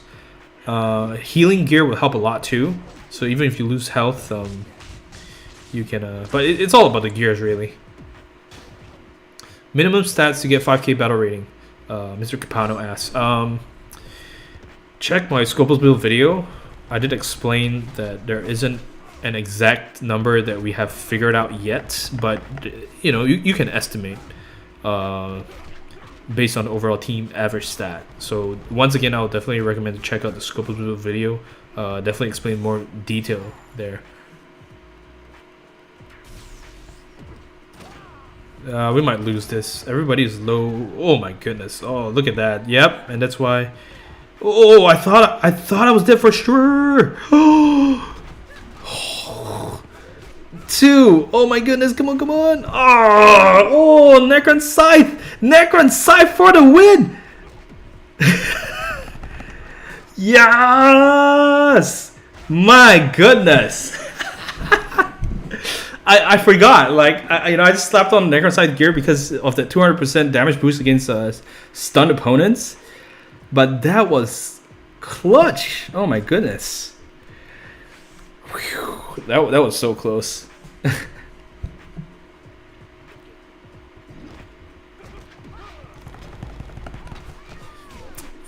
Healing gear will help a lot too. So even if you lose health, you can. But it's all about the gears really. Minimum stats to get 5k battle rating. Mr. Capano asks. Check my Scopus build video. I did explain that there isn't an exact number that we have figured out yet, but you know you can estimate based on the overall team average stat. So once again, I would definitely recommend to check out the scope of the video. Definitely explain more detail there. We might lose this. Everybody's low. Oh my goodness. Oh, look at that. Yep, and that's why. Oh, I thought I was dead for sure. Two. Oh my goodness. Come on, come on. Oh, Necron Scythe. Necron Scythe for the win. Yes. My goodness. I forgot. Like, I just slapped on Necron Scythe gear because of the 200% damage boost against stunned opponents. But that was clutch. Oh my goodness. Whew. That was so close.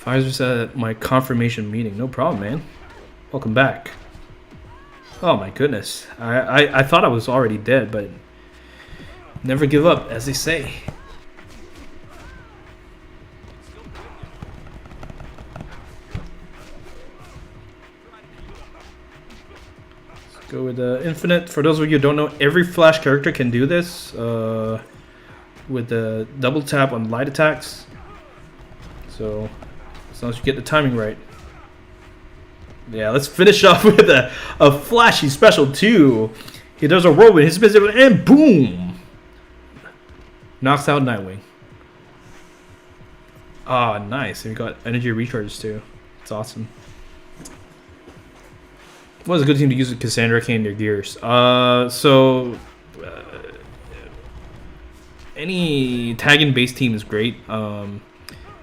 Pfizer said at my confirmation meeting. No problem, man. Welcome back. Oh my goodness. I thought I was already dead, but never give up, as they say. Let's go with Infinite. For those of you who don't know, every Flash character can do this with the double tap on light attacks. So as long as you get the timing right. Yeah, let's finish off with a flashy special too. He does a whirlwind, his special, and boom! Knocks out Nightwing. Ah, nice. And we got energy recharges too. It's awesome. What was a good team to use with Cassandra Cain in their gears? Any tagging based team is great.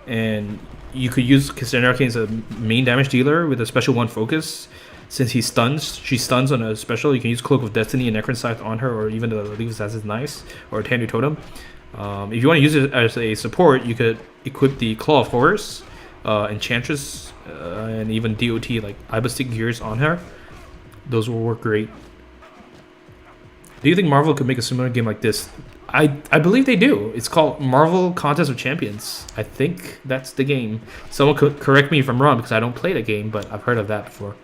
And you could use Cassandra Cain as a main damage dealer with a special 1 focus. Since she stuns on a special, you can use Cloak of Destiny and Necron Scythe on her, or even the League of Assassins Nice or Tandu Totem. If you want to use it as a support, you could equip the Claw of Horrors, Enchantress, and even DOT like Ibistic Gears on her. Those will work great. Do you think Marvel could make a similar game like this? I believe they do. It's called Marvel Contest of Champions. I think that's the game. Someone could correct me if I'm wrong because I don't play the game, but I've heard of that before.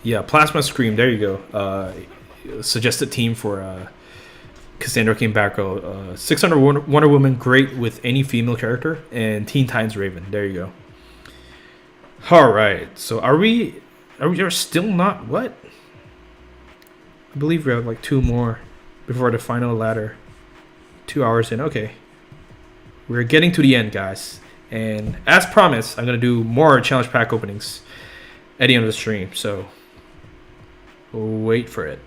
Yeah, Plasma Scream. There you go. Suggested team for Cassandra Cain Batgirl. 600 Wonder Woman, great with any female character, and Teen Titans Raven. There you go. All right. So are we still not what? I believe we have like 2 more before the final ladder. 2 hours in. Okay. We're getting to the end, guys. And as promised, I'm going to do more challenge pack openings at the end of the stream. So wait for it.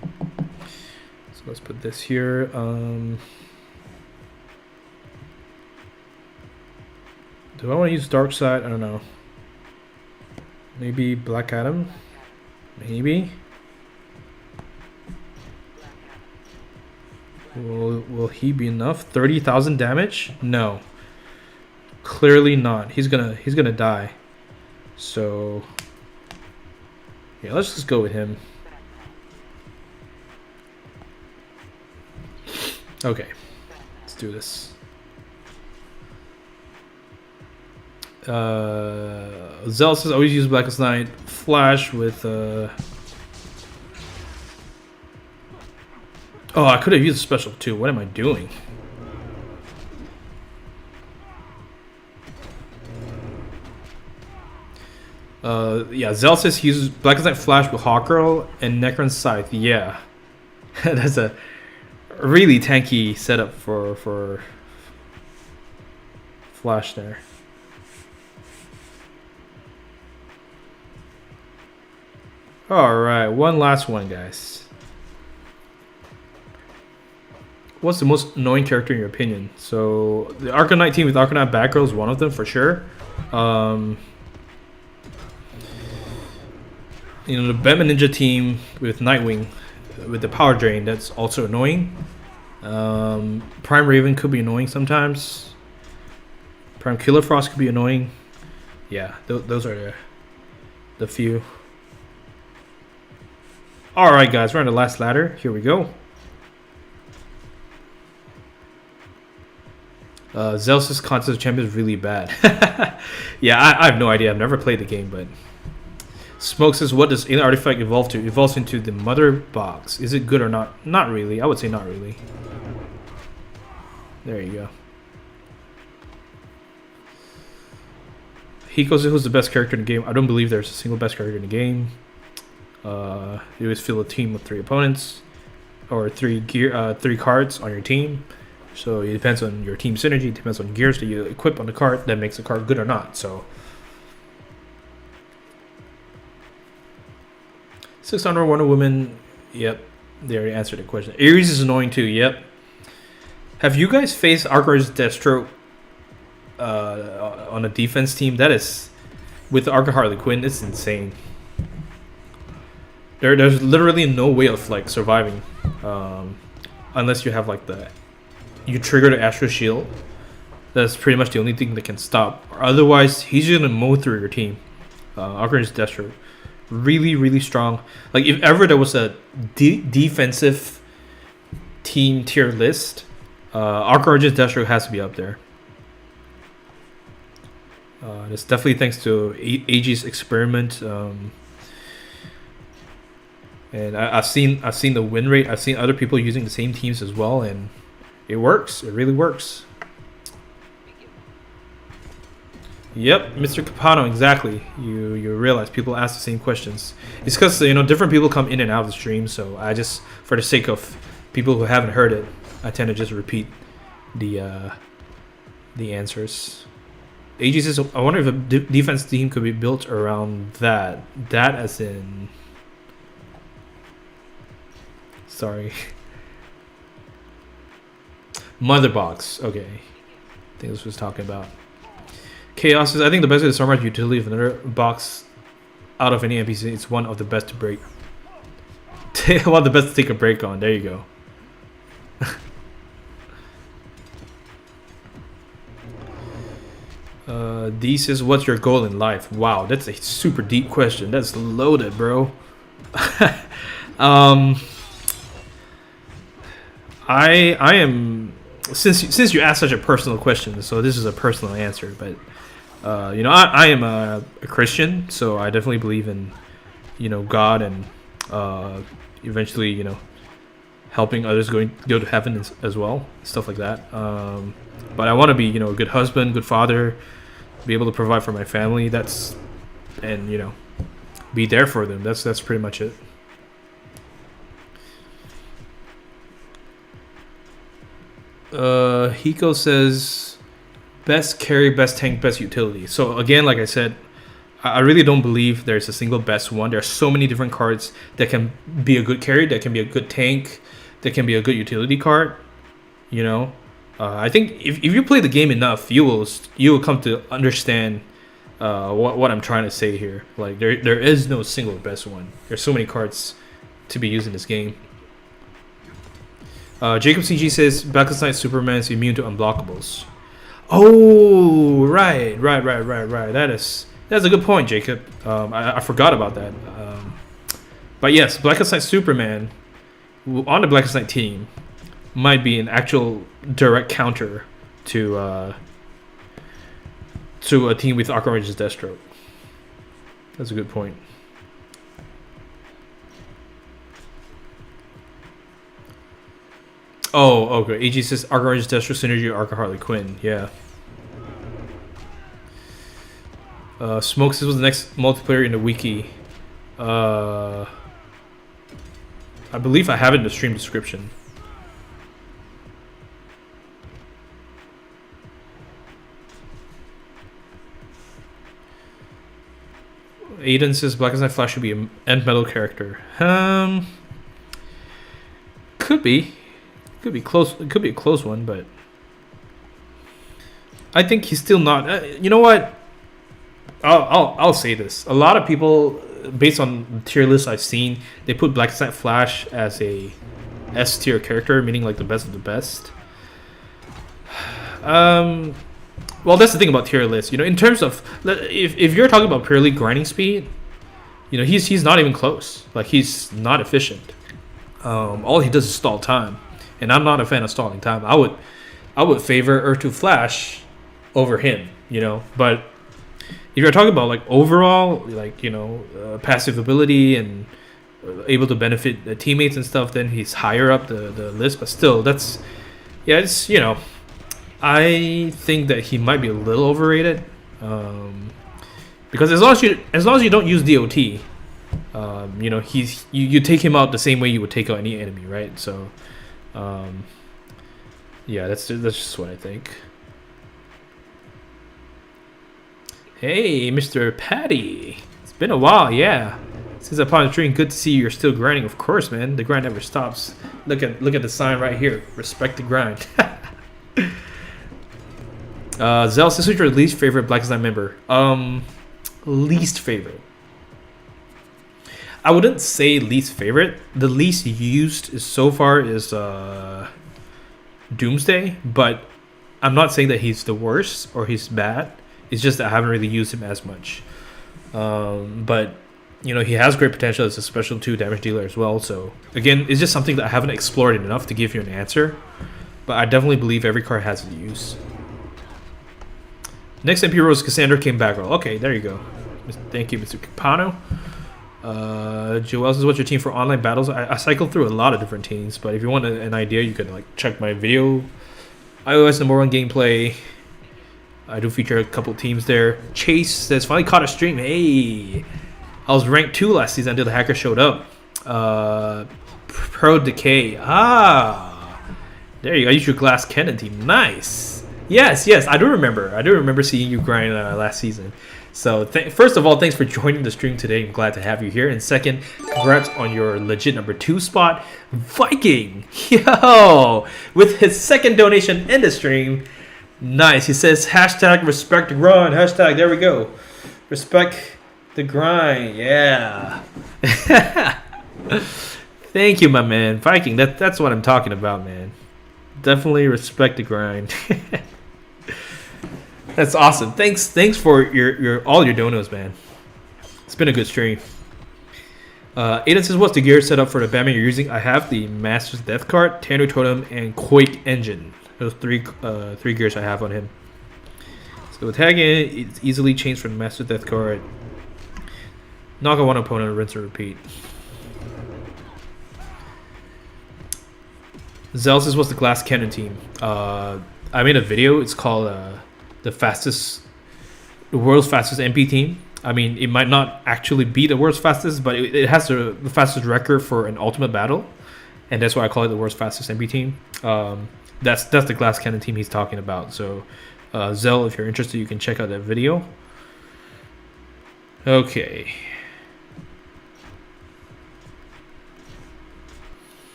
So let's put this here. Do I want to use Darkseid? I don't know. Maybe Black Adam? Maybe. Will he be enough? 30,000 damage? No. Clearly not. He's gonna die. So yeah, let's just go with him. Okay. Let's do this. Zealous says always use Blackest Night. Flash with oh, I could have used special too. What am I doing? Yeah, Zealous says he uses Blackest Night Flash with Hawkgirl and Necron Scythe. Yeah. That's a really tanky setup for Flash there. Alright, one last one, guys. What's the most annoying character in your opinion? So, the Arcanite team with Arcanite Batgirl is one of them for sure. You know, the Batman Ninja team with Nightwing with the power drain, that's also annoying. Prime Raven could be annoying sometimes. Prime Killer Frost could be annoying. Yeah, those are the few. Alright guys, we're on the last ladder. Here we go. Zeus' Contest of Champions is really bad. Yeah, I have no idea. I've never played the game, but Smoke says, what does Alien Artifact evolve to? It evolves into the Mother Box. Is it good or not? Not really. I would say not really. There you go. Hiko says, who's the best character in the game? I don't believe there's a single best character in the game. You always fill a team with 3 opponents or 3 cards on your team. So it depends on your team synergy. It depends on gears that you equip on the card that makes the card good or not. So 600 Wonder Woman. Yep, they already answered the question. Ares is annoying too. Yep. Have you guys faced Archer's Deathstroke on a defense team? That is with the Archer Harley Quinn. It's insane. There's literally no way of like surviving unless you have like you trigger the Astro Shield. That's pretty much the only thing that can stop. Otherwise, he's just gonna mow through your team. Archer's Deathstroke, really strong. Like if ever there was a defensive team tier list, Archer's Deathstroke has to be up there. It's definitely thanks to AG's experiment. And I've seen the win rate. I've seen other people using the same teams as well, and it works. It really works. Yep, Mr. Capano, exactly. You realize people ask the same questions. It's because different people come in and out of the stream, so I just, for the sake of people who haven't heard it, I tend to just repeat the answers. AG says, I wonder if a defense team could be built around that. That as in. Sorry. Mother box. Okay. I think this was talking about. Chaos says, I think the best way to summarize utility of another box out of any NPC is one of the best to break. One of the best to take a break on. There you go. D says, what's your goal in life? Wow, that's a super deep question. That's loaded, bro. I am, since you asked such a personal question, so this is a personal answer, but you know, I am a Christian, so I definitely believe in, you know, God and eventually, you know, helping others go to heaven as well, stuff like that. But I want to be, you know, a good husband, good father, be able to provide for my family. And you know, be there for them. That's pretty much it. Hiko says, best carry, best tank, best utility. So again, like I said, I really don't believe there's a single best one. There are so many different cards that can be a good carry, that can be a good tank, that can be a good utility card. You know, I think if you play the game enough, you will come to understand what I'm trying to say here. Like there is no single best one. There's so many cards to be used in this game. Jacob CG says Blackest Night Superman is immune to unblockables. Oh, right. That's a good point, Jacob. I forgot about that. But yes, Blackest Night Superman on the Blackest Night team might be an actual direct counter to a team with Archranger's Deathstroke. That's a good point. Oh, okay. AG says Archranger's Deathstroke synergy Arca Harley Quinn. Yeah. Smoke says was the next multiplayer in the wiki. I believe I have it in the stream description. Aiden says Blackest Night Flash should be an end metal character. Could be close. It could be a close one, but I think he's still not. You know what? I'll say this. A lot of people, based on the tier lists I've seen, they put Blackest Night Flash as a S tier character, meaning like the best of the best. Well, that's the thing about tier lists. You know, in terms of if you're talking about purely grinding speed, you know, he's not even close. Like he's not efficient. All he does is stall time, and I'm not a fan of stalling time. I would favor Earth 2 Flash over him. You know, but if you're talking about like overall, like, you know, passive ability and able to benefit the teammates and stuff, then he's higher up the list. But still, it's, you know, I think that he might be a little overrated, because as long as you don't use DOT, you know, you take him out the same way you would take out any enemy, right? So, yeah, that's just what I think. Hey, Mr. Patty, it's been a while, yeah. Since upon the stream, good to see you're still grinding. Of course, man, the grind never stops. Look at the sign right here. Respect the grind. Zell says, who's your least favorite Blackest Night member? Least favorite. I wouldn't say least favorite. The least used so far is Doomsday, but I'm not saying that he's the worst or he's bad. It's just that I haven't really used him as much. But you know, he has great potential as a special 2 damage dealer as well. So again, it's just something that I haven't explored enough to give you an answer. But I definitely believe every card has its use. Next MP role is Cassandra Cain Batgirl. Okay, there you go. Thank you, Mr. Capano. Joel says, what's your team for online battles? I cycle through a lot of different teams, but if you want an idea, you can like check my video. iOS #1 gameplay. I do feature a couple teams there. Chase says, finally caught a stream. Hey, I was ranked 2 last season until the hacker showed up. Pro Decay. There you go. I used your Glass Cannon team. Nice. Yes, I do remember. I do remember seeing you grind last season. So first of all, thanks for joining the stream today. I'm glad to have you here. And second, congrats on your legit number 2 spot, Viking. Yo, with his second donation in the stream. Nice. He says hashtag respect the grind. Hashtag, there we go. Respect the grind. Yeah. Thank you, my man. Viking, that's what I'm talking about, man. Definitely respect the grind. That's awesome. Thanks for your all your donos, man. It's been a good stream. Aiden says, what's the gear setup for the Batman you're using? I have the Master's Death card, Tanu Totem, and Quake Engine. Those three gears I have on him. So tagging, it's easily changed from the Master's Death card. Knock out one opponent, rinse and repeat. Zell says, what's the glass cannon team? I made a video. It's called the world's fastest MP team. I mean, it might not actually be the world's fastest, but it has the fastest record for an ultimate battle, and that's why I call it the world's fastest MP team. That's the glass cannon team he's talking about. So, Zell, if you're interested, you can check out that video. Okay.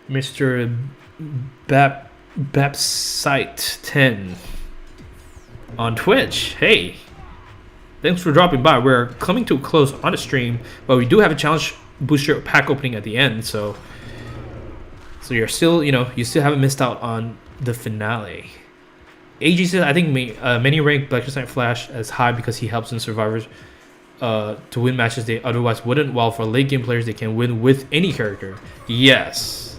Mr. Bapsite10 on Twitch. Hey, thanks for dropping by. We're coming to a close on the stream, but we do have a challenge booster pack opening at the end, so you're still, you still haven't missed out on the finale. AG says, I think many rank Black Knight Flash as high because he helps in survivors to win matches they otherwise wouldn't, while for late game players they can win with any character. Yes.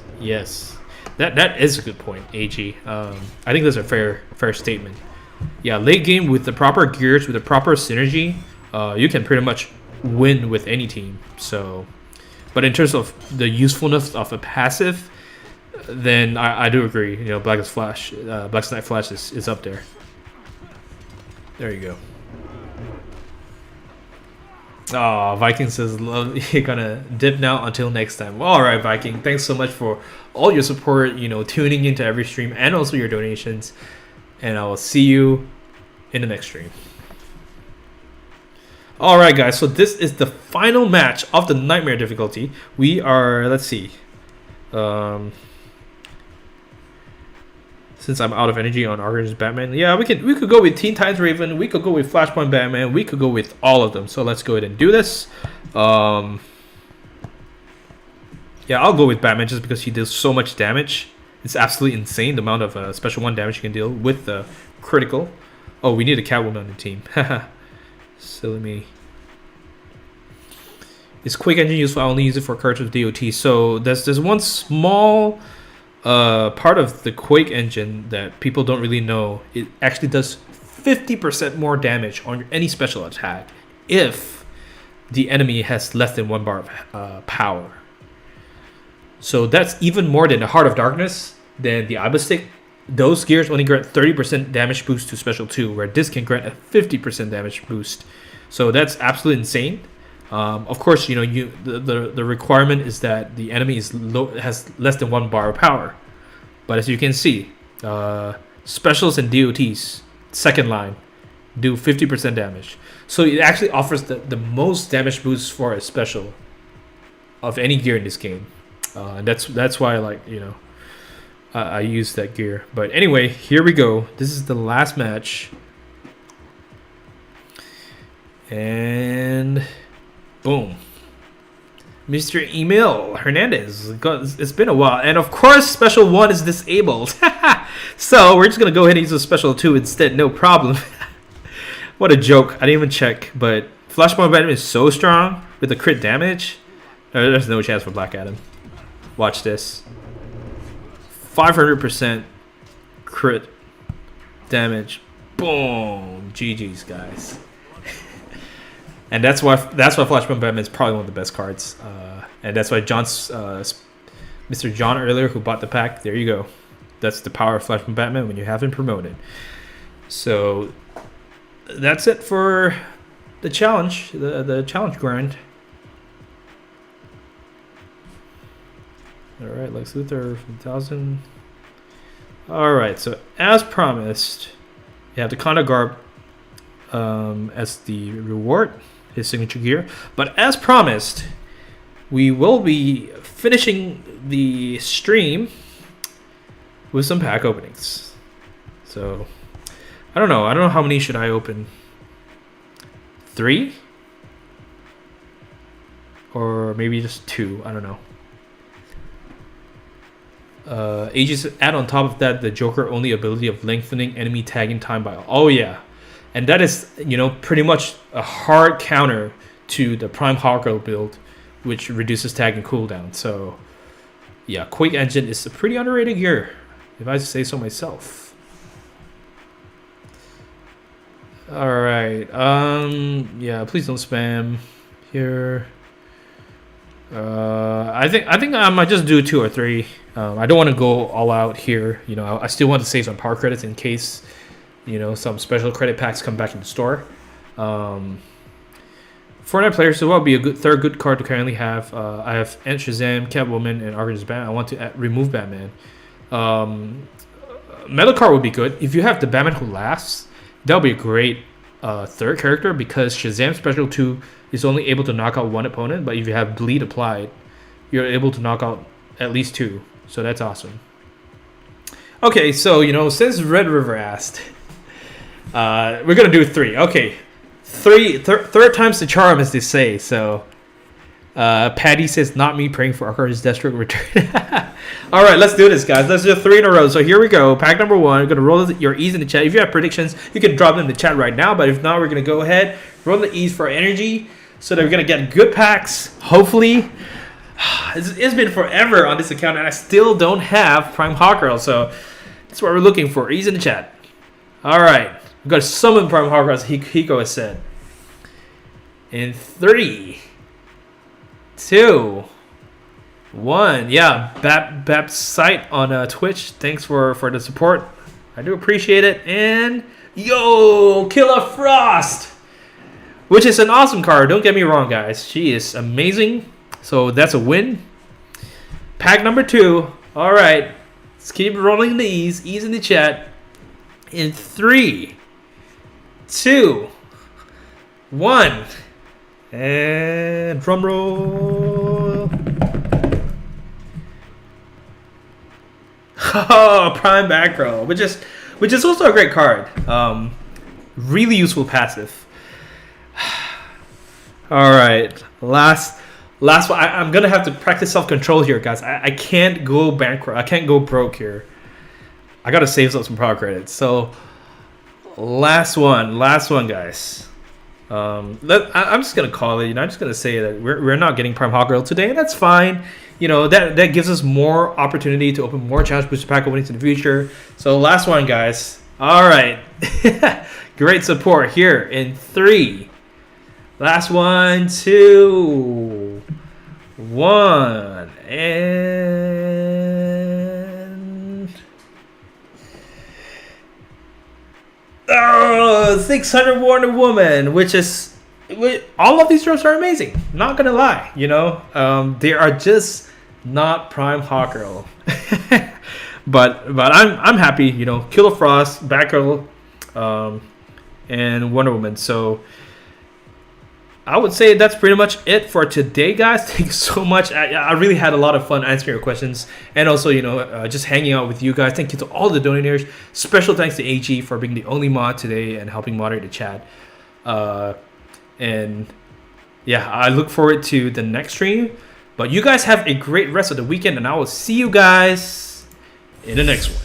That is a good point, AG. I think that's a fair statement. Yeah, late game with the proper gears, with the proper synergy, you can pretty much win with any team. So, but in terms of the usefulness of a passive, then I do agree. Black Knight Flash is up there. There you go. Oh, Viking says, love, you're gonna dip now until next time. Well, all right, Viking. Thanks so much for all your support, tuning into every stream and also your donations. And I will see you in the next stream. All right, guys. So this is the final match of the Nightmare difficulty. We are, let's see. Since I'm out of energy on Orange Batman, yeah, we could go with Teen Titans Raven, we could go with Flashpoint Batman, we could go with all of them. So let's go ahead and do this. Yeah, I'll go with Batman just because he deals so much damage. It's absolutely insane the amount of special 1 damage you can deal with the critical. Oh, we need a Catwoman on the team. Silly me. Is Quick Engine useful? I only use it for cards with DOT. So there's one small part of the Quake Engine that people don't really know. It actually does 50% more damage on any special attack if the enemy has less than 1 bar of power. So that's even more than the Heart of Darkness, than the Ibistic. Those gears only grant 30% damage boost to special 2, where this can grant a 50% damage boost. So that's absolutely insane. Of course, the requirement is that the enemy has less than 1 bar of power. But as you can see, specials and DOTs, second line, do 50% damage. So it actually offers the most damage boost for a special of any gear in this game. And that's why I use that gear. But anyway, here we go. This is the last match. And boom. Mr. Emil Hernandez. It's been a while. And of course, special 1 is disabled. So we're just going to go ahead and use a special 2 instead. No problem. What a joke. I didn't even check. But Flashpoint Batman is so strong with the crit damage. There's no chance for Black Adam. Watch this. 500% crit damage. Boom. GG's, guys. And that's why Flashpoint Batman is probably one of the best cards. And that's why Mr. John earlier, who bought the pack, there you go. That's the power of Flashpoint Batman when you have him promoted. So that's it for the challenge, the challenge grind. All right, Lex Luthor, 1,000. All right, so as promised, you have the Kahndaq Garb as the reward, his signature gear. But as promised, we will be finishing the stream with some pack openings. So I don't know how many should I open. 3 or maybe just 2. I don't know. Aegis add on top of that the Joker only ability of lengthening enemy tagging time by, oh yeah, and that is, you know, pretty much a hard counter to the Prime Hawkgirl build, which reduces tagging cooldown. So yeah, Quake Engine is a pretty underrated gear, if I say so myself. All right, yeah, please don't spam here. I think I might just do 2 or 3. I don't want to go all out here. You know, I still want to save some power credits in case, you know, some special credit packs come back in the store. Fortnite players as well be a good third good card to currently have. I have Shazam, Catwoman, and Argus Batman. I want to remove Batman. Metal card would be good if you have the Batman who laughs. That would be a great third character, because Shazam Special 2 is only able to knock out one opponent, but if you have bleed applied, you're able to knock out at least 2. So that's awesome. Okay, so, you know, since Red River asked, we're gonna do 3. Okay, third time's the charm, as they say. So Patty says, not me praying for Arcar's Deathstroke return. All right, let's do this, guys. Let's do 3 in a row. So here we go. Pack number 1. We're gonna roll your E's in the chat. If you have predictions, you can drop them in the chat right now. But if not, we're gonna go ahead, roll the E's for energy, so that we're gonna get good packs. Hopefully, it's been forever on this account, and I still don't have Prime Hawkgirl. So that's what we're looking for. E's in the chat. All right, we've got to summon Prime Hawkgirl, as Hiko has said. In 3, 2, 1. Yeah, Bab's site on Twitch. Thanks for the support. I do appreciate it. And yo, Killer Frost, which is an awesome card. Don't get me wrong, guys. She is amazing. So that's a win. Pack number 2. All right, let's keep rolling the E's. E's in the chat. In 3, 2, 1. And drum roll. Oh, Prime Batgirl, which is also a great card. Really useful passive. All right, last one. I'm gonna have to practice self-control here, guys. I can't go bankrupt. I can't go broke here. I gotta save up some power credits. So last one, guys. I'm just gonna call it. You know, I'm just gonna say that we're not getting Prime Hawkgirl today, and that's fine. You know, that gives us more opportunity to open more challenge booster pack openings in the future. So last one, guys. All right, great support here in 3. Last 1, 2, 1, and 600 Wonder Woman, which all of these drops are amazing. Not gonna lie, you know, they are just not Prime Hawkgirl. but I'm happy, you know, Killer Frost, Batgirl, and Wonder Woman. So I would say that's pretty much it for today, guys. Thank you so much. I really had a lot of fun answering your questions, and also, you know, just hanging out with you guys. Thank you to all the donators. Special thanks to AG for being the only mod today and helping moderate the chat. And yeah, I look forward to the next stream. But you guys have a great rest of the weekend, and I will see you guys in the next one.